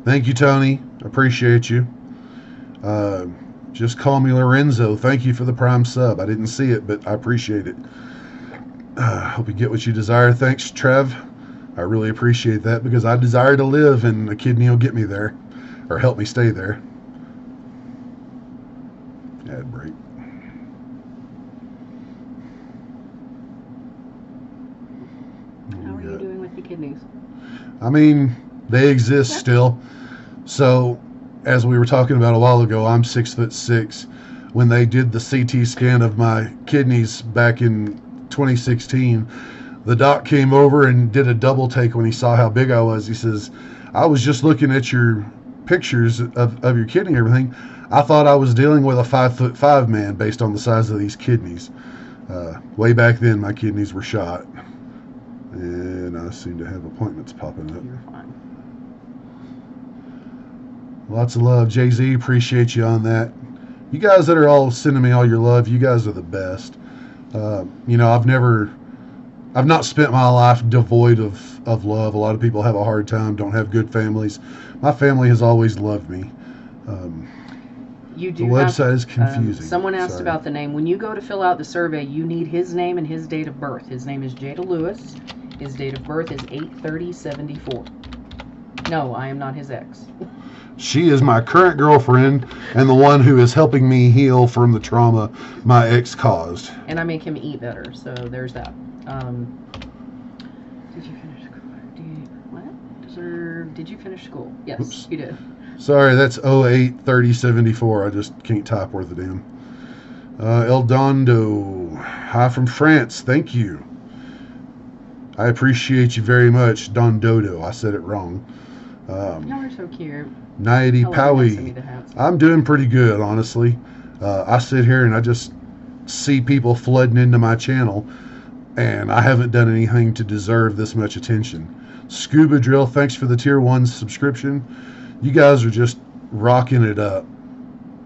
Thank you, Tony. Appreciate you. Just call me Lorenzo. Thank you for the prime sub. I didn't see it, but I appreciate it. Hope you get what you desire. Thanks, Trev. I really appreciate that, because I desire to live, and a kidney will get me there, or help me stay there. Ad break. How are you doing with the kidneys? I mean, they exist still. So, as we were talking about a while ago, I'm 6'6". When they did the CT scan of my kidneys back in 2016, the doc came over and did a double take when he saw how big I was. He says, I was just looking at your pictures of your kidney and everything. I thought I was dealing with a 5'5" man based on the size of these kidneys. Way back then, my kidneys were shot. And I seem to have appointments popping up. You're fine. Lots of love. Jay-Z, appreciate you on that. You guys that are all sending me all your love, you guys are the best. I've not spent my life devoid of love. A lot of people have a hard time, don't have good families. My family has always loved me. You do the website is confusing. Someone asked about the name. When you go to fill out the survey, you need his name and his date of birth. His name is Jada Lewis. His date of birth is 8/30/74. No, I am not his ex. She is my current girlfriend and the one who is helping me heal from the trauma my ex caused. And I make him eat better, so there's that. Did you finish school? Did you finish school? Yes, Oops. you did. Sorry, that's 08/30/74. I just can't type worth a damn. El Dondo. Hi from France. Thank you. I appreciate you very much, Don Dodo. I said it wrong. Y'all are so cute. Naidi Powie. I'm doing pretty good, honestly. I sit here and I just see people flooding into my channel, and I haven't done anything to deserve this much attention. Scuba Drill, thanks for the tier 1 subscription. You guys are just rocking it up.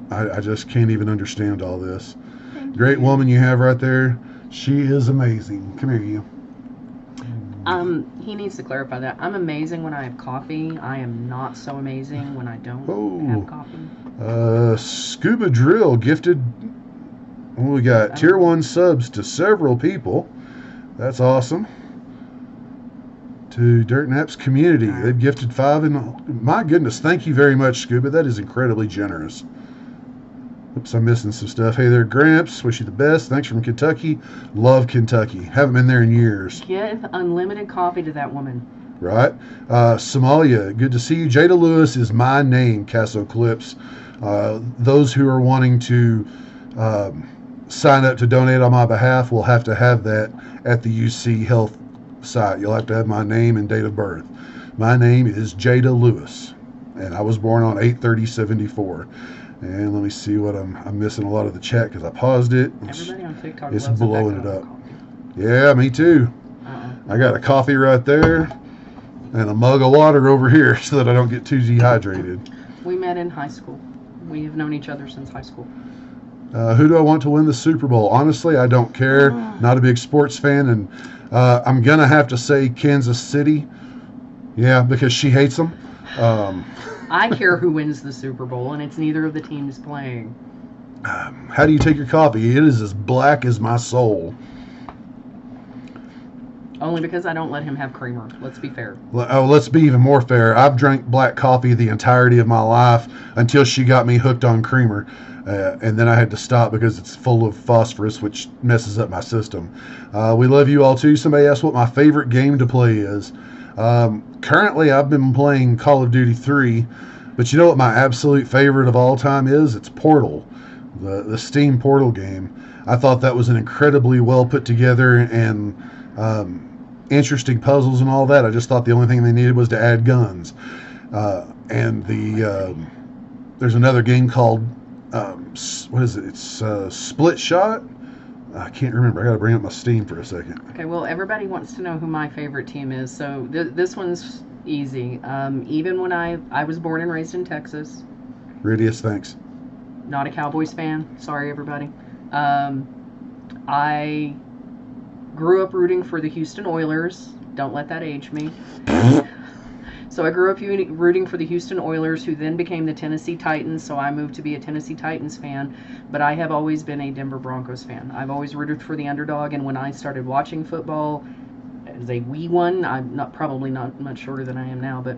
I just can't even understand all this. Thank Great you. woman you have right there. She is amazing. Come here, you. He needs to clarify that. I'm amazing when I have coffee. I am not so amazing when I don't have Oh, coffee. Scuba Drill gifted. We got tier 1 subs to several people. That's awesome. To Dirt Nap's community. They've gifted 5, and my goodness, thank you very much, Scuba. That is incredibly generous. Oops, I'm missing some stuff. Hey there, Gramps. Wish you the best. Thanks from Kentucky. Love Kentucky. Haven't been there in years. Give unlimited coffee to that woman. Right? Somalia, good to see you. Jada Lewis is my name, Casso Clips. Those who are wanting to sign up to donate on my behalf will have to have that at the UC Health site. You'll have to have my name and date of birth. My name is Jada Lewis, and I was born on 8/30/74. And let me see what I'm missing a lot of the chat because I paused it. Everybody on TikTok It's loves blowing a it bag up. of coffee. Yeah, me too. I got a coffee right there and a mug of water over here so that I don't get too dehydrated. We met in high school. We have known each other since high school. Who do I want to win the Super Bowl? Honestly, I don't care. Not a big sports fan, and I'm going to have to say Kansas City. Yeah, because she hates them. I care who wins the Super Bowl, and it's neither of the teams playing. How do you take your coffee? It is as black as my soul. Only because I don't let him have creamer. Let's be fair. Oh, let's be even more fair. I've drank black coffee the entirety of my life until she got me hooked on creamer. And then I had to stop because it's full of phosphorus, which messes up my system. We love you all too. Somebody asked what my favorite game to play is. Currently, I've been playing Call of Duty 3, but you know what my absolute favorite of all time is? It's Portal, the Steam Portal game. I thought that was an incredibly well put together and interesting puzzles and all that. I just thought the only thing they needed was to add guns. And there's another game called what is it? It's Split Shot. I can't remember. I got to bring up my Steam for a second. Okay, well, everybody wants to know who my favorite team is, so this one's easy. Even when I was born and raised in Texas. Radius, thanks. Not a Cowboys fan. Sorry, everybody. I grew up rooting for the Houston Oilers. Don't let that age me. So I grew up rooting for the Houston Oilers, who then became the Tennessee Titans, so I moved to be a Tennessee Titans fan, but I have always been a Denver Broncos fan. I've always rooted for the underdog, and when I started watching football as a wee one, I'm probably not much shorter than I am now, but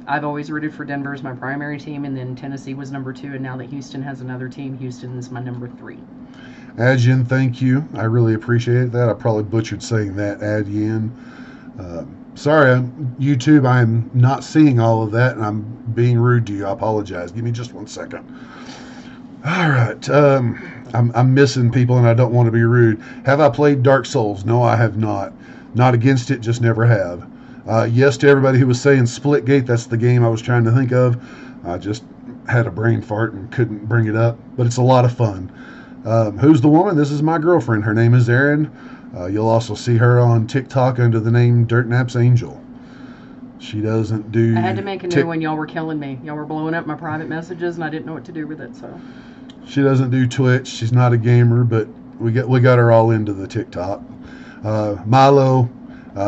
I've always rooted for Denver as my primary team, and then Tennessee was number 2, and now that Houston has another team, Houston is my number 3. Adyin, thank you. I really appreciate that. I probably butchered saying that, Adyin. Sorry, YouTube, I'm not seeing all of that, and I'm being rude to you. I apologize. Give me just 1 second. All right. I'm missing people, and I don't want to be rude. Have I played Dark Souls? No, I have not. Not against it, just never have. Yes to everybody who was saying Splitgate. That's the game I was trying to think of. I just had a brain fart and couldn't bring it up, but it's a lot of fun. Who's the woman? This is my girlfriend. Her name is Erin. You'll also see her on TikTok under the name Dirt Nap's Angel. She doesn't do... I had to make a new one. Y'all were killing me. Y'all were blowing up my private messages, and I didn't know what to do with it, so... She doesn't do Twitch. She's not a gamer, but we got her all into the TikTok. Milo,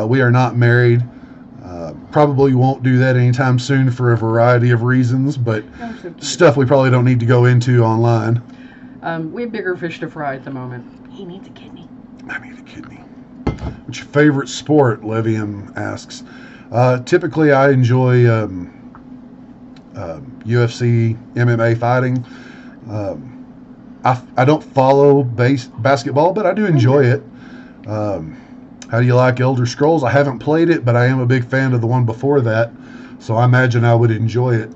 we are not married. Probably won't do that anytime soon for a variety of reasons, but stuff we probably don't need to go into online. We have bigger fish to fry at the moment. He needs a kidney. I need a kidney. What's your favorite sport? Levium asks. Typically, I enjoy UFC, MMA fighting. I don't follow basketball, but I do enjoy it. How do you like Elder Scrolls? I haven't played it, but I am a big fan of the one before that, so I imagine I would enjoy it.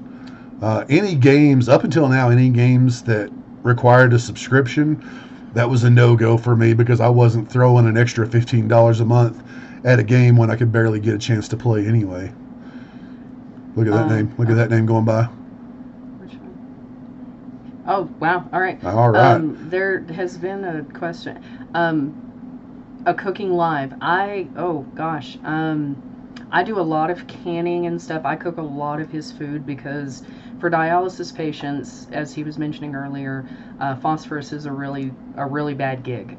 Any games, up until now, any games that required a subscription, that was a no-go for me because I wasn't throwing an extra $15 a month at a game when I could barely get a chance to play anyway. Look at that name. Look at that name going by. Which one? Oh, wow. All right. All right. There has been a question. A cooking live. I do a lot of canning and stuff. I cook a lot of his food because for dialysis patients, as he was mentioning earlier, phosphorus is a really bad gig.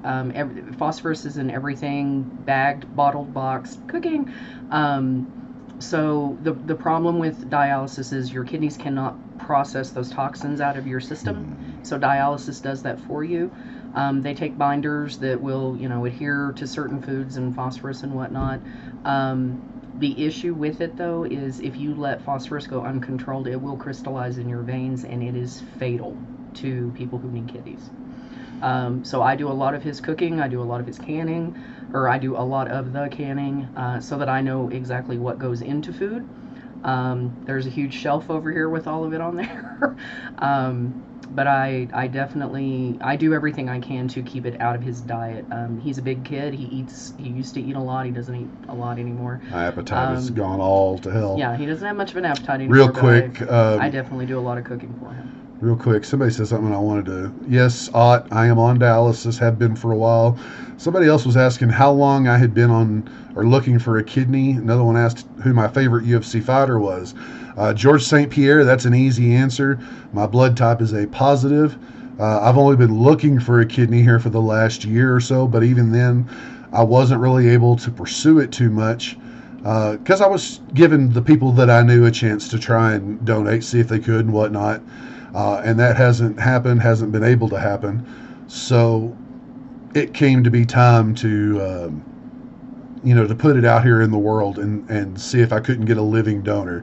Phosphorus is in everything, bagged, bottled, boxed, cooking. So the problem with dialysis is your kidneys cannot process those toxins out of your system. So dialysis does that for you. They take binders that will, adhere to certain foods and phosphorus and whatnot. The issue with it, though, is if you let phosphorus go uncontrolled, it will crystallize in your veins, and it is fatal to people who need kidneys. So I do a lot of his cooking, I do a lot of his canning, or I do a lot of the canning, so that I know exactly what goes into food. There's a huge shelf over here with all of it on there. But I definitely, I do everything I can to keep it out of his diet. He's a big kid. He used to eat a lot. He doesn't eat a lot anymore. My appetite has gone all to hell. Yeah, he doesn't have much of an appetite anymore. Real quick. I definitely do a lot of cooking for him. Real quick, somebody said something I wanted to. Yes, Ott, I am on dialysis, have been for a while. Somebody else was asking how long I had been on or looking for a kidney. Another one asked who my favorite UFC fighter was. George St. Pierre, that's an easy answer. My blood type is A positive. I've only been looking for a kidney here for the last year or so, but even then, I wasn't really able to pursue it too much because I was giving the people that I knew a chance to try and donate, see if they could and whatnot. And that hasn't happened, hasn't been able to happen. So it came to be time to, to put it out here in the world and see if I couldn't get a living donor.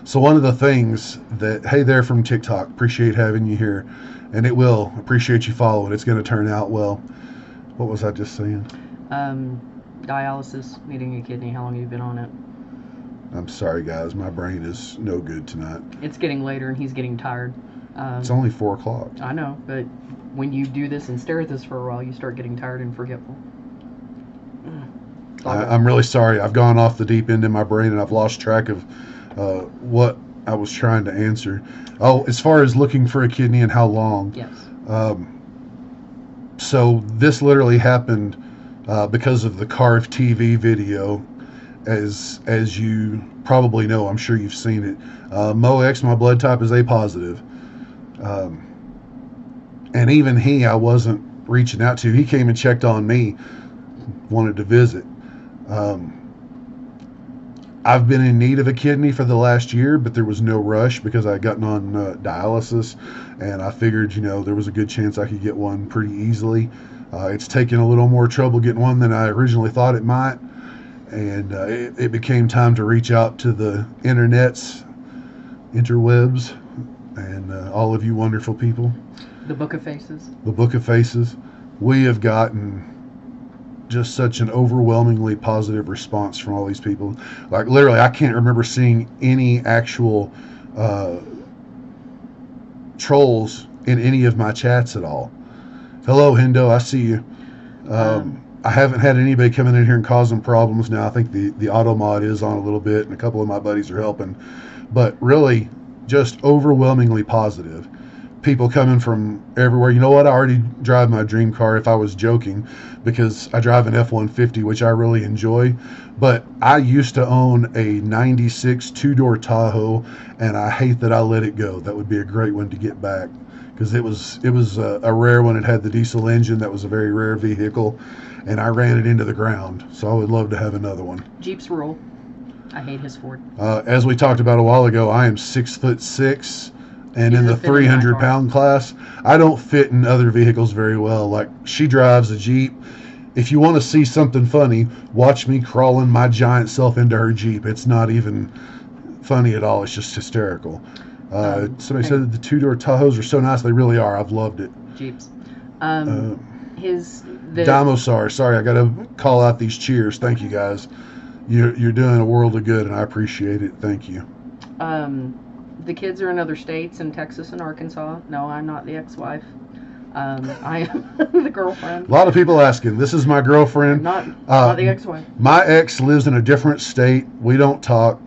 So one of the things that, hey there from TikTok, appreciate having you here. And it will, appreciate you following. It's going to turn out well. What was I just saying? Dialysis, needing a kidney. How long have you been on it? I'm sorry, guys. My brain is no good tonight. It's getting later and he's getting tired. It's only 4 o'clock. I know, but when you do this and stare at this for a while, you start getting tired and forgetful. I'm really sorry. I've gone off the deep end in my brain and I've lost track of what I was trying to answer. Oh, as far as looking for a kidney and how long. Yes. So this literally happened because of the Carve TV video. As you probably know, I'm sure you've seen it. MoX, my blood type is A positive. And even I wasn't reaching out to. He came and checked on me, wanted to visit. I've been in need of a kidney for the last year, but there was no rush because I had gotten on dialysis, and I figured, there was a good chance I could get one pretty easily. It's taken a little more trouble getting one than I originally thought it might, and it became time to reach out to the interwebs, and all of you wonderful people. The Book of Faces. The Book of Faces. We have gotten just such an overwhelmingly positive response from all these people. Like literally, I can't remember seeing any actual trolls in any of my chats at all. Hello, Hendo, I see you. I haven't had anybody coming in here and causing problems now. I think the auto mod is on a little bit, and a couple of my buddies are helping. But really, just overwhelmingly positive. People coming from everywhere. You know what? I already drive my dream car, if I was joking, because I drive an F-150, which I really enjoy. But I used to own a 96 two-door Tahoe, and I hate that I let it go. That would be a great one to get back, because it was a rare one. It had the diesel engine. That was a very rare vehicle, and I ran it into the ground. So I would love to have another one. Jeeps rule. I hate his Ford. As we talked about a while ago, I am 6'6", and in the 300-pound class, I don't fit in other vehicles very well. Like, she drives a Jeep. If you want to see something funny, watch me crawling my giant self into her Jeep. It's not even funny at all. It's just hysterical. Somebody said that the two-door Tahoes are so nice. They really are. I've loved it. Jeeps. Dimosar. Sorry, I got to call out these cheers. Thank you, guys. You're doing a world of good, and I appreciate it. Thank you. The kids are in other states, in Texas and Arkansas. No, I'm not the ex-wife. I am the girlfriend. A lot of people asking. This is my girlfriend. Not the ex-wife. My ex lives in a different state. We don't talk.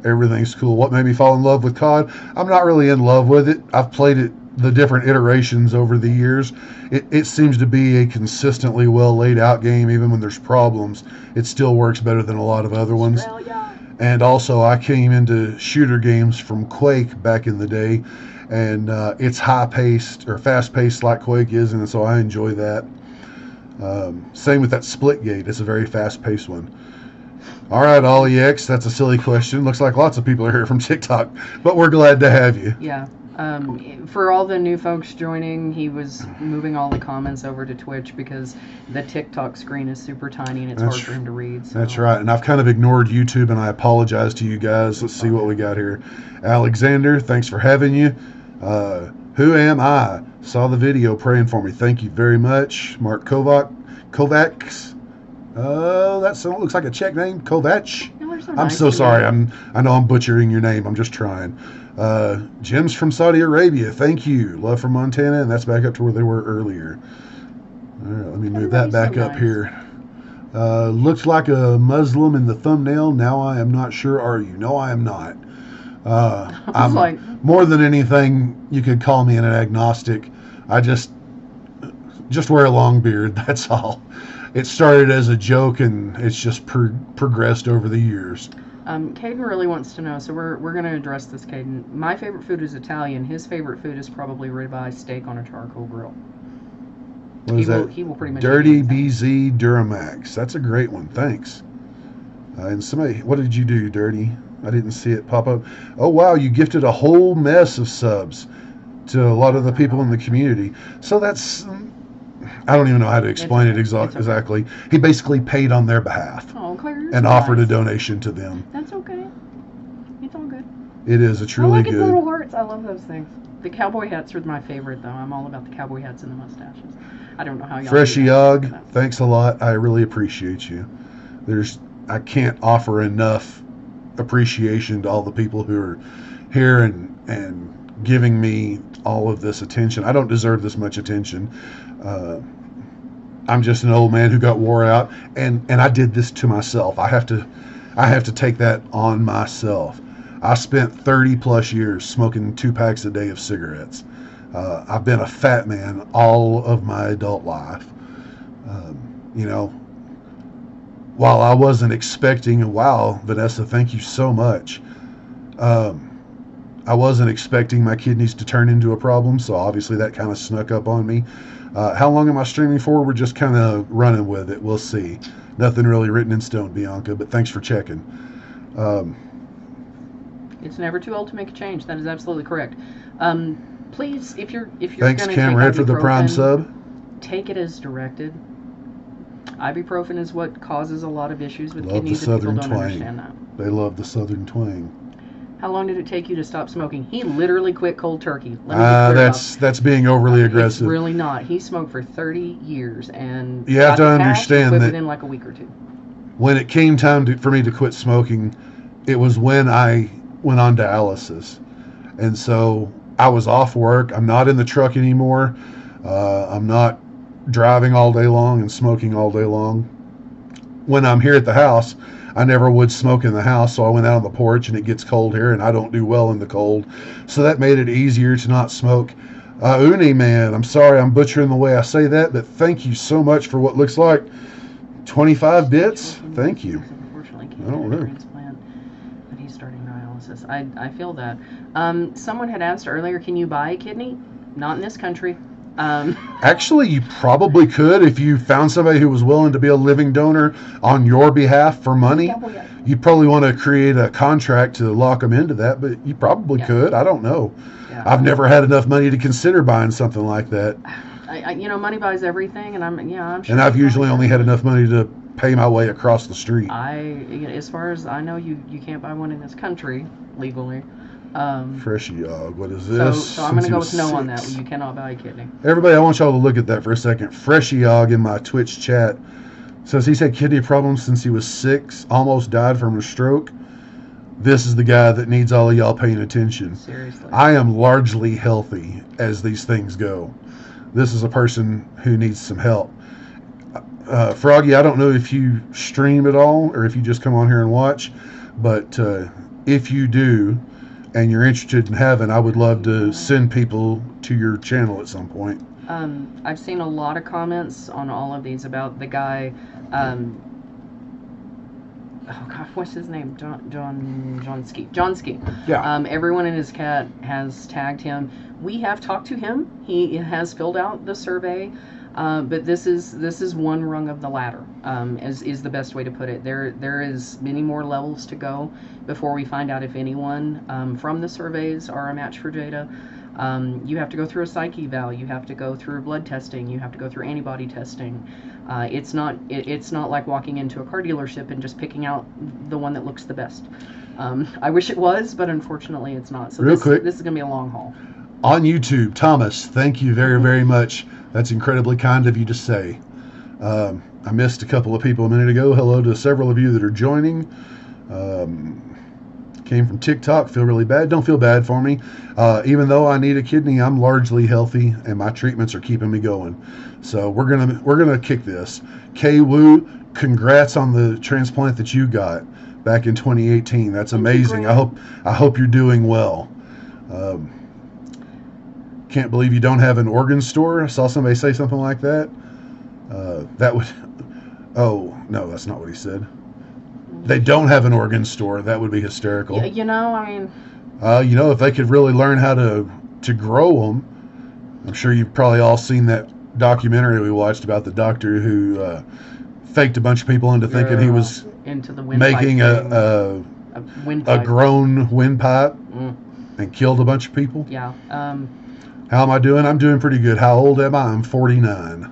Everything's cool. What made me fall in love with COD? I'm not really in love with it. I've played it, the different iterations over the years. It seems to be a consistently well laid out game. Even when there's problems, it still works better than a lot of other ones. Australia. And also, I came into shooter games from Quake back in the day, and it's high paced or fast paced like Quake is, and so I enjoy that. Same with that Splitgate; it's a very fast paced one. All right, Ollie X, that's a silly question. Looks like lots of people are here from TikTok, but we're glad to have you. Yeah. For all the new folks joining, he was moving all the comments over to Twitch because the TikTok screen is super tiny and it's hard for him to read. So. That's right, and I've kind of ignored YouTube, and I apologize to you guys. Let's see what we got here. Alexander, thanks for having you. Who am I? Saw the video, praying for me. Thank you very much. Mark Kovacs. Oh, that looks like a Czech name. Kovac. I'm so sorry. I know I'm butchering your name. I'm just trying. Jim's from Saudi Arabia. Thank you. Love from Montana, and that's back up to where they were earlier. All right, let me move that back up here. Looks like a Muslim in the thumbnail. Now I am not sure. Are you? No, I am not. I'm like, more than anything, you could call me an agnostic. I just wear a long beard. That's all. It started as a joke, and it's just progressed over the years. Caden really wants to know, so we're going to address this, Caden. My favorite food is Italian. His favorite food is probably ribeye steak on a charcoal grill. What is that? He will pretty much Dirty BZ Duramax. That's a great one. Thanks. And somebody, what did you do, Dirty? I didn't see it pop up. Oh, wow, you gifted a whole mess of subs to a lot of the people in the community. So that's... I don't even know how to explain it exactly. He basically paid on their behalf and offered a donation to them. That's okay. It's all good. It is a truly good. I like little hearts. I love those things. The cowboy hats are my favorite, though. I'm all about the cowboy hats and the mustaches. I don't know how y'all. Freshy Yog, thanks a lot. I really appreciate you. I can't offer enough appreciation to all the people who are here and giving me all of this attention. I don't deserve this much attention. I'm just an old man who got wore out, and I did this to myself. I have to take that on myself. I spent 30 plus years smoking 2 packs a day of cigarettes. I've been a fat man all of my adult life. While I wasn't expecting, wow, Vanessa, thank you so much. I wasn't expecting my kidneys to turn into a problem, so obviously that kind of snuck up on me. How long am I streaming for? We're just kind of running with it. We'll see. Nothing really written in stone, Bianca, but thanks for checking. It's never too old to make a change. That is absolutely correct. Please, if you're thanks, going to Cam Red, for the prime sub. Take it as directed. Ibuprofen is what causes a lot of issues with kidneys, and people don't understand that. They love the southern twang. How long did it take you to stop smoking? He literally quit cold turkey. That's being overly aggressive. It's really not. He smoked for 30 years, and you have to understand that within like a week or two. When it came time for me to quit smoking, it was when I went on dialysis, and so I was off work. I'm not in the truck anymore. I'm not driving all day long and smoking all day long. When I'm here at the house, I never would smoke in the house, so I went out on the porch, and it gets cold here, and I don't do well in the cold. So that made it easier to not smoke. Uni, man, I'm sorry I'm butchering the way I say that, but thank you so much for what looks like 25 bits. Thank you. Unfortunately, can't get a transplant, but he's starting dialysis. I feel that. Someone had asked earlier, can you buy a kidney? Not in this country. Actually, you probably could if you found somebody who was willing to be a living donor on your behalf for money. You probably want to create a contract to lock them into that, but you probably could. I don't know. Yeah. I've never had enough money to consider buying something like that. Money buys everything, and I'm sure. And I've usually only had enough money to pay my way across the street. As far as I know, you can't buy one in this country legally. Freshy Yog, what is this? So I'm going to go with no on that. You cannot buy a kidney. Everybody, I want y'all to look at that for a second. Freshy Yog in my Twitch chat says he's had kidney problems since he was 6, almost died from a stroke. This is the guy that needs all of y'all paying attention. Seriously. I am largely healthy as these things go. This is a person who needs some help. Froggy, I don't know if you stream at all or if you just come on here and watch, but if you do, and you're interested in having, I would love to send people to your channel at some point. I've seen a lot of comments on all of these about the guy. oh God, what's his name? John Ski. John Ski. Yeah. Everyone in his cat has tagged him. We have talked to him. He has filled out the survey. But this is one rung of the ladder, is the best way to put it. There is many more levels to go before we find out if anyone from the surveys are a match for Jada. You have to go through a psych eval. You have to go through blood testing. You have to go through antibody testing. It's not like walking into a car dealership and just picking out the one that looks the best. I wish it was, but unfortunately it's not. So Real quick. This is gonna be a long haul. On YouTube, Thomas, thank you very, very much. That's incredibly kind of you to say. I missed a couple of people a minute ago. Hello to several of you that are joining. Came from TikTok. Feel really bad. Don't feel bad for me. Even though I need a kidney, I'm largely healthy, and my treatments are keeping me going. So we're gonna kick this. Kay Wu, congrats on the transplant that you got back in 2018. That's amazing. I hope you're doing well. Can't believe you don't have an organ store. I saw somebody say something like that. That would. Oh no, that's not what he said. They don't have an organ store. That would be hysterical. Yeah, I mean. If they could really learn how to grow them. I'm sure you've probably all seen that documentary we watched about the doctor who faked a bunch of people into thinking he was into the making a grown windpipe and killed a bunch of people. Yeah. How am I doing? I'm doing pretty good. How old am I? I'm 49.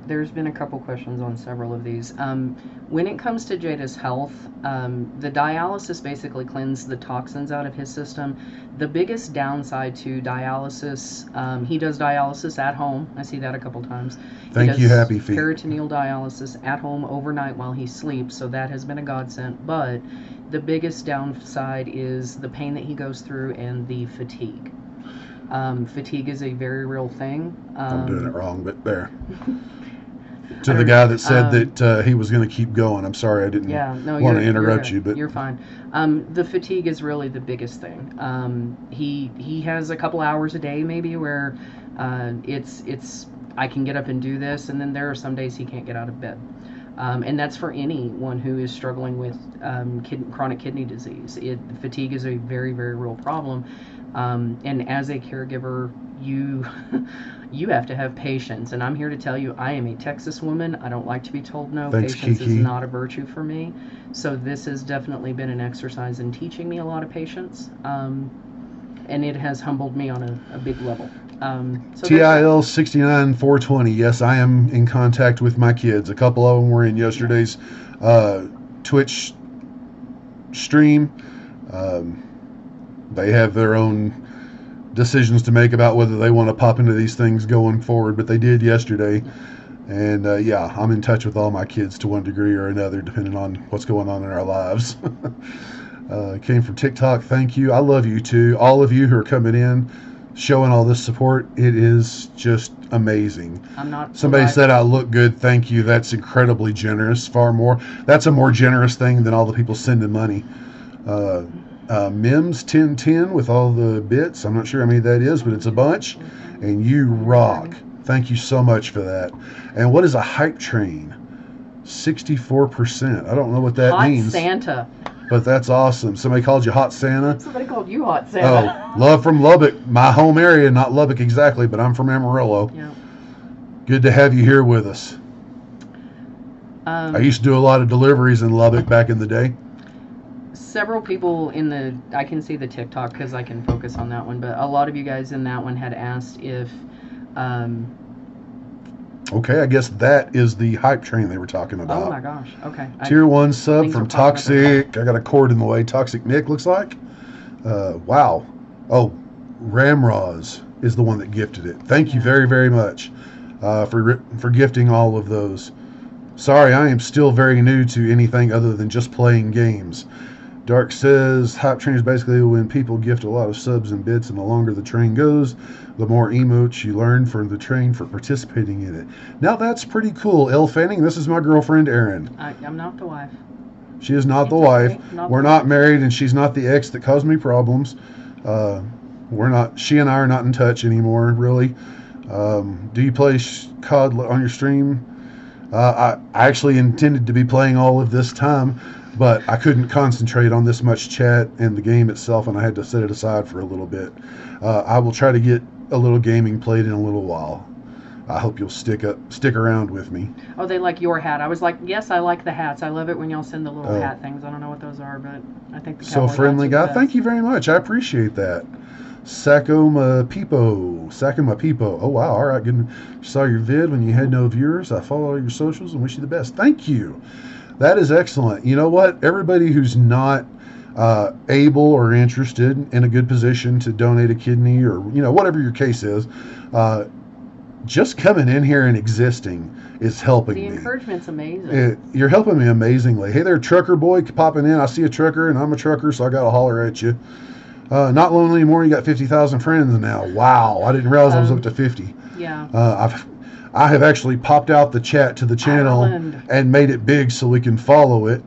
There's been a couple questions on several of these. When it comes to Jada's health, the dialysis basically cleansed the toxins out of his system. The biggest downside to dialysis, he does dialysis at home. I see that a couple times. Thank you, Happy Feet. Peritoneal dialysis at home overnight while he sleeps, so that has been a godsend. But the biggest downside is the pain that he goes through and the fatigue. Fatigue is a very real thing. I'm doing it wrong, but there. To the guy that said that he was going to keep going. I'm sorry, I didn't want to interrupt you, but you're fine. The fatigue is really the biggest thing. He has a couple hours a day maybe where it's I can get up and do this, and then there are some days he can't get out of bed. And that's for anyone who is struggling with chronic kidney disease. Fatigue is a very, very real problem. And as a caregiver, you have to have patience. And I'm here to tell you, I am a Texas woman. I don't like to be told no. Thanks, Patience Kiki. is not a virtue for me. So this has definitely been an exercise in teaching me a lot of patience. And it has humbled me on a big level. TIL 69420. Yes, I am in contact with my kids. A couple of them were in yesterday's Twitch stream. They have their own decisions to make about whether they want to pop into these things going forward, but they did yesterday. And I'm in touch with all my kids to one degree or another, depending on what's going on in our lives. Came from TikTok. Thank you. I love you too. All of you who are coming in, showing all this support. It is just amazing. Somebody said I look good. Thank you. That's incredibly generous. That's a more generous thing than all the people sending money. Mims 1010 with all the bits. I'm not sure how many that is, but it's a bunch. And you rock. Thank you so much for that. And what is a hype train? 64%. I don't know what that means. Hot Santa. But that's awesome. Somebody called you Hot Santa? Somebody called you Hot Santa. Oh, love from Lubbock. My home area, not Lubbock exactly, but I'm from Amarillo. Yeah. Good to have you here with us. I used to do a lot of deliveries in Lubbock back in the day. Several people I can see the TikTok because I can focus on that one, but a lot of you guys in that one had asked if okay, I guess that is the hype train they were talking about. Oh my gosh, okay. Tier 1 sub from Toxic. I got a cord in the way. Toxic Nick looks like. Wow. Oh, Ramroz is the one that gifted it. Thank you very, very much for gifting all of those. Sorry, I am still very new to anything other than just playing games. Dark says, hype train is basically when people gift a lot of subs and bits, and the longer the train goes, the more emotes you learn from the train for participating in it. Now that's pretty cool. Elle Fanning, this is my girlfriend, Erin. I'm not the wife. She is not the wife. We're not married, and she's not the ex that caused me problems. She and I are not in touch anymore, really. Do you play COD on your stream? I actually intended to be playing all of this time, but I couldn't concentrate on this much chat and the game itself, and I had to set it aside for a little bit. I will try to get a little gaming played in a little while. I hope you'll stick around with me. Oh, they like your hat. I was like, yes, I like the hats. I love it when y'all send the little Oh. hat things. I don't know what those are, but I think the So cowboy friendly hats are guy. the Thank best. you very much. I appreciate that. Sakoma Pipo. Oh wow, all right, good. Saw your vid when you had no viewers. I follow all your socials and wish you the best. Thank you. That is excellent. You know what? Everybody who's not able or interested in a good position to donate a kidney or whatever your case is, just coming in here and existing is helping The me. encouragement's amazing. You're helping me amazingly. Hey there, trucker boy, popping in. I see a trucker, and I'm a trucker, so I got to holler at you. Not lonely anymore. You got 50,000 friends now. Wow, I didn't realize I was up to 50. Yeah. I have actually popped out the chat to the channel Ireland. and made it big so we can follow it.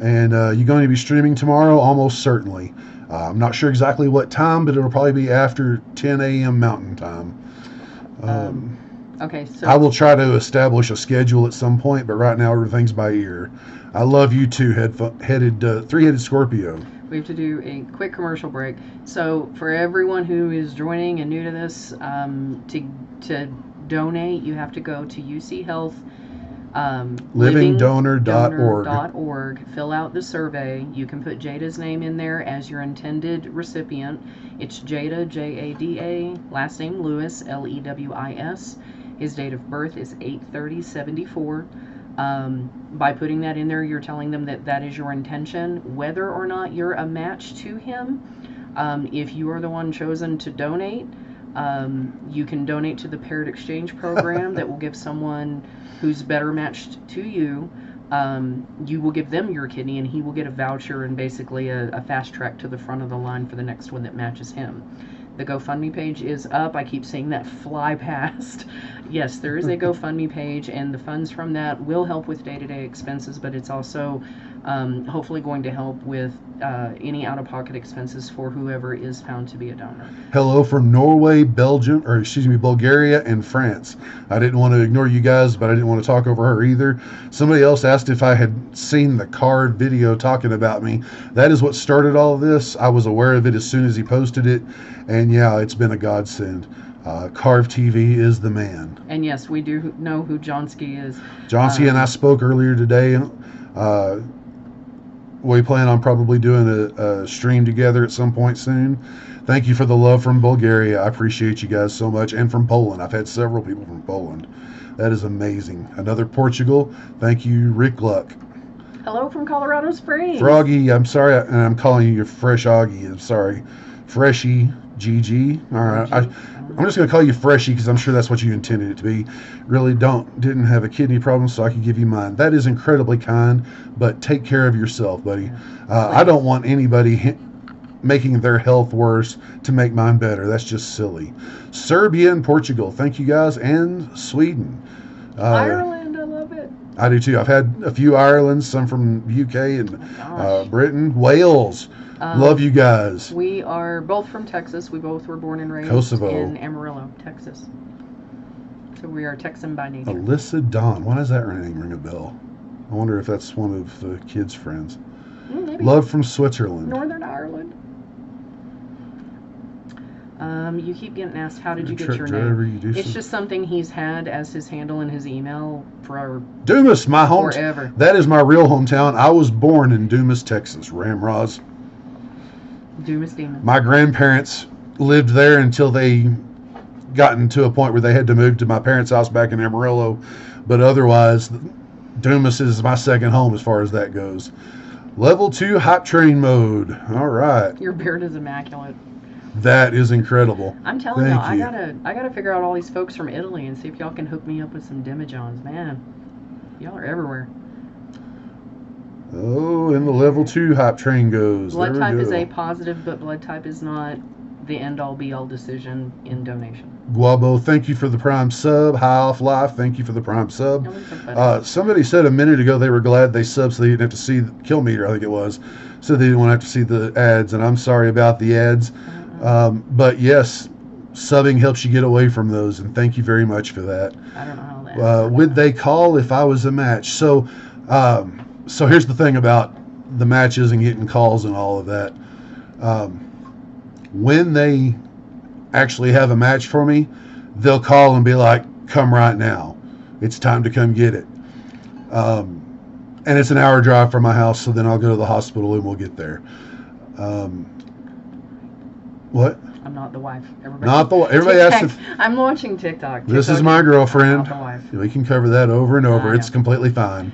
And you're going to be streaming tomorrow, almost certainly. I'm not sure exactly what time, but it'll probably be after 10 a.m. Mountain Time. Okay, so I will try to establish a schedule at some point, but right now everything's by ear. I love you too, three-headed Scorpio. we have to do a quick commercial break. So for everyone who is joining and new to this, to donate, you have to go to UC Health. Livingdonor.org. Fill out the survey. You can put Jada's name in there as your intended recipient. It's Jada, Jada, last name Lewis, Lewis. His date of birth is 8/30/74. By putting that in there, you're telling them that that is your intention, whether or not you're a match to him. If you are the one chosen to donate, you can donate to the Paired Exchange program that will give someone who's better matched to you. You will give them your kidney, and he will get a voucher and basically a fast track to the front of the line for the next one that matches him. The GoFundMe page is up. I keep seeing that fly past. Yes, there is a GoFundMe page, and the funds from that will help with day-to-day expenses, but it's also hopefully going to help with any out-of-pocket expenses for whoever is found to be a donor. Hello from Norway, Bulgaria, and France. I didn't want to ignore you guys, but I didn't want to talk over her either. Somebody else asked if I had seen the card video talking about me. That is what started all of this. I was aware of it as soon as he posted it, and yeah, it's been a godsend. Carve TV is the man. And yes, we do know who Johnsky is. Johnsky and I spoke earlier today, and we plan on probably doing a stream together at some point soon. Thank you for the love from Bulgaria. I appreciate you guys so much. And from Poland. I've had several people from Poland. That is amazing. Another Portugal. Thank you, Rick Luck. Hello from Colorado Springs. Froggy, I'm sorry, and I'm calling you Fresh Augie. I'm sorry. Freshy GG. All right. I'm just going to call you Freshy because I'm sure that's what you intended it to be. Really didn't have a kidney problem, so I could give you mine. That is incredibly kind, but take care of yourself, buddy. I don't want anybody making their health worse to make mine better. That's just silly. Serbia and Portugal, thank you guys, and Sweden. Ireland, I love it. I do too. I've had a few Irelands, some from UK and gosh. Britain. Wales. Love you guys. We are both from Texas. We both were born and raised Kosovo. in Amarillo, Texas. So we are Texan by nature. Alyssa Dawn. Why does that name ring a bell? I wonder if that's one of the kids' friends. Maybe. Love from Switzerland. Northern Ireland. You keep getting asked, how did you get your Driver, name? It's just something he's had as his handle in his email for Dumas, my home. forever. That is my real hometown. I was born in Dumas, Texas. Ramrods. Dumas Demon. My grandparents lived there until they gotten to a point where they had to move to my parents' house back in Amarillo. But otherwise, Dumas is my second home as far as that goes. Level 2 hot train mode. All right. Your beard is immaculate. That is incredible. I'm telling Thank y'all, you. I gotta figure out all these folks from Italy and see if y'all can hook me up with some demijohns. Man, y'all are everywhere. Oh, and the level 2 hot train goes. Blood There type we is go. A positive, but blood type is not the end-all be-all decision in donation. Guabo, thank you for the prime sub. High Off Life, thank you for the prime sub. Y'all need some fun. Somebody said a minute ago they were glad they subbed so they didn't have to see the kill meter, I think it was. So they didn't want to have to see the ads, and I'm sorry about the ads. But yes, subbing helps you get away from those, and thank you very much for that. I don't know how that. Would they call if I was a match? So here's the thing about the matches and getting calls and all of that. When they actually have a match for me, they'll call and be like, "Come right now. It's time to come get it." And it's an hour drive from my house, so then I'll go to the hospital and we'll get there. What? I'm not the wife. Everybody asks if I'm launching TikTok. this is my girlfriend. I'm not the wife. We can cover that over and over. It's Yeah. completely fine.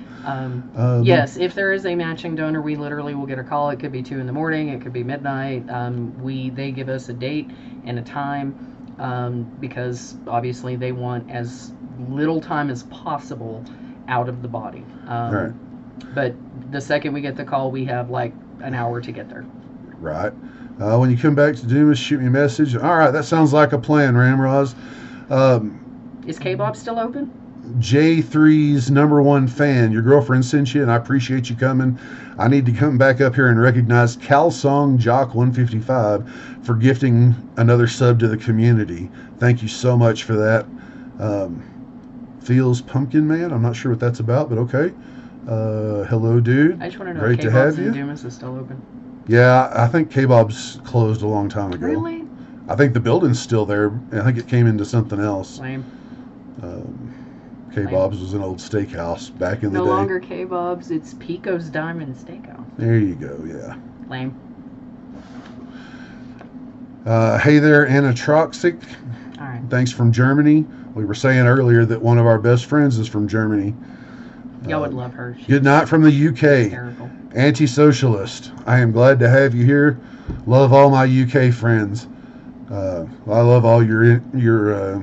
Yes, if there is a matching donor, we literally will get a call. It could be 2 a.m, it could be midnight. They give us a date and a time because obviously they want as little time as possible out of the body. Right. But the second we get the call, we have like an hour to get there. Right. When you come back to Dumas, shoot me a message. All right, that sounds like a plan, Ramroz. Is K-Bob still open? J3's #1 fan. Your girlfriend sent you, and I appreciate you coming. I need to come back up here and recognize Calsong Jock 155 for gifting another sub to the community. Thank you so much for that. Feels Pumpkin Man. I'm not sure what that's about, but okay. Hello, dude. I just want to know Great if to have K-Bob's you. in Dumas is still open. Yeah, I think K-Bob's closed a long time ago. Really? I think the building's still there. I think it came into something else. Lame. K-Bob's was an old steakhouse back in the No day. longer K-Bob's, it's Pico's Diamond Steakhouse. There you go, yeah. Lame. Hey there, Anatroxic. All right. Thanks from Germany. We were saying earlier that one of our best friends is from Germany. Y'all would love her. She's Good night from the UK. hysterical. Anti-socialist. I am glad to have you here. Love all my UK friends. I love all your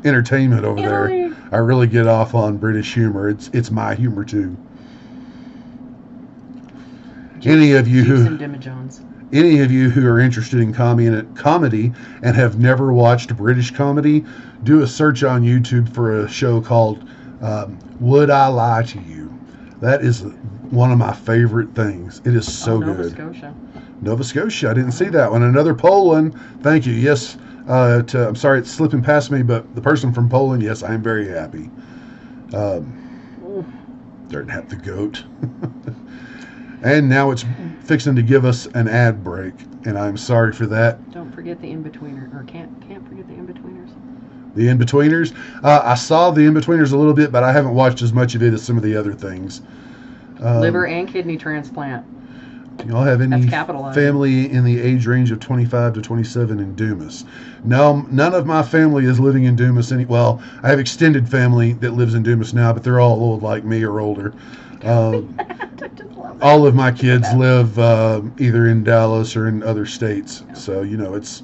entertainment over there. Italy. I really get off on British humor. It's my humor too. Any of you Jeeves who and Demijohns. Any of you who are interested in comedy and have never watched British comedy, do a search on YouTube for a show called Would I Lie to You? That is one of my favorite things. It is so Nova good. Scotia. Nova Scotia. I didn't see that one. Another Poland. Thank you. Yes. I'm sorry it's slipping past me, but the person from Poland, yes, I am very happy. Dirtnap the goat. And now it's fixing to give us an ad break, and I'm sorry for that. Don't forget the in-betweener, or can't forget the in-betweeners. The In-Betweeners. I saw the In-Betweeners a little bit, but I haven't watched as much of it as some of the other things. Liver and kidney transplant. Do y'all have any That's capitalized. family in the age range of 25 to 27 in Dumas? No, none of my family is living in Dumas. Well, I have extended family that lives in Dumas now, but they're all old like me or older. All of my kids live either in Dallas or in other states, so it's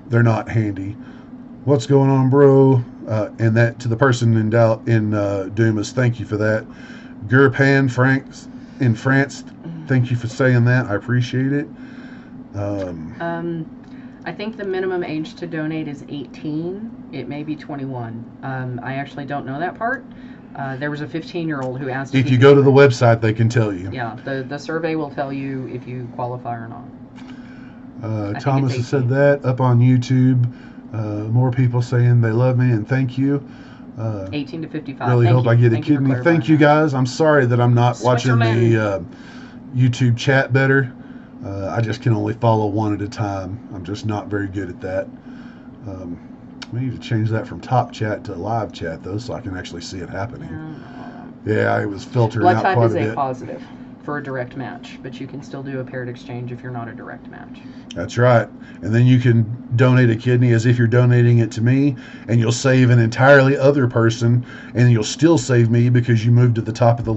they're not handy. What's going on, bro? And that to the person in Dumas, thank you for that. Gurpan Franks in France, thank you for saying that. I appreciate it. I think the minimum age to donate is 18. It may be 21. I actually don't know that part. There was a 15-year-old who asked If you go to the website, they can tell you. Yeah, the survey will tell you if you qualify or not. Thomas it's has said 18. that up on YouTube. More people saying they love me and thank you. 18 to 55. Really Thank hope you. I get a Thank you for kidney. clarifying Thank you that. guys. I'm sorry that I'm not watching the YouTube chat better. I just can only follow one at a time. I'm just not very good at that. We need to change that from top chat to live chat though, so I can actually see it happening. Yeah, it was filtering Blood out type quite is a A bit. positive for a direct match, but you can still do a paired exchange if you're not a direct match. That's right. And then you can donate a kidney as if you're donating it to me, and you'll save an entirely other person, and you'll still save me because you moved me to the top of the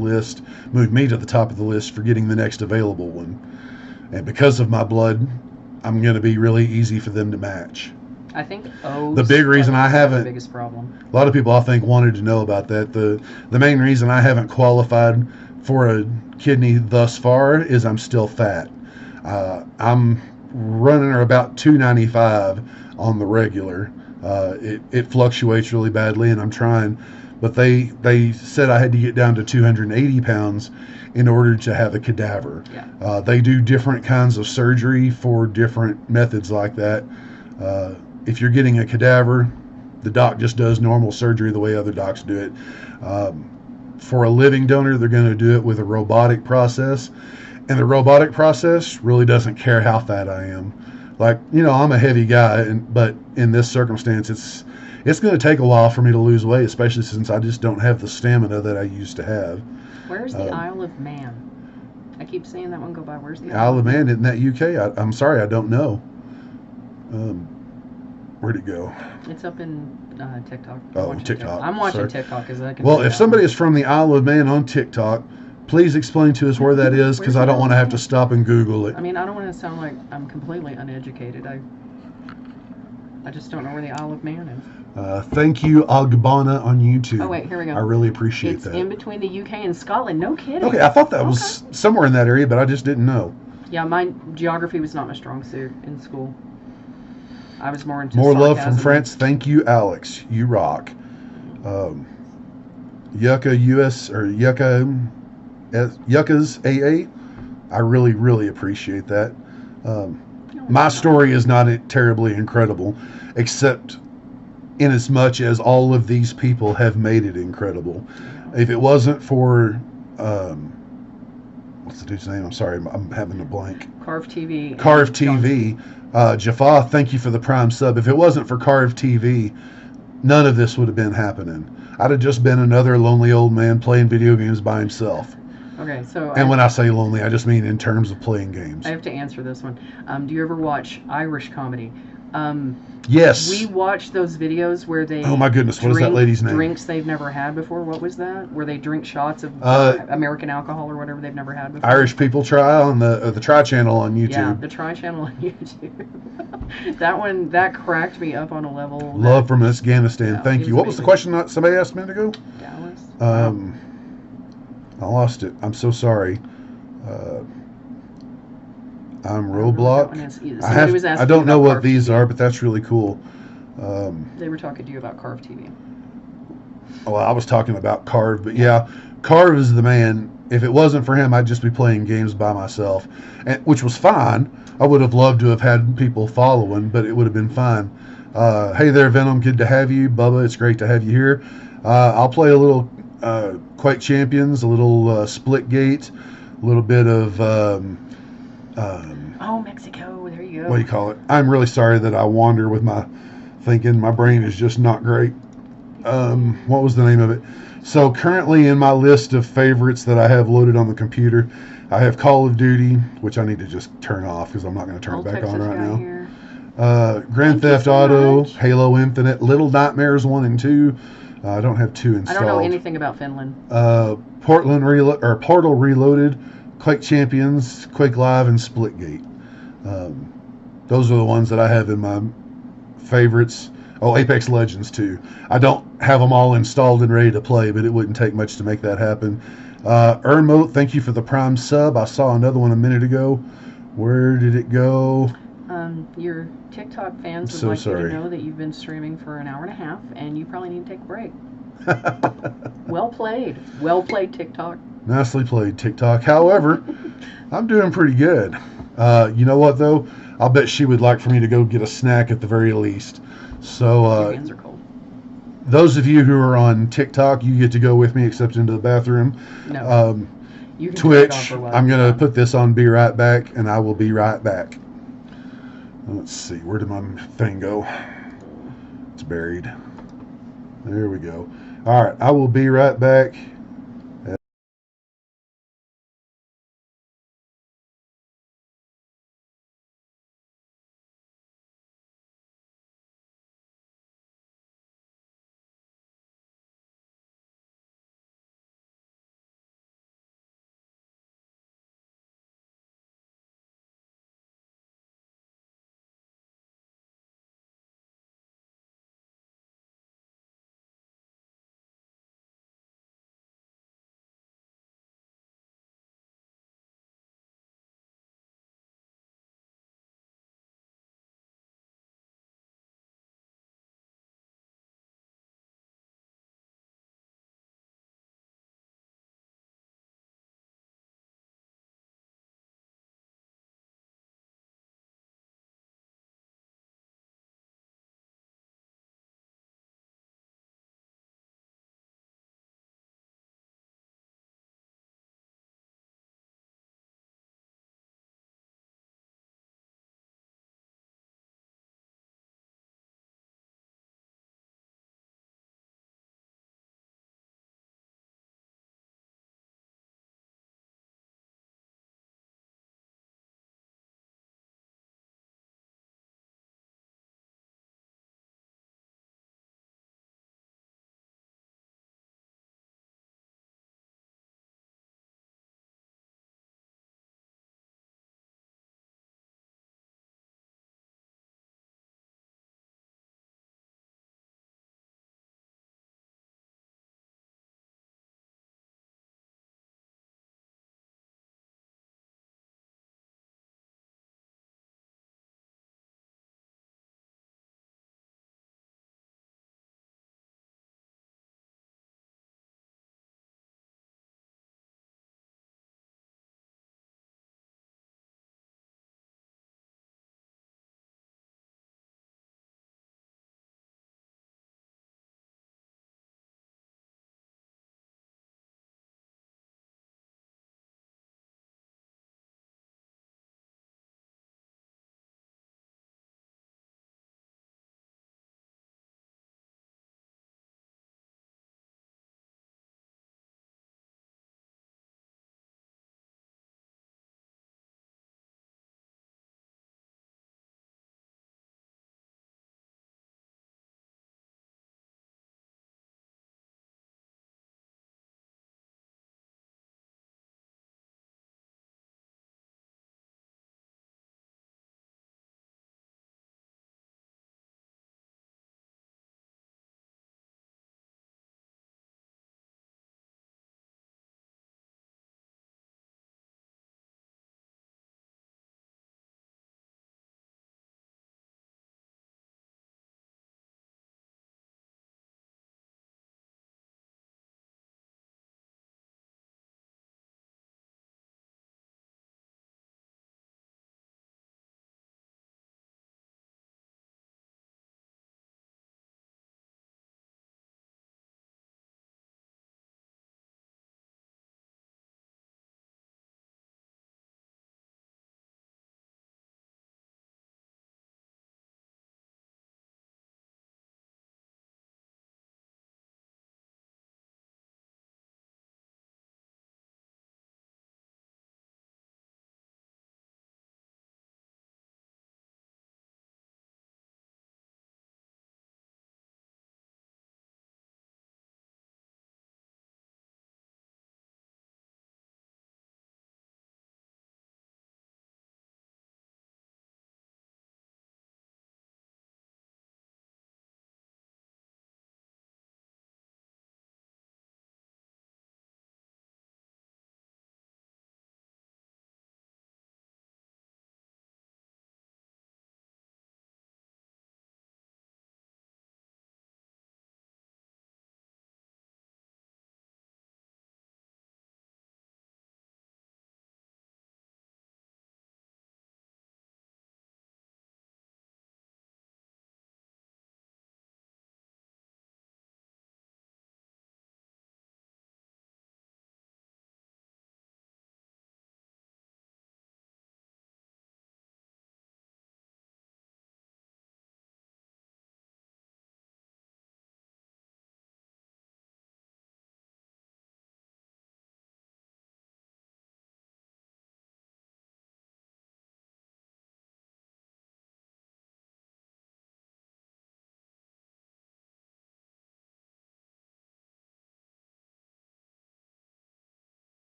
list for getting the next available one. And because of my blood, I'm going to be really easy for them to match. I think O's The big reason I are the haven't- biggest problem. A lot of people, I think, wanted to know about that. The main reason I haven't qualified for a kidney thus far is I'm still fat. I'm running about 295 on the regular. It fluctuates really badly, and I'm trying. But they said I had to get down to 280 pounds in order to have a cadaver. Yeah. They do different kinds of surgery for different methods like that. if you're getting a cadaver, the doc just does normal surgery the way other docs do it. For a living donor, they're going to do it with a robotic process, and the robotic process really doesn't care how fat I am. Like, I'm a heavy guy, but in this circumstance, it's going to take a while for me to lose weight, especially since I just don't have the stamina that I used to have. Where's the Isle of Man? I keep saying that one go by. Where's the Isle of Man? Isn't that UK? I'm sorry, I don't know. Where'd it go? It's up in TikTok. TikTok. I'm watching TikTok because I can. Well, if somebody is from the Isle of Man on TikTok, please explain to us where that is, because I don't want to have to stop and Google it. I mean, I don't want to sound like I'm completely uneducated. I just don't know where the Isle of Man is. Thank you, Agbana on YouTube. Oh wait, here we go. I really appreciate it's that. It's in between the UK and Scotland. No kidding. Okay, I thought that was somewhere in that area, but I just didn't know. Yeah, my geography was not my strong suit in school. I was more into more sarcasm. love from France. Thank you, Alex. You rock. Yucca US or Yucca's AA. I really, really appreciate that. My story is not terribly incredible, except in as much as all of these people have made it incredible. If it wasn't for what's the dude's name? I'm sorry, I'm having a blank. Carve TV. Carve TV. Jaffa, thank you for the Prime sub. If it wasn't for Carve TV, none of this would have been happening. I'd have just been another lonely old man playing video games by himself. Okay, so... And when I say lonely, I just mean in terms of playing games. I have to answer this one. Do you ever watch Irish comedy? Yes. We watched those videos where they... Oh my goodness, what is that lady's name? Drinks they've never had before. What was that? Where they drink shots of American alcohol or whatever they've never had before. Irish People Try on the Try channel on YouTube. Yeah, the Try channel on YouTube. That cracked me up on a level. Love from Afghanistan. Yeah, Thank you. What was the question that somebody asked a minute ago? Dallas. I lost it. I'm so sorry. I'm Roblox. I don't know what these are, but that's really cool. They were talking to you about Carve TV. Well, I was talking about Carve, but yeah, Carve is the man. If it wasn't for him, I'd just be playing games by myself, which was fine. I would have loved to have had people following, but it would have been fine. Hey there, Venom. Good to have you. Bubba, it's great to have you here. I'll play a little Quake Champions, a little Splitgate, a little bit of... Mexico. There you go. What do you call it? I'm really sorry that I wander with my thinking. My brain is just not great. What was the name of it? So currently in my list of favorites that I have loaded on the computer, I have Call of Duty, which I need to just turn off because I'm not going to turn it back on right now. Grand Theft Auto, Halo Infinite, Little Nightmares 1 and 2. I don't have 2 installed. I don't know anything about Finland. Portal Reloaded, Quake Champions, Quake Live, and Splitgate. Those are the ones that I have in my favorites. Oh, Apex Legends too. I don't have them all installed and ready to play, but it wouldn't take much to make that happen. Ermo, thank you for the Prime sub. I saw another one a minute ago. Where did it go? Your TikTok fans would like you to know that you've been streaming for an hour and a half, and you probably need to take a break. Well played. Well played, TikTok. Nicely played, TikTok. However, I'm doing pretty good. You know what, though? I'll bet she would like for me to go get a snack at the very least. So, your hands are cold. Those of you who are on TikTok, you get to go with me except into the bathroom. No. You can Twitch, I'm going to put this on Be Right Back, and I will be right back. Let's see. Where did my thing go? It's buried. There we go. All right. I will be right back.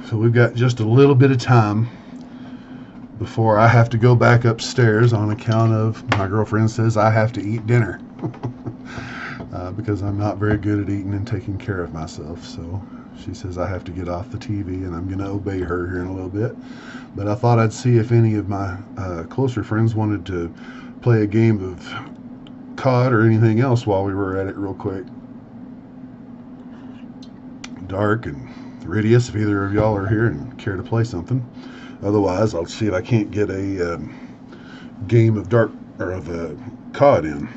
So we've got just a little bit of time before I have to go back upstairs on account of my girlfriend says I have to eat dinner because I'm not very good at eating and taking care of myself. So she says I have to get off the TV, and I'm going to obey her here in a little bit. But I thought I'd see if any of my closer friends wanted to play a game of COD or anything else while we were at it real quick. Dark and Ridius, if either of y'all are here and care to play something. Otherwise, I'll see if I can't get a game of Dark or of COD in.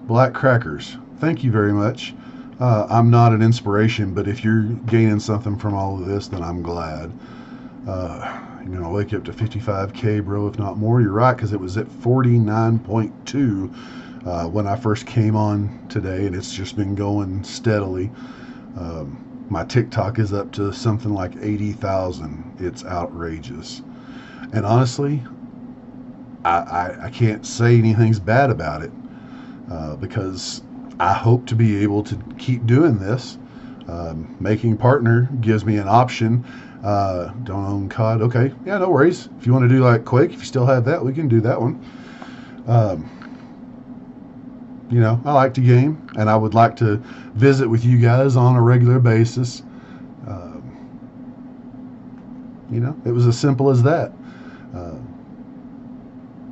Black Crackers, thank you very much. I'm not an inspiration, but if you're gaining something from all of this, then I'm glad. You're going to wake up to 55K, bro, if not more. You're right, because it was at 49.2 when I first came on today, and it's just been going steadily. My TikTok is up to something like 80,000. It's outrageous. And honestly, I can't say anything's bad about it because I hope to be able to keep doing this. Making partner gives me an option. Don't own COD. Okay, yeah, no worries. If you want to do like Quake, if you still have that, we can do that one. You know, I like to game, and I would like to visit with you guys on a regular basis. You know, it was as simple as that.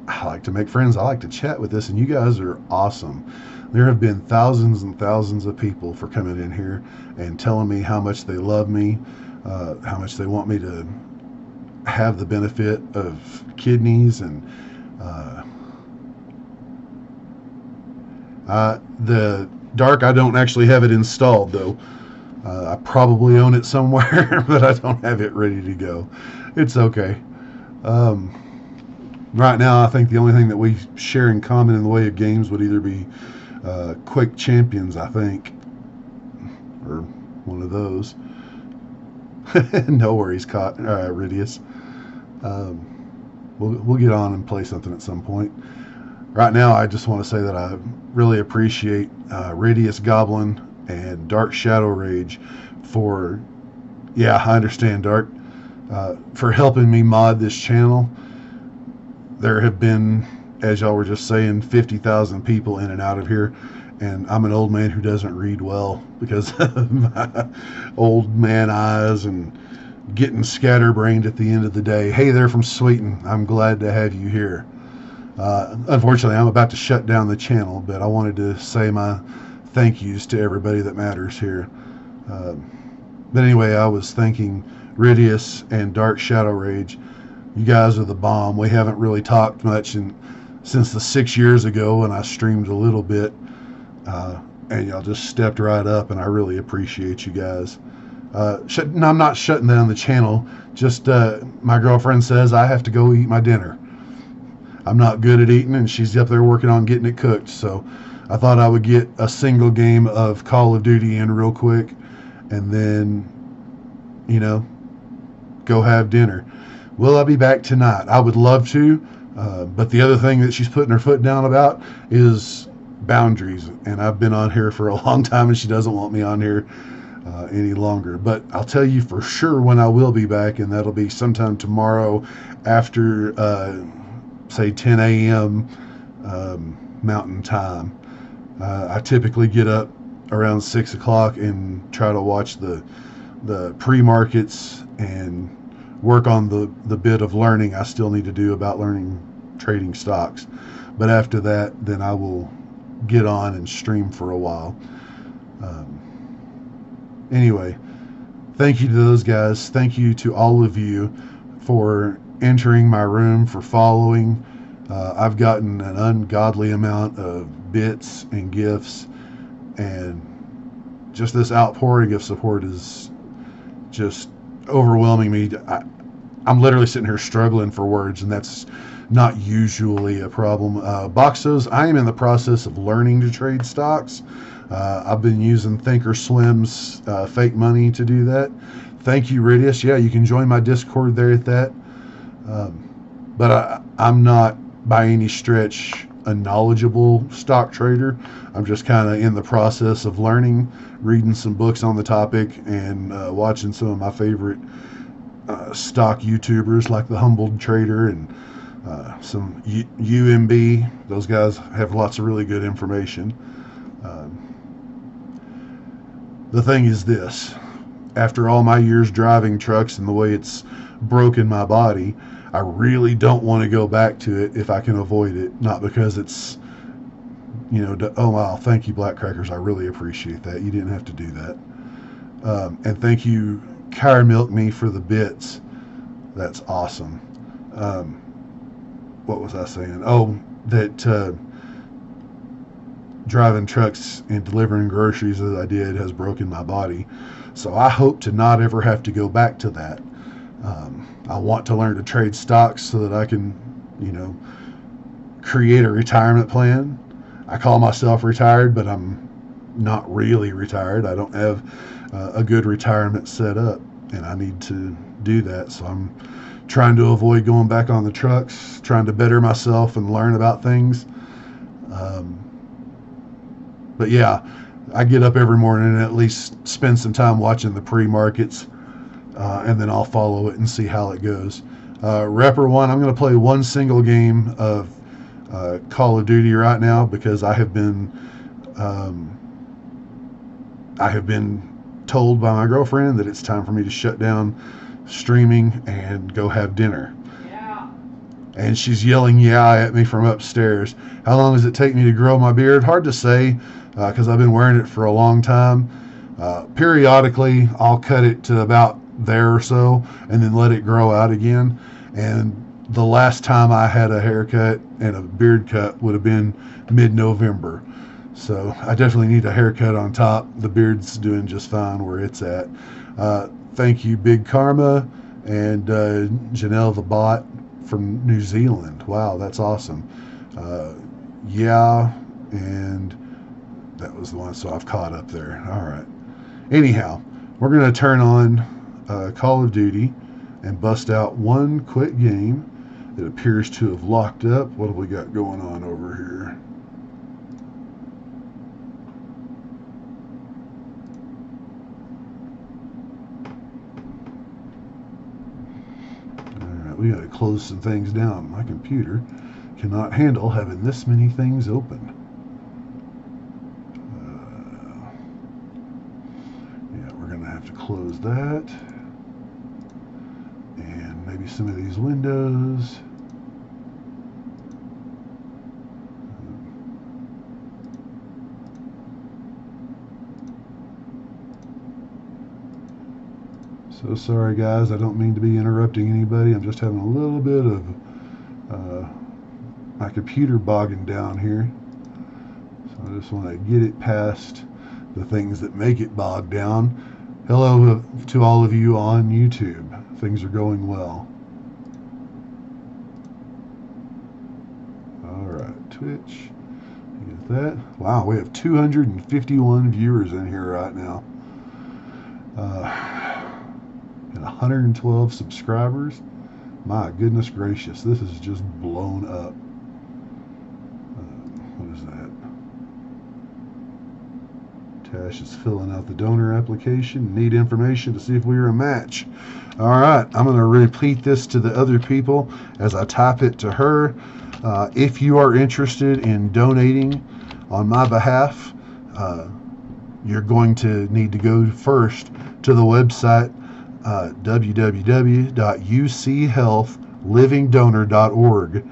I like to make friends. I like to chat with this, and you guys are awesome. There have been thousands and thousands of people for coming in here and telling me how much they love me, how much they want me to have the benefit of kidneys, and the Dark, I don't actually have it installed though. I probably own it somewhere, but I don't have it ready to go. It's okay. Right now, I think the only thing that we share in common in the way of games would either be Quake Champions, I think, or one of those. No worries, Ridius. We'll get on and play something at some point. Right now, I just want to say that I really appreciate Ridius Goblin and Dark Shadow Rage for, yeah, I understand, Dark, for helping me mod this channel. There have been, as y'all were just saying, 50,000 people in and out of here, and I'm an old man who doesn't read well because of my old man eyes and getting scatterbrained at the end of the day. Hey there from Sweden. I'm glad to have you here. Unfortunately, I'm about to shut down the channel, but I wanted to say my thank yous to everybody that matters here. But anyway, I was thanking Ridius and Dark Shadow Rage. You guys are the bomb. We haven't really talked much since the 6 years ago when I streamed a little bit, and y'all just stepped right up, and I really appreciate you guys. I'm not shutting down the channel. Just my girlfriend says I have to go eat my dinner. I'm not good at eating, and she's up there working on getting it cooked. So I thought I would get a single game of Call of Duty in real quick, and then, you know, go have dinner. Will I be back tonight? I would love to, but the other thing that she's putting her foot down about is boundaries, and I've been on here for a long time, and she doesn't want me on here any longer. But I'll tell you for sure when I will be back, and that'll be sometime tomorrow after, say, 10 a.m. Mountain Time. I typically get up around 6 o'clock and try to watch the pre-markets and work on the bit of learning I still need to do about learning trading stocks. But after that, then I will get on and stream for a while. Anyway, thank you to those guys. Thank you to all of you for entering my room, for following. I've gotten an ungodly amount of bits and gifts, and just this outpouring of support is just overwhelming me. I'm literally sitting here struggling for words, and that's not usually a problem. Boxos, I am in the process of learning to trade stocks. I've been using Thinkorswim's fake money to do that. Thank you, Ridius. Yeah, you can join my Discord there at that. But I'm not by any stretch a knowledgeable stock trader. I'm just kind of in the process of learning, reading some books on the topic, and watching some of my favorite stock YouTubers like the Humbled Trader and some UMB. Those guys have lots of really good information. The thing is this: after all my years driving trucks and the way it's broken my body, I really don't want to go back to it if I can avoid it. Not because it's, oh wow, thank you, Black Crackers. I really appreciate that. You didn't have to do that. And thank you, Caramilk Me, for the bits. That's awesome. What was I saying? Oh, that driving trucks and delivering groceries as I did has broken my body. So I hope to not ever have to go back to that. I want to learn to trade stocks so that I can, create a retirement plan. I call myself retired, but I'm not really retired. I don't have a good retirement set up, and I need to do that. So I'm trying to avoid going back on the trucks, trying to better myself and learn about things. But yeah, I get up every morning and at least spend some time watching the pre-markets, and then I'll follow it and see how it goes. Repper One, I'm going to play one single game of Call of Duty right now because I have been told by my girlfriend that it's time for me to shut down streaming and go have dinner. Yeah. And she's yelling "yeah" at me from upstairs. How long does it take me to grow my beard? Hard to say, because I've been wearing it for a long time. Periodically, I'll cut it to about there or so, and then let it grow out again. And the last time I had a haircut and a beard cut would have been mid-November. So I definitely need a haircut on top. The beard's doing just fine where it's at. Thank you, Big Karma, and Janelle the Bot from New Zealand. Wow, that's awesome. Yeah, and that was the one, so I've caught up there. All right. Anyhow, we're going to turn on Call of Duty and bust out one quick game that appears to have locked up. What have we got going on over here? Alright, we got to close some things down. My computer cannot handle having this many things open. Yeah, we're going to have to close that. And maybe some of these windows. So sorry guys, I don't mean to be interrupting anybody. I'm just having a little bit of my computer bogging down here. So I just want to get it past the things that make it bog down. Hello to all of you on YouTube. Things are going well. Alright, Twitch. You get that? Wow, we have 251 viewers in here right now. And 112 subscribers. My goodness gracious, this is just blown up. What is that? Tash is filling out the donor application. Need information to see if we are a match. Alright, I'm going to repeat this to the other people as I type it to her. If you are interested in donating on my behalf, you're going to need to go first to the website www.uchealthlivingdonor.org,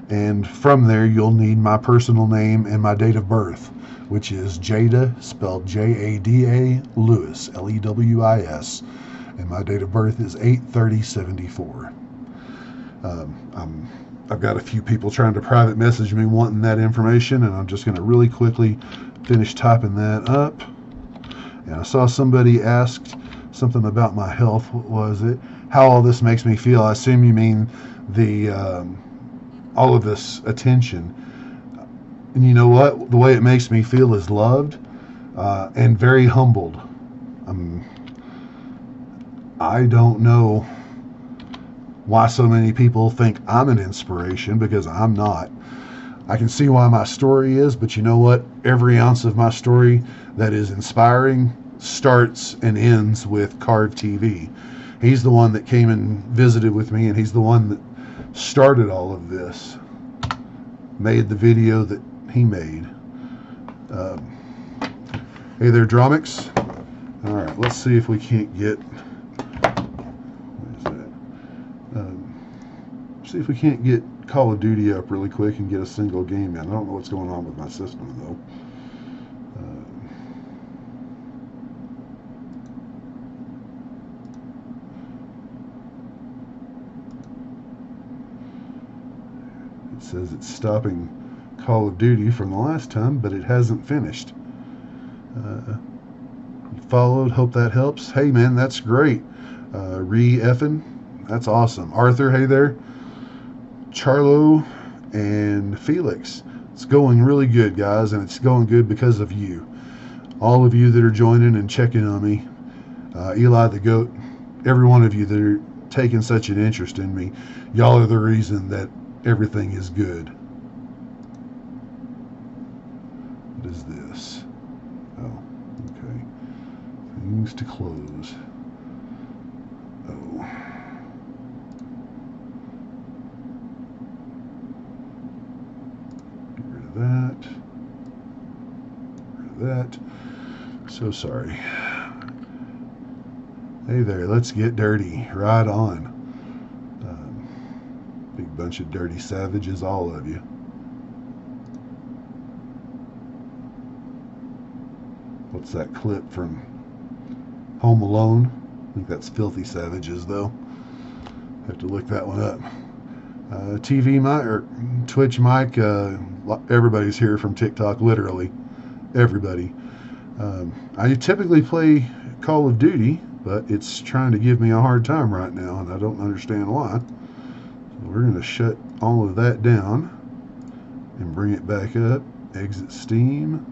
and from there you'll need my personal name and my date of birth, which is Jada, spelled Jada Lewis, Lewis, and my date of birth is 8/30/74. I've got a few people trying to private message me wanting that information, and I'm just going to really quickly finish typing that up. And I saw somebody asked something about my health. What was it? How all this makes me feel. I assume you mean the all of this attention. And you know what? The way it makes me feel is loved and very humbled. I don't know why so many people think I'm an inspiration, because I'm not. I can see why my story is, but you know what? Every ounce of my story that is inspiring starts and ends with Carve TV. He's the one that came and visited with me, and he's the one that started all of this, made the video that he made. Hey there, Dromix. All right, let's see if we can't get. What is that? See if we can't get Call of Duty up really quick and get a single game in. I don't know what's going on with my system though. It says it's stopping Call of Duty from the last time, but it hasn't finished. You followed, hope that helps. Hey man, that's great. Re-effin', that's awesome. Arthur, hey there. Charlo and Felix. It's going really good, guys, and it's going good because of you. All of you that are joining and checking on me. Eli the Goat, every one of you that are taking such an interest in me. Y'all are the reason that everything is good. What is this? Oh, okay. Things to close. Oh. Get rid of that. Get rid of that. So sorry. Hey there, let's get dirty. Right on. Big bunch of dirty savages, all of you. What's that clip from Home Alone? I think that's Filthy Savages, though. Have to look that one up. TV mic or Twitch mic. Everybody's here from TikTok, literally everybody. I typically play Call of Duty, but it's trying to give me a hard time right now, and I don't understand why. So we're going to shut all of that down and bring it back up. Exit Steam.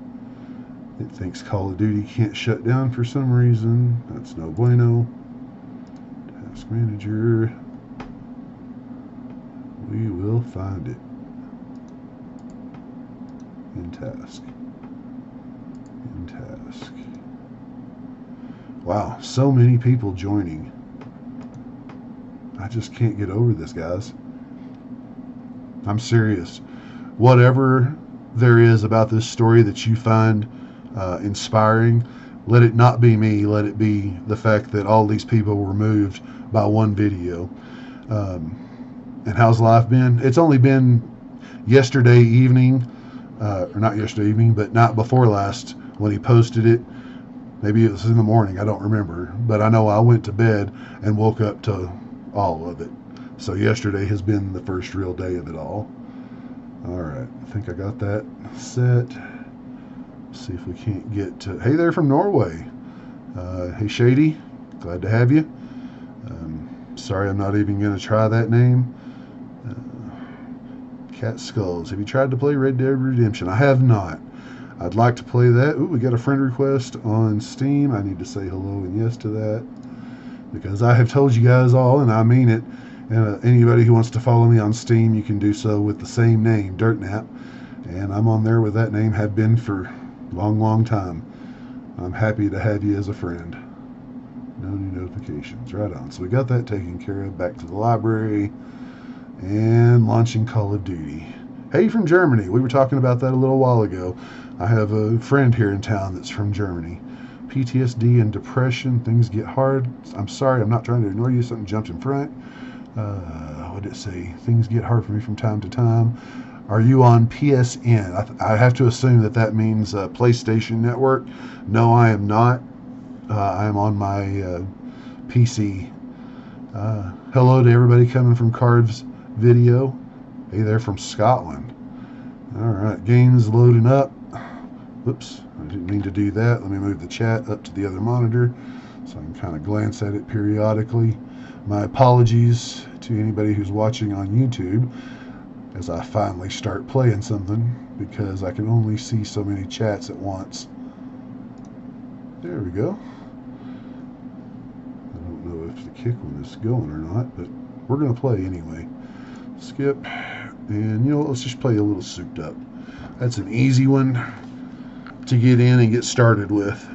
It thinks Call of Duty can't shut down for some reason. That's no bueno. Task Manager. We will find it. In task. In task. Wow, so many people joining. I just can't get over this, guys. I'm serious. Whatever there is about this story that you find inspiring, let it not be me. Let it be the fact that all these people were moved by one video. And how's life been? It's only been yesterday evening, or not yesterday evening, but night before last when he posted it. Maybe it was in the morning, I don't remember. But I know I went to bed and woke up to all of it. So yesterday has been the first real day of it all. All right, I think I got that set. Let's see if we can't get to... Hey there from Norway. Hey Shady, glad to have you. Sorry, I'm not even going to try that name. Cat Skulls. Have you tried to play Red Dead Redemption? I have not. I'd like to play that. Ooh, we got a friend request on Steam. I need to say hello and yes to that, because I have told you guys all, and I mean it. And anybody who wants to follow me on Steam, you can do so with the same name, D1RTNAP. And I'm on there with that name, have been for a long, long time. I'm happy to have you as a friend. No new notifications. Right on. So we got that taken care of. Back to the library. And launching Call of Duty. Hey, from Germany. We were talking about that a little while ago. I have a friend here in town that's from Germany. PTSD and depression. Things get hard. I'm sorry, I'm not trying to ignore you. Something jumped in front. What did it say? Things get hard for me from time to time. Are you on PSN? I have to assume that that means PlayStation Network. No, I am not. I am on my PC. Hello to everybody coming from Carve's video. Hey, they're from Scotland. All right, games loading up. Oops, I didn't mean to do that. Let me move the chat up to the other monitor so I can kind of glance at it periodically. My apologies to anybody who's watching on YouTube as I finally start playing something, because I can only see so many chats at once. There we go. I don't know if the kick one is going or not, but we're going to play anyway. Skip, And you know, let's just play a little souped up. That's an easy one to get in and get started with.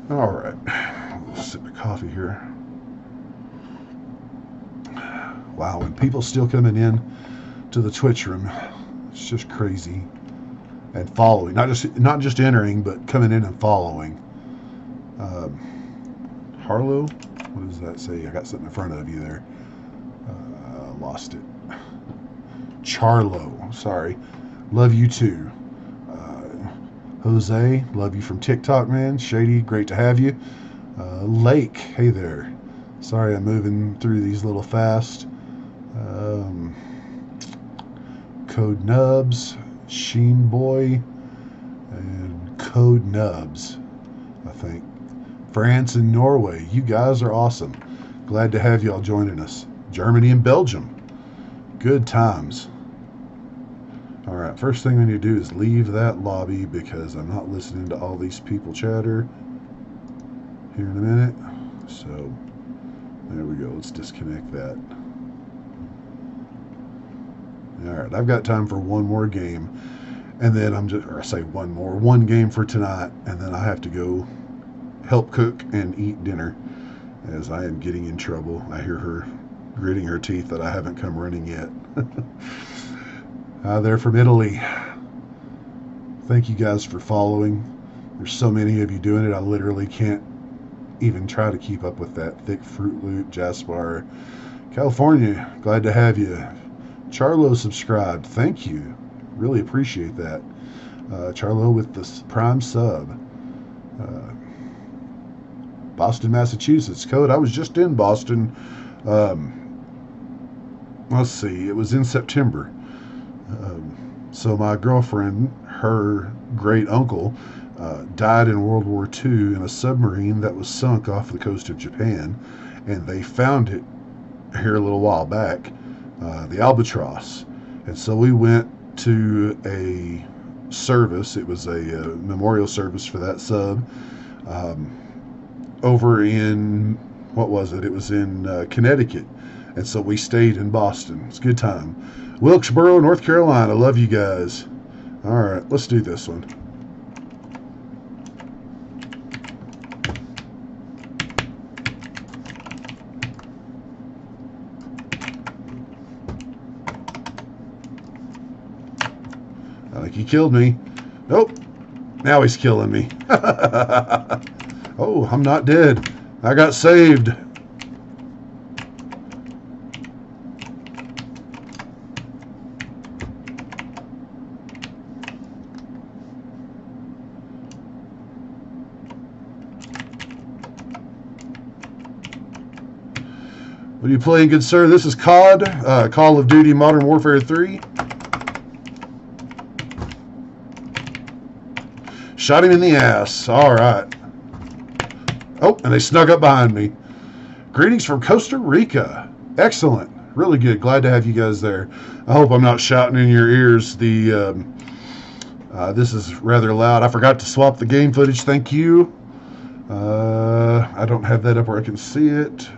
All right, a little sip of coffee here. Wow, and people still coming in to the Twitch room. It's just crazy. And following, not just entering, but coming in and following. Harlow, what does that say? I got something in front of you there. Lost it. Charlo, sorry. Love you too. Jose, love you from TikTok, man. Shady, great to have you. Lake, hey there. Sorry I'm moving through these a little fast. Code Nubs, Sheen Boy, and Code Nubs, I think. France and Norway, you guys are awesome. Glad to have y'all joining us. Germany and Belgium, good times. All right, first thing I need to do is leave that lobby because I'm not listening to all these people chatter here in a minute. So there we go. Let's disconnect that. All right, I've got time for one more game, and then one game for tonight, and then I have to go help cook and eat dinner as I am getting in trouble. I hear her gritting her teeth that I haven't come running yet. They're from Italy. Thank you guys for following. There's so many of you doing it, I literally can't even try to keep up with that. Thick Fruit Loop, Jaspar, California, glad to have you. Charlo subscribed, thank you. Really appreciate that. Charlo with the Prime sub. Boston, Massachusetts. Code, I was just in Boston. Let's see, it was in September. So my girlfriend, her great uncle, died in World War II in a submarine that was sunk off the coast of Japan, and they found it here a little while back, the Albatross. And so we went to a service. It was a memorial service for that sub over in, what was it? It was in Connecticut. And so we stayed in Boston. It's a good time. Wilkesboro, North Carolina. Love you guys. All right, let's do this one. I think he killed me. Nope. Now he's killing me. Oh, I'm not dead. I got saved. What are you playing, good sir? This is COD, Call of Duty Modern Warfare 3. Shot him in the ass. All right. Oh, and they snuck up behind me. Greetings from Costa Rica. Excellent. Really good. Glad to have you guys there. I hope I'm not shouting in your ears. This is rather loud. I forgot to swap the game footage. Thank you. I don't have that up where I can see it.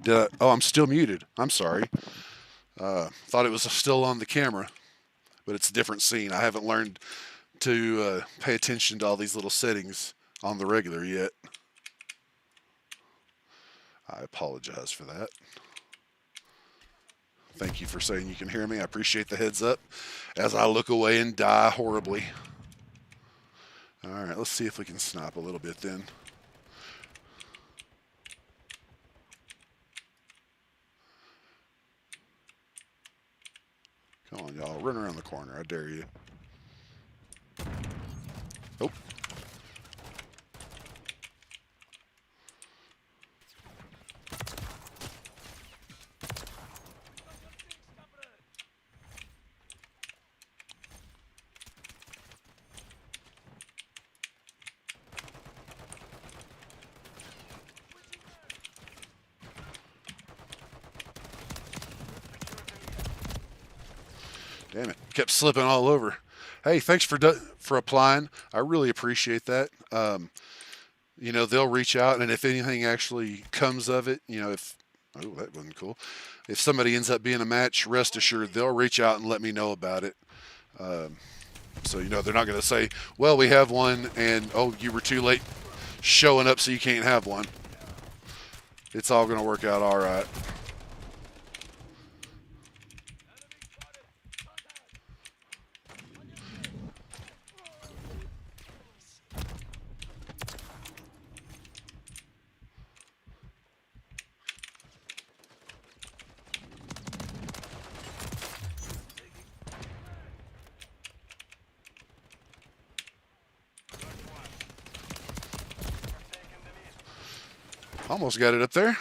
Oh, I'm still muted. I'm sorry. Thought it was still on the camera, but it's a different scene. I haven't learned to pay attention to all these little settings on the regular yet. I apologize for that. Thank you for saying you can hear me. I appreciate the heads up as I look away and die horribly. All right, let's see if we can snipe a little bit then. Come on, y'all. Run around the corner. I dare you. Oh. Damn it. Kept slipping all over. Hey, thanks for applying. I really appreciate that. You know, they'll reach out, and if anything actually comes of it, you know, if oh, that wasn't cool. If somebody ends up being a match, rest assured they'll reach out and let me know about it. So, you know, they're not going to say, well, we have one, and oh, you were too late showing up, so you can't have one. It's all going to work out all right. Almost got it up there.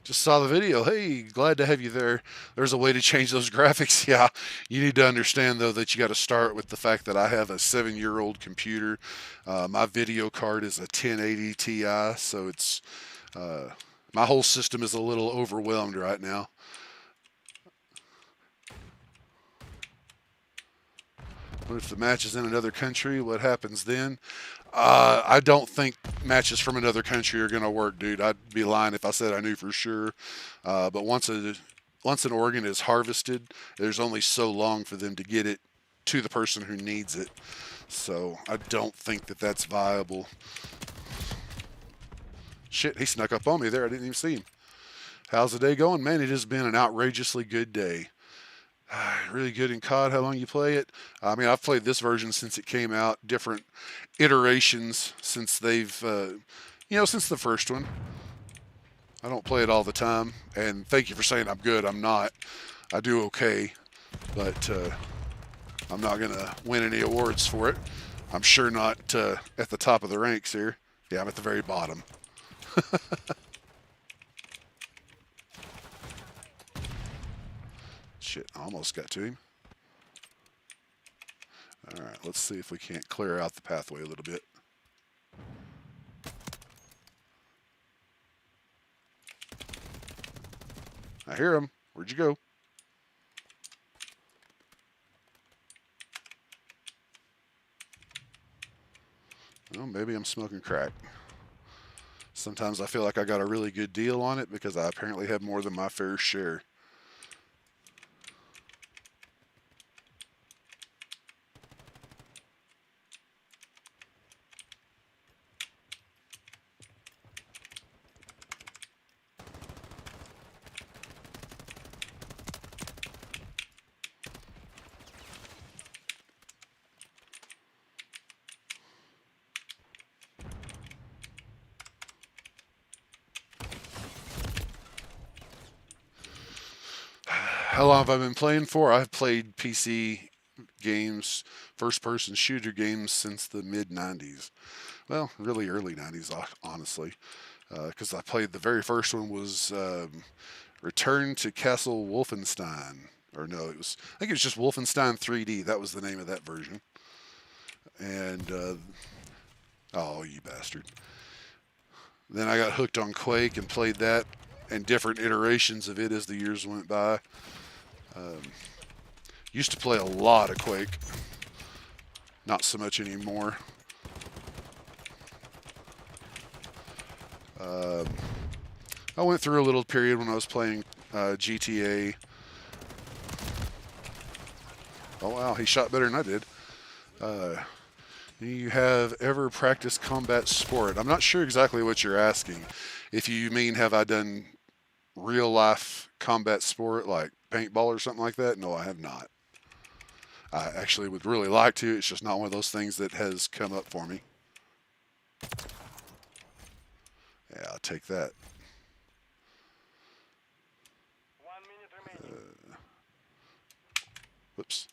Just saw the video. Hey, glad to have you there. There's a way to change those graphics. Yeah, you need to understand, though, that you got to start with the fact that I have a 7-year-old computer. My video card is a 1080 Ti, so it's my whole system is a little overwhelmed right now. What if the match is in another country? What happens then? I don't think matches from another country are going to work, dude. I'd be lying if I said I knew for sure. But once an organ is harvested, there's only so long for them to get it to the person who needs it. So I don't think that that's viable. Shit, he snuck up on me there. I didn't even see him. How's the day going? Man, it has been an outrageously good day. Really good in COD. How long you play it? I mean, I've played this version since it came out. Different iterations since they've, since the first one. I don't play it all the time. And thank you for saying I'm good. I'm not. I do okay, but I'm not gonna win any awards for it. I'm sure not at the top of the ranks here. Yeah, I'm at the very bottom. Shit, I almost got to him. All right, let's see if we can't clear out the pathway a little bit. I hear him. Where'd you go? Well, maybe I'm smoking crack. Sometimes I feel like I got a really good deal on it because I apparently have more than my fair share. How long have I been playing for? I've played PC games, first-person shooter games since the mid-90s. Well, really early 90s, honestly. Because I played the very first one was Return to Castle Wolfenstein. Or no, I think it was just Wolfenstein 3D. That was the name of that version. And, oh, you bastard. Then I got hooked on Quake and played that and different iterations of it as the years went by. Used to play a lot of Quake. Not so much anymore. I went through a little period when I was playing GTA. Oh wow, he shot better than I did. Uh, you have ever practiced combat sport? I'm not sure exactly what you're asking. If you mean have I done real life combat sport like paintball or something like that? No, I have not. I actually would really like to. It's just not one of those things that has come up for me. Yeah, I'll take that. Whoops.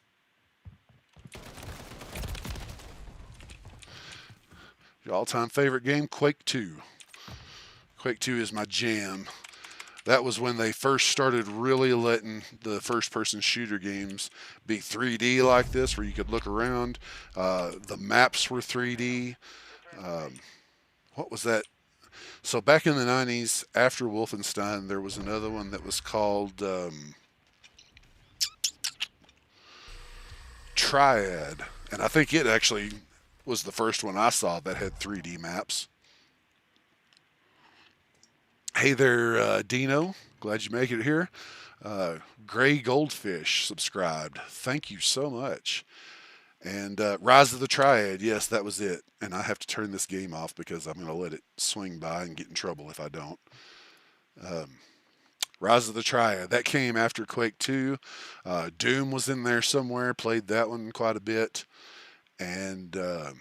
Your all-time favorite game, Quake 2. Quake 2 is my jam. That was when they first started really letting the first-person shooter games be 3D like this, where you could look around. The maps were 3D. Um, what was that? So back in the 90s, after Wolfenstein, there was another one that was called Triad, and I think it actually was the first one I saw that had 3D maps. Hey there, Dino. Glad you make it here. Gray Goldfish subscribed. Thank you so much. And Rise of the Triad. Yes, that was it. And I have to turn this game off because I'm going to let it swing by and get in trouble if I don't. Um, Rise of the Triad. That came after Quake 2. Doom was in there somewhere. Played that one quite a bit. And let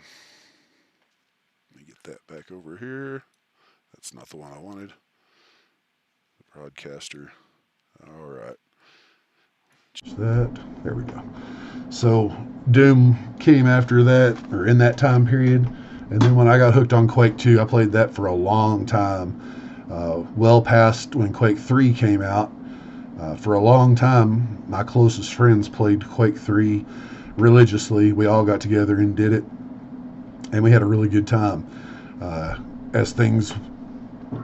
me get that back over here. That's not the one I wanted. The broadcaster. All right. That. There we go. So Doom came after that, or in that time period. And then when I got hooked on Quake 2, I played that for a long time. Well past when Quake 3 came out. For a long time, my closest friends played Quake 3 religiously. We all got together and did it, and we had a really good time. As things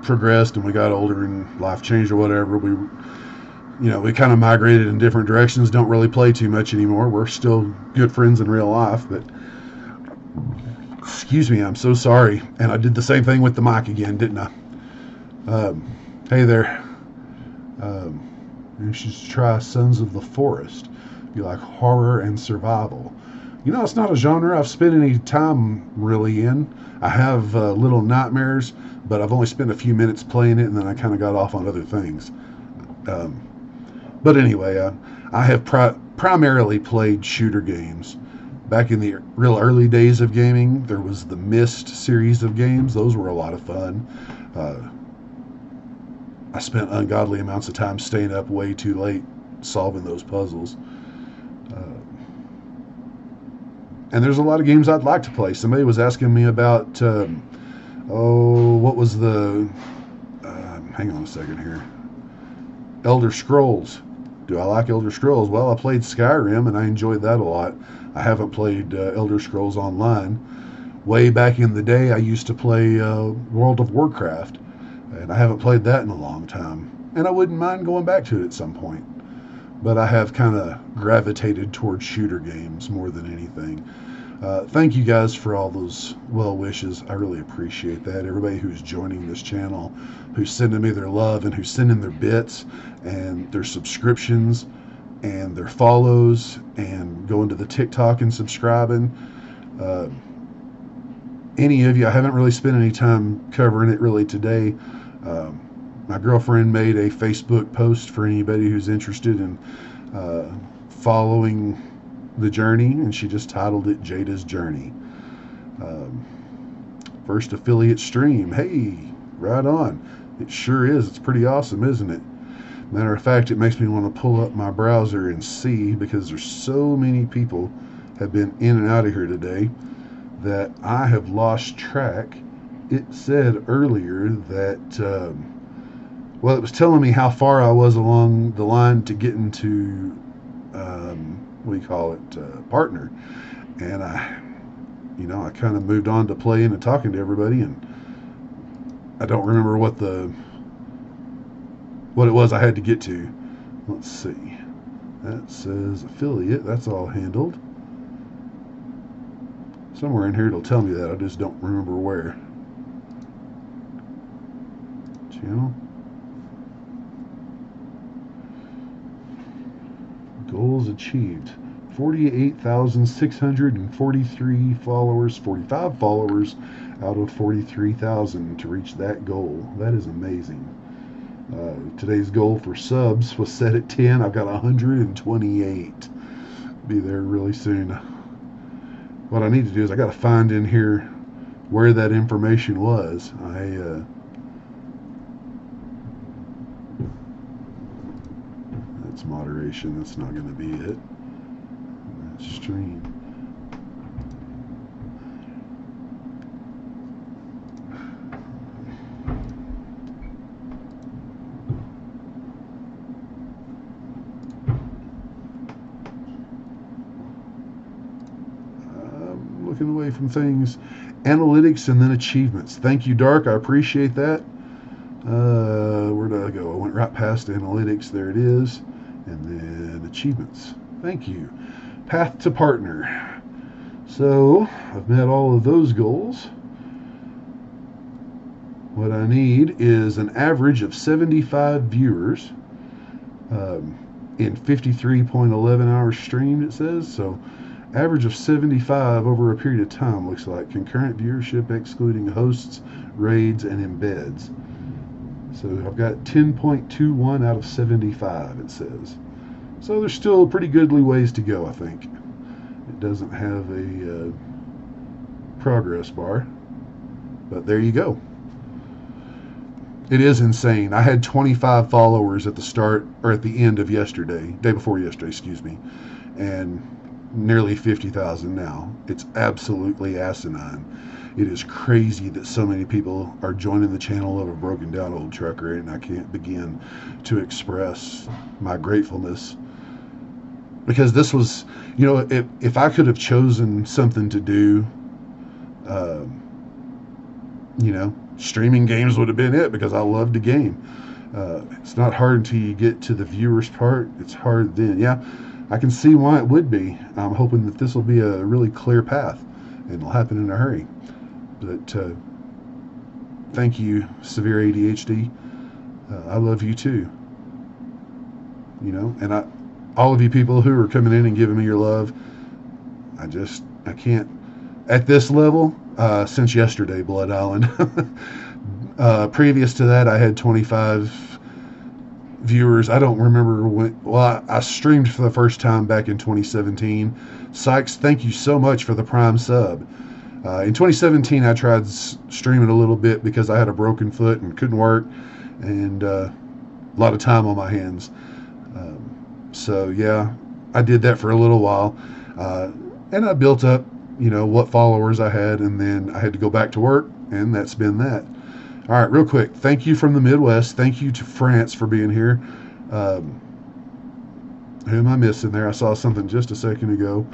progressed and we got older and life changed or whatever, we kind of migrated in different directions. Don't really play too much anymore. We're still good friends in real life, but excuse me, I'm so sorry. And I did the same thing with the mic again, didn't I? Hey there. You should try Sons of the Forest. You like horror and survival. It's not a genre I've spent any time really in. I have little nightmares, but I've only spent a few minutes playing it, and then I kind of got off on other things. But anyway, I have primarily played shooter games. Back in the real early days of gaming, there was the Myst series of games. Those were a lot of fun. I spent ungodly amounts of time staying up way too late solving those puzzles. And there's a lot of games I'd like to play. Somebody was asking me about, what was the, hang on a second here. Elder Scrolls. Do I like Elder Scrolls? Well, I played Skyrim and I enjoyed that a lot. I haven't played Elder Scrolls Online. Way back in the day, I used to play World of Warcraft, and I haven't played that in a long time. And I wouldn't mind going back to it at some point. But I have kind of gravitated towards shooter games more than anything. Thank you guys for all those well wishes. I really appreciate that. Everybody who's joining this channel, who's sending me their love, and who's sending their bits and their subscriptions and their follows and going to the TikTok and subscribing. Any of you, I haven't really spent any time covering it really today. My girlfriend made a Facebook post for anybody who's interested in following the journey, and she just titled it Jada's Journey. First affiliate stream. Hey, right on. It sure is. It's pretty awesome, isn't it? Matter of fact, it makes me want to pull up my browser and see, because there's so many people have been in and out of here today that I have lost track. It said earlier that it was telling me how far I was along the line to getting to, partner. And I kind of moved on to playing and talking to everybody, and I don't remember what it was I had to get to. Let's see. That says affiliate. That's all handled. Somewhere in here it'll tell me that. I just don't remember where. Channel. Goals achieved. 48,643 followers, 45 followers out of 43,000 to reach that goal. That is amazing. Today's goal for subs was set at 10. I've got 128. Be there really soon. What I need to do is I got to find in here where that information was. That's moderation. That's not going to be it. Stream. Looking away from things. Analytics and then achievements. Thank you, Dark. I appreciate that. Where did I go? I went right past analytics. There it is. And then achievements. Thank you. Path to partner. So I've met all of those goals. What I need is an average of 75 viewers in 53.11 hours streamed, it says. So average of 75 over a period of time looks like. Concurrent viewership excluding hosts, raids, and embeds. So I've got 10.21 out of 75, it says. So there's still pretty goodly ways to go, I think. It doesn't have a progress bar, but there you go. It is insane. I had 25 followers at the start, or at the end of yesterday, day before yesterday, excuse me, and nearly 50,000 now. It's absolutely asinine. It is crazy that so many people are joining the channel of a broken down old trucker, and I can't begin to express my gratefulness. Because this was, you know, if I could have chosen something to do, you know, streaming games would have been it, because I love the game. It's not hard until you get to the viewers part. It's hard then. Yeah, I can see why it would be. I'm hoping that this will be a really clear path, and it'll happen in a hurry. But thank you, Severe ADHD. I love you too. You know, and all of you people who are coming in and giving me your love, I can't, at this level, since yesterday, Blood Island. Previous to that, I had 25 viewers. I don't remember when, well, I streamed for the first time back in 2017. Sykes, thank you so much for the Prime sub. In 2017, I tried streaming a little bit because I had a broken foot and couldn't work, and a lot of time on my hands. So yeah, I did that for a little while, and I built up, you know, what followers I had, and then I had to go back to work, and that's been that. All right, real quick, thank you from the Midwest. Thank you to France for being here. Who am I missing there? I saw something just a second ago.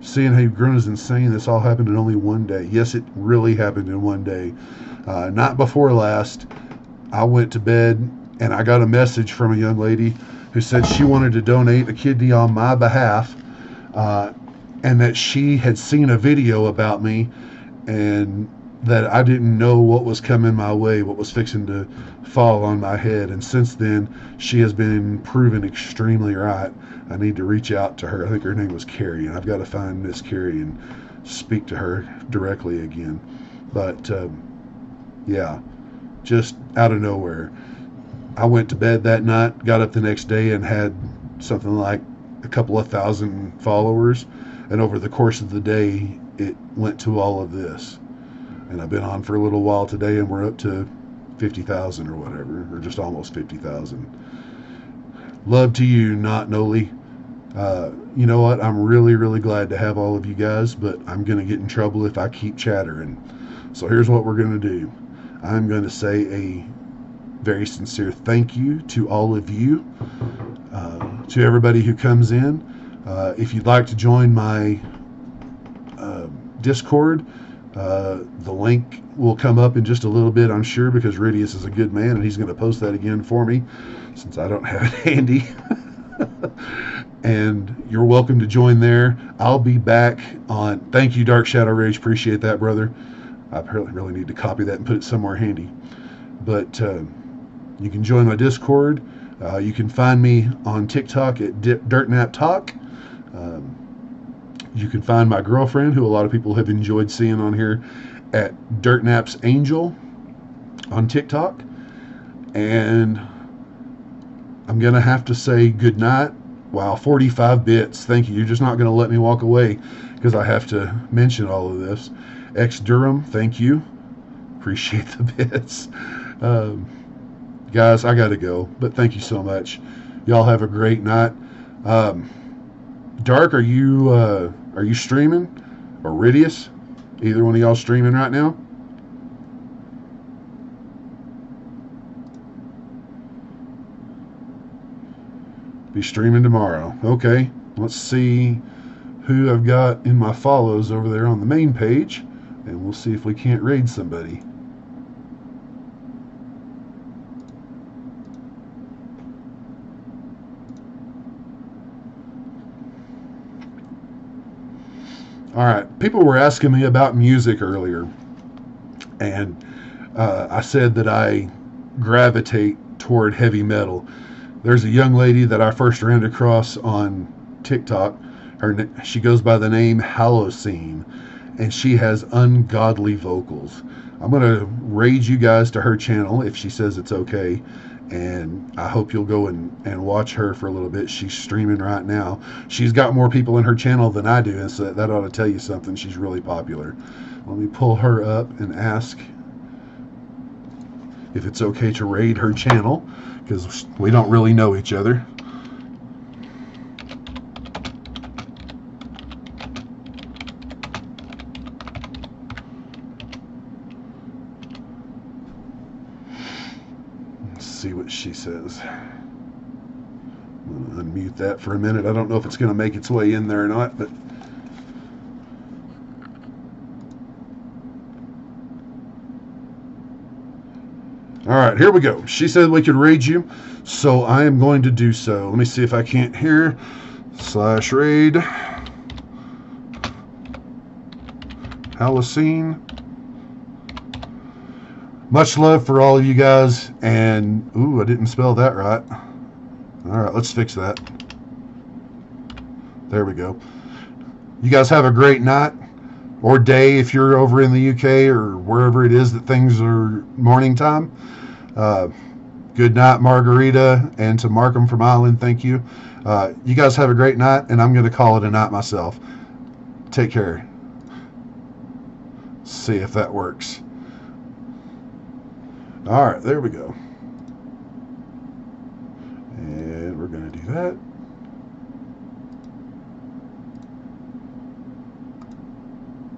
Seeing how you've grown is insane. This all happened in only one day. Yes, it really happened in one day. Not before last. I went to bed, and I got a message from a young lady who said she wanted to donate a kidney on my behalf, and that she had seen a video about me, and that I didn't know what was coming my way, what was fixing to fall on my head. And since then, she has been proven extremely right. I need to reach out to her. I think her name was Carrie, and I've got to find Miss Carrie and speak to her directly again. But yeah, just out of nowhere, I went to bed that night, got up the next day, and had something like a couple of thousand followers. And over the course of the day, it went to all of this. And I've been on for a little while today, and we're up to 50,000 or whatever, or just almost 50,000. Love to you, not Noli. You know what? I'm really, really glad to have all of you guys, but I'm going to get in trouble if I keep chattering. So here's what we're going to do. I'm going to say a very sincere thank you to all of you, to everybody who comes in. If you'd like to join my Discord, the link will come up in just a little bit, I'm sure, because Ridius is a good man, and he's going to post that again for me since I don't have it handy. And you're welcome to join there. I'll be back on. Thank you, Dark Shadow Rage. Appreciate that, brother. I really need to copy that and put it somewhere handy. But you can join my Discord. You can find me on TikTok at DirtNap Talk. You can find my girlfriend, who a lot of people have enjoyed seeing on here, at DirtNap's Angel on TikTok. And I'm going to have to say goodnight. Wow, 45 bits. Thank you. You're just not going to let me walk away because I have to mention all of this. X Durham, thank you. Appreciate the bits. Guys, I got to go, but thank you so much. Y'all have a great night. Dark, are you streaming? Or Ridius? Either one of y'all streaming right now? Be streaming tomorrow. Okay, let's see who I've got in my follows over there on the main page, and we'll see if we can't raid somebody. All right, people were asking me about music earlier, and I said that I gravitate toward heavy metal. There's a young lady that I first ran across on TikTok. She goes by the name Halocene, and she has ungodly vocals. I'm going to raid you guys to her channel if she says it's okay, and I hope you'll go and watch her for a little bit. She's streaming right now. She's got more people in her channel than I do, and so that ought to tell you something. She's really popular. Let me pull her up and ask if it's okay to raid her channel, because we don't really know each other. Let's see what she says. I'm going to unmute that for a minute. I don't know if it's going to make its way in there or not, but all right, here we go. She said we could raid you, so I am going to do so. Let me see if I can't hear. /raid. Halocene. Much love for all of you guys, and ooh, I didn't spell that right. All right, let's fix that. There we go. You guys have a great night or day if you're over in the UK or wherever it is that things are morning time. Good night, Margarita, and to Markham from Ireland, thank you. You guys have a great night, and I'm going to call it a night myself. Take care. See if that works. All right, there we go. And we're going to do that.